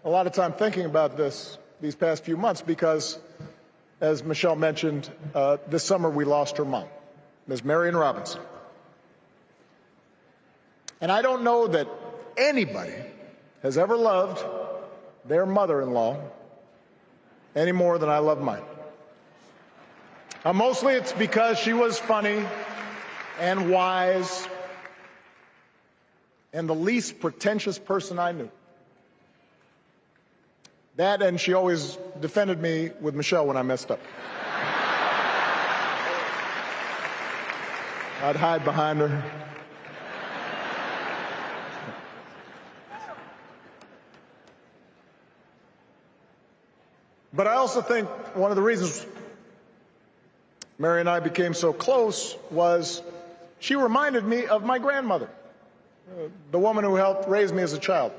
a lot of time thinking about these past few months because, as Michelle mentioned, this summer we lost her mom, Ms. Marion Robinson. And I don't know that anybody has ever loved their mother-in-law any more than I love mine. Mostly it's because she was funny and wise and the least pretentious person I knew. That, and she always defended me with Michelle when I messed up. I'd hide behind her. But I also think one of the reasons Mary and I became so close was she reminded me of my grandmother, the woman who helped raise me as a child.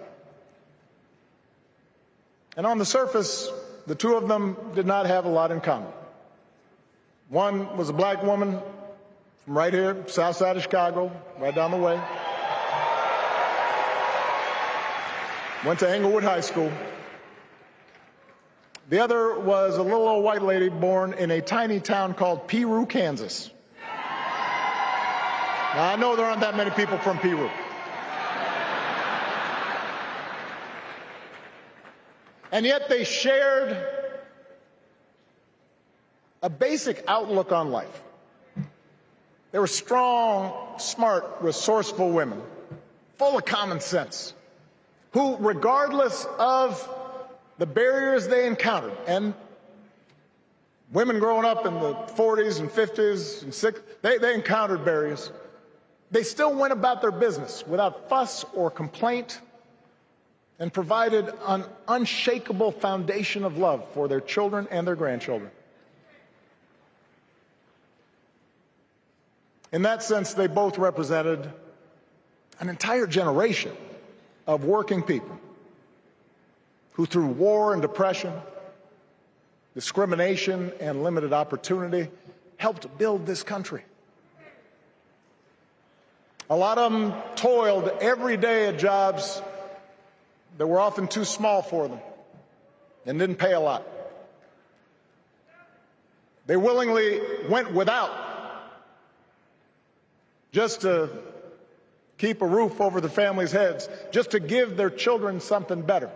And on the surface, the two of them did not have a lot in common. One was a black woman from right here, south side of Chicago, right down the way. Went to Englewood High School. The other was a little old white lady born in a tiny town called Peru, Kansas. Now, I know there aren't that many people from Peru. And yet they shared a basic outlook on life. They were strong, smart, resourceful women, full of common sense, who, regardless of the barriers they encountered, and women growing up in the 40s and 50s and 60s, they encountered barriers. They still went about their business without fuss or complaint and provided an unshakable foundation of love for their children and their grandchildren. In that sense, they both represented an entire generation of working people who, through war and depression, discrimination and limited opportunity, helped build this country. A lot of them toiled every day at jobs that were often too small for them and didn't pay a lot. They willingly went without just to keep a roof over their families' heads, just to give their children something better.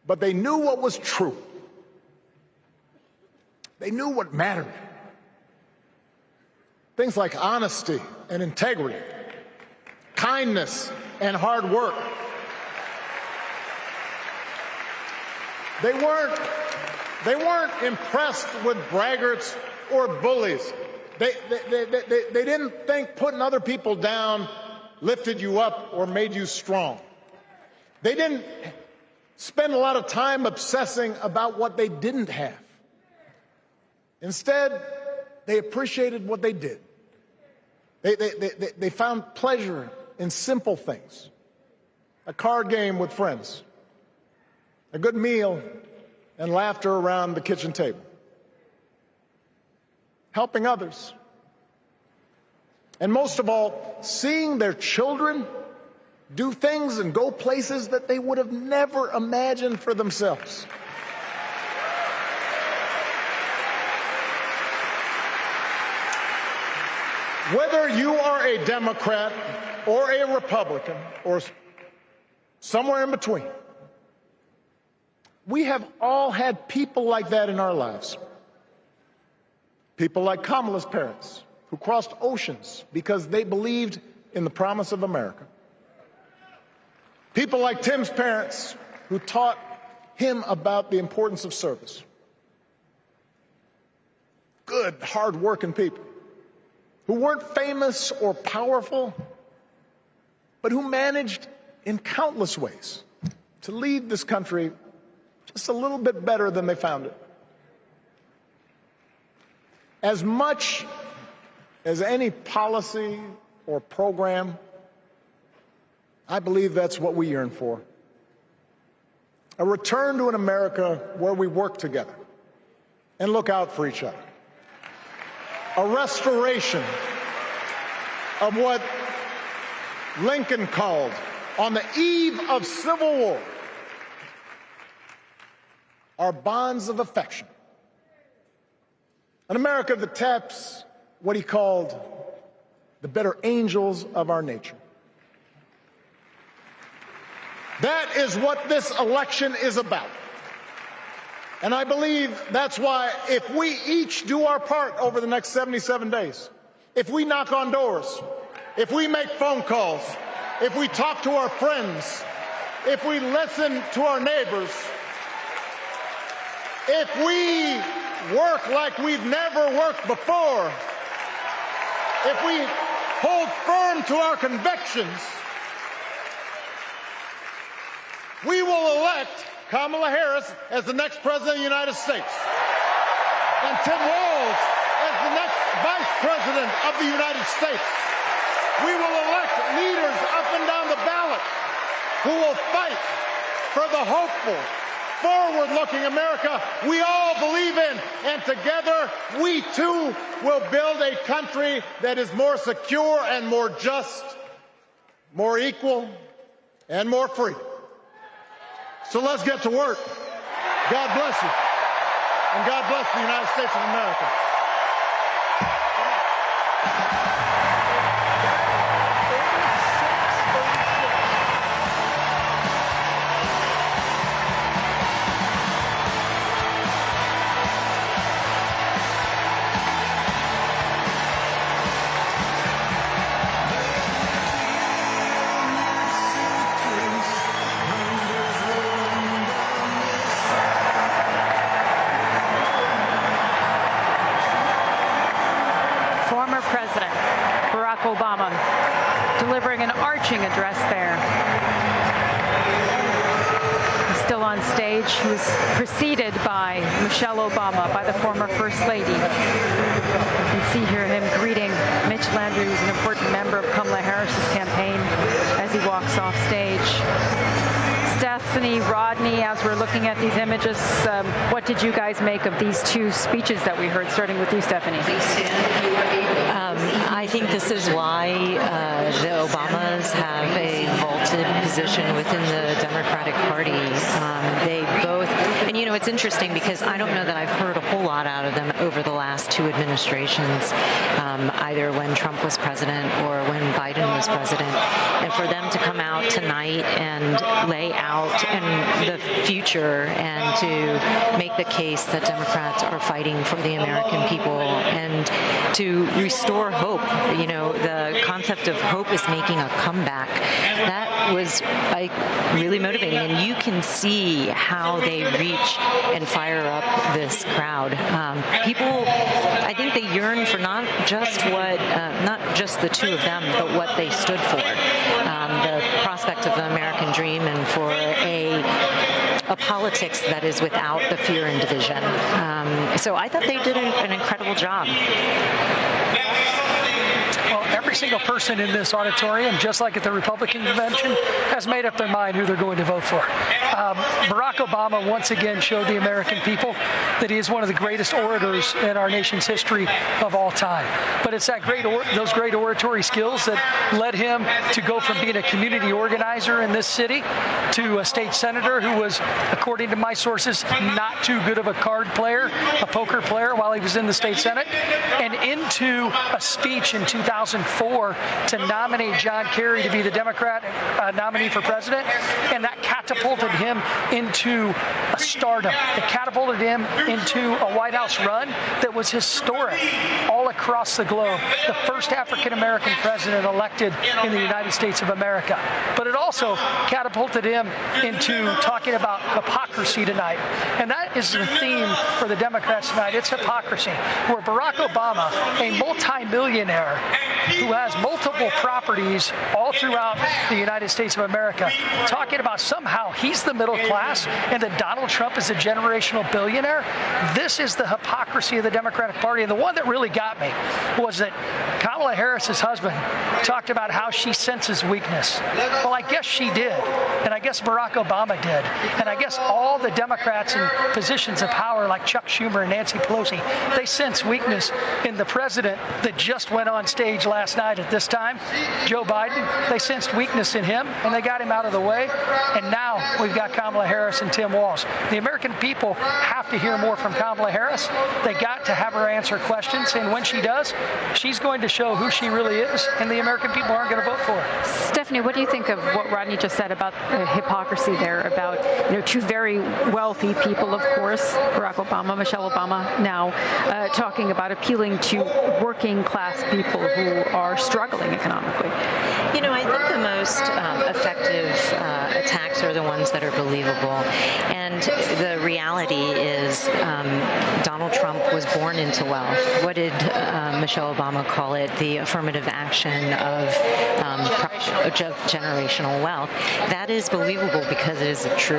But they knew what was true. They knew what mattered. Things like honesty and integrity, kindness and hard work. They weren't impressed with braggarts or bullies. They didn't think putting other people down lifted you up or made you strong. They didn't spend a lot of time obsessing about what they didn't have. Instead, they appreciated what they did. They found pleasure in simple things. A card game with friends, a good meal, and laughter around the kitchen table. Helping others. And most of all, seeing their children do things and go places that they would have never imagined for themselves. Whether you are a Democrat or a Republican or somewhere in between, we have all had people like that in our lives. People like Kamala's parents, who crossed oceans because they believed in the promise of America. People like Tim's parents, who taught him about the importance of service. Good, hard-working people who weren't famous or powerful, but who managed in countless ways to leave this country just a little bit better than they found it. As much as any policy or program, I believe that's what we yearn for. A return to an America where we work together and look out for each other. A restoration of what Lincoln called, on the eve of Civil War, our bonds of affection. An America that taps what he called the better angels of our nature. That is what this election is about. And I believe that's why if we each do our part over the next 77 days, if we knock on doors, if we make phone calls, if we talk to our friends, if we listen to our neighbors, if we work like we've never worked before, if we hold firm to our convictions, we will elect Kamala Harris as the next President of the United States and Tim Walz as the next Vice President of the United States. We will elect leaders up and down the ballot who will fight for the hopeful, forward-looking America we all believe in. And together, we too will build a country that is more secure and more just, more equal, and more free. So let's get to work. God bless you. And God bless the United States of America. Former President Barack Obama delivering an arching address there. He's still on stage. He was preceded by Michelle Obama, by the former First Lady. You can see here him greeting Mitch Landrieu, who's an important member of Kamala Harris's campaign, as he walks off stage. Stephanie, Rodney, as we're looking at these images, what did you guys make of these two speeches that we heard, starting with you, Stephanie? I think this is why the Obamas have a vaulted position within the Democratic Party. They both, and you know, it's interesting because I don't know that I've heard a whole lot out of them over the last two administrations, either when Trump was president or when Biden was president. And for them to come out tonight and lay out and the future and to make the case that Democrats are fighting for the American people and to restore hope. You know, the concept of hope is making a comeback. That was really motivating, and you can see how they reach and fire up this crowd. People, I think they yearn for not just the two of them, but what they stood for. The prospect of the American dream and for a politics that is without the fear and division. So I thought they did an incredible job. Well, every single person in this auditorium, just like at the Republican convention, has made up their mind who they're going to vote for. Barack Obama once again showed the American people that he is one of the greatest orators in our nation's history of all time. But it's that those great oratory skills that led him to go from being a community organizer in this city to a state senator who was, according to my sources, not too good of a card player, a poker player while he was in the state Senate, and into a speech in 2004 to nominate John Kerry to be the Democrat nominee for president, and that catapulted him into a stardom. It catapulted him into a White House run that was historic all across the globe. The first African-American president elected in the United States of America. But it also catapulted him into talking about hypocrisy tonight. And that is the theme for the Democrats tonight. It's hypocrisy, where Barack Obama, a multi-millionaire who has multiple properties all throughout the United States of America, talking about somehow he's the middle class and that Donald Trump is a generational billionaire. This is the hypocrisy of the Democratic Party. And the one that really got me was that Kamala Harris's husband talked about how she senses weakness. Well, I guess she did. And I guess Barack Obama did. And I guess all the Democrats in positions of power like Chuck Schumer and Nancy Pelosi, they sense weakness in the president that just went on stage last night at this time, Joe Biden. They sensed weakness in him, and they got him out of the way. And now we've got Kamala Harris and Tim Walz. The American people have to hear more from Kamala Harris. They got to have her answer questions, and when she does, she's going to show who she really is, and the American people aren't going to vote for her. Stephanie, what do you think of what Rodney just said about the hypocrisy there, about two very wealthy people, of course, Barack Obama, Michelle Obama, now talking about appealing to working class people who are struggling economically. I think the most effective attacks are the ones that are believable. And the reality is Donald Trump was born into wealth. What did Michelle Obama call it? The affirmative action of generational wealth. That is believable because it is true.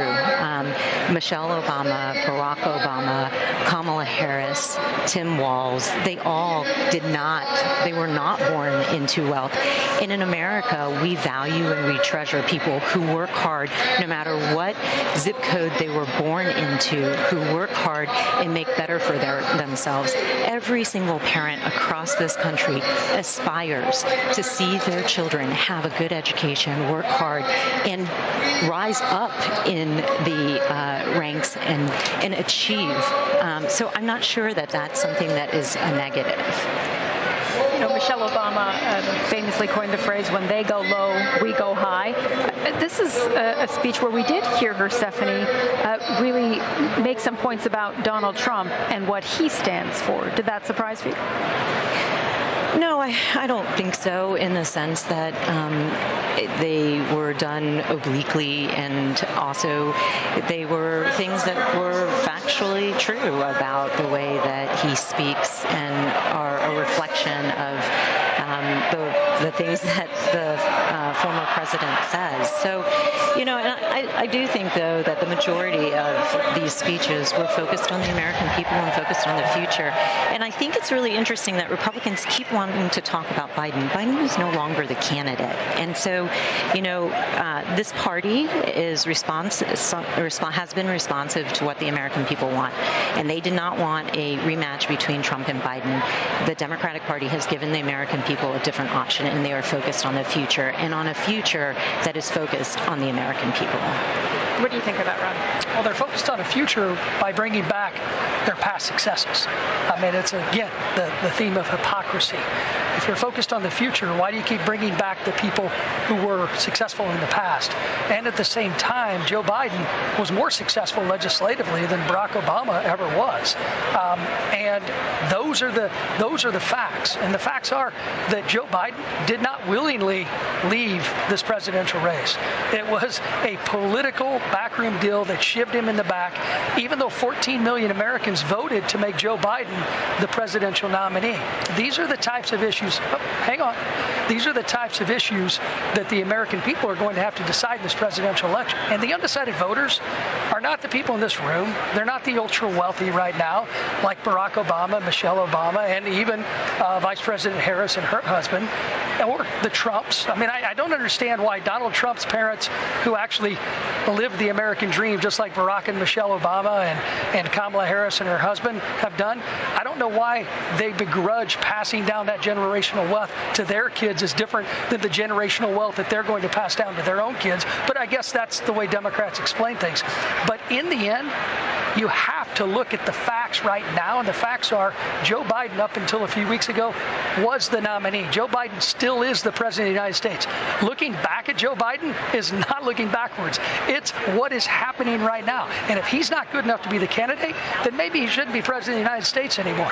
Michelle Obama, Barack Obama, Kamala Harris, Tim Walz, they were not born into wealth. And in America, we value and we treasure people who work hard no matter what zip code they were born into, who work hard and make better for themselves. Every single parent across this country aspires to see their children have a good education, work hard, and rise up in the ranks and achieve. So I'm not sure that that's something that is a negative. Michelle Obama famously coined the phrase, when they go low, we go high. This is a speech where we did hear her, Stephanie, really make some points about Donald Trump and what he stands for. Did that surprise you? No, I don't think so, in the sense that they were done obliquely, and also they were things that were factually true about the way that he speaks and are a reflection of the things that the former president says. So, and I do think, though, that the majority of these speeches were focused on the American people and focused on the future. And I think it's really interesting that Republicans keep wanting to talk about Biden. Biden is no longer the candidate. And so, this party has been responsive to what the American people want. And they did not want a rematch between Trump and Biden. The Democratic Party has given the American people a different option, and they are focused on the future, and on a future that is focused on the American people. What do you think of that, Ron? Well, they're focused on a future by bringing back their past successes. I mean, it's, again, the theme of hypocrisy. If you're focused on the future, why do you keep bringing back the people who were successful in the past? And at the same time, Joe Biden was more successful legislatively than Barack Obama ever was. And those are the facts. And the facts are that Joe Biden did not willingly leave this presidential race. It was a political backroom deal that shivved him in the back, even though 14 million Americans voted to make Joe Biden the presidential nominee. These are the types of issues. These are the types of issues that the American people are going to have to decide in this presidential election. And the undecided voters are not the people in this room. They're not the ultra-wealthy right now, like Barack Obama, Michelle Obama, and even Vice President Harris and her husband, or the Trumps. I mean, I don't understand why Donald Trump's parents, who actually lived the American dream just like Barack and Michelle Obama and Kamala Harris and her husband have done, I don't know why they begrudge passing down that generational wealth to their kids is different than the generational wealth that they're going to pass down to their own kids. But I guess that's the way Democrats explain things. But in the end, you have to look at the facts right now, and the facts are Joe Biden, up until a few weeks ago, was the nominee. Joe Biden still is the president of the United States. Looking back at Joe Biden is not looking backwards. It's what is happening right now. And if he's not good enough to be the candidate, then maybe he shouldn't be president of the United States anymore.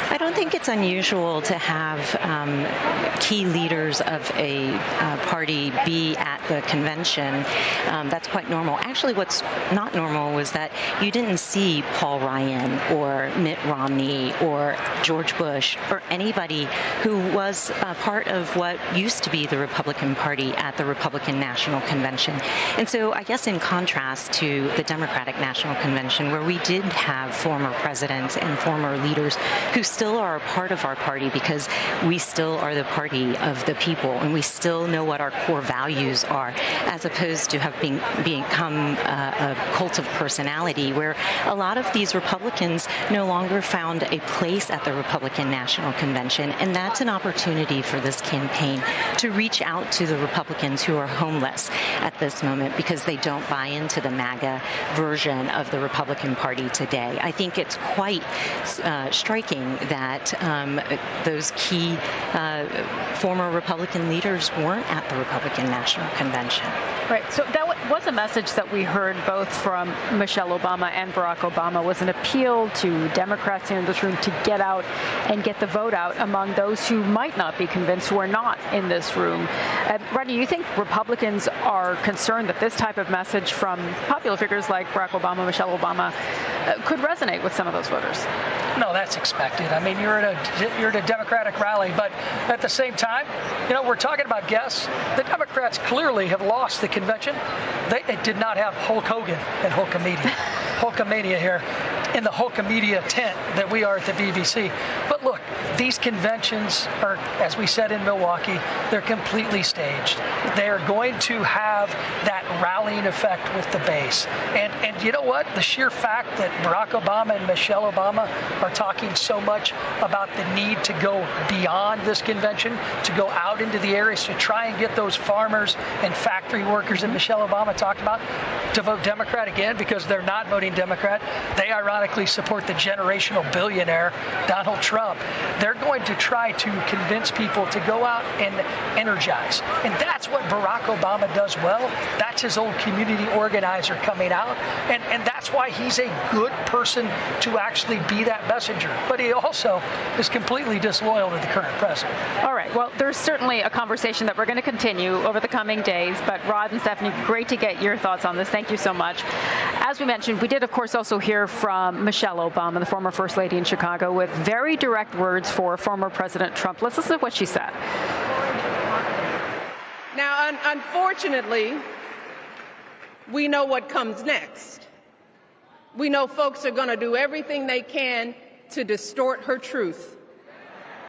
I don't think it's unusual to have key leaders of a party be at the convention. That's quite normal. Actually, what's not normal was that you didn't see Paul Ryan or Mitt Romney or George Bush or anybody who was part of what used to be the Republican Party at the Republican National Convention. And so I guess in contrast to the Democratic National Convention, where we did have former presidents and former leaders who still are a part of our party because we still are the party of the people and we still know what our core values are, as opposed to have become a cult of personality, where a lot of these Republicans no longer found a place at the Republican National Convention. And that's an opportunity for this campaign to reach out to the Republicans who are homeless at this moment because they don't buy into the MAGA version of the Republican Party today. I think it's quite striking that those key former Republican leaders weren't at the Republican National Convention. Right. So was a message that we heard both from Michelle Obama and Barack Obama, was an appeal to Democrats here in this room to get out and get the vote out among those who might not be convinced, who are not in this room. Rodney, do you think Republicans are concerned that this type of message from popular figures like Barack Obama, Michelle Obama, could resonate with some of those voters? No, that's expected. I mean, you're at a Democratic rally, but at the same time, we're talking about guests. The Democrats clearly have lost the convention. They did not have Hulk Hogan and Hulkamania here in the Hulkamania tent that we are at the BBC. But look, these conventions are, as we said in Milwaukee, they're completely staged. They are going to have that rallying effect with the base. And you know what? The sheer fact that Barack Obama and Michelle Obama are talking so much about the need to go beyond this convention, to go out into the areas to try and get those farmers and factory workers that Michelle Obama talked about to vote Democrat again, because they're not voting Democrat. They ironically support the generational billionaire Donald Trump. They're going to try to convince people to go out and energize. And that's what Barack Obama does well. That's his old community organizer coming out. And that's why he's a good person to actually be that messenger. But he also is completely disloyal to the current president. All right. Well, there's certainly a conversation that we're going to continue over the coming days. But Rod and Stephanie, great to get your thoughts on this. Thank you so much. As we mentioned, we did, of course, also hear from Michelle Obama, the former First Lady in Chicago, with very direct words for former President Trump. Let's listen to what she said. Now, unfortunately, we know what comes next. We know folks are going to do everything they can to distort her truth.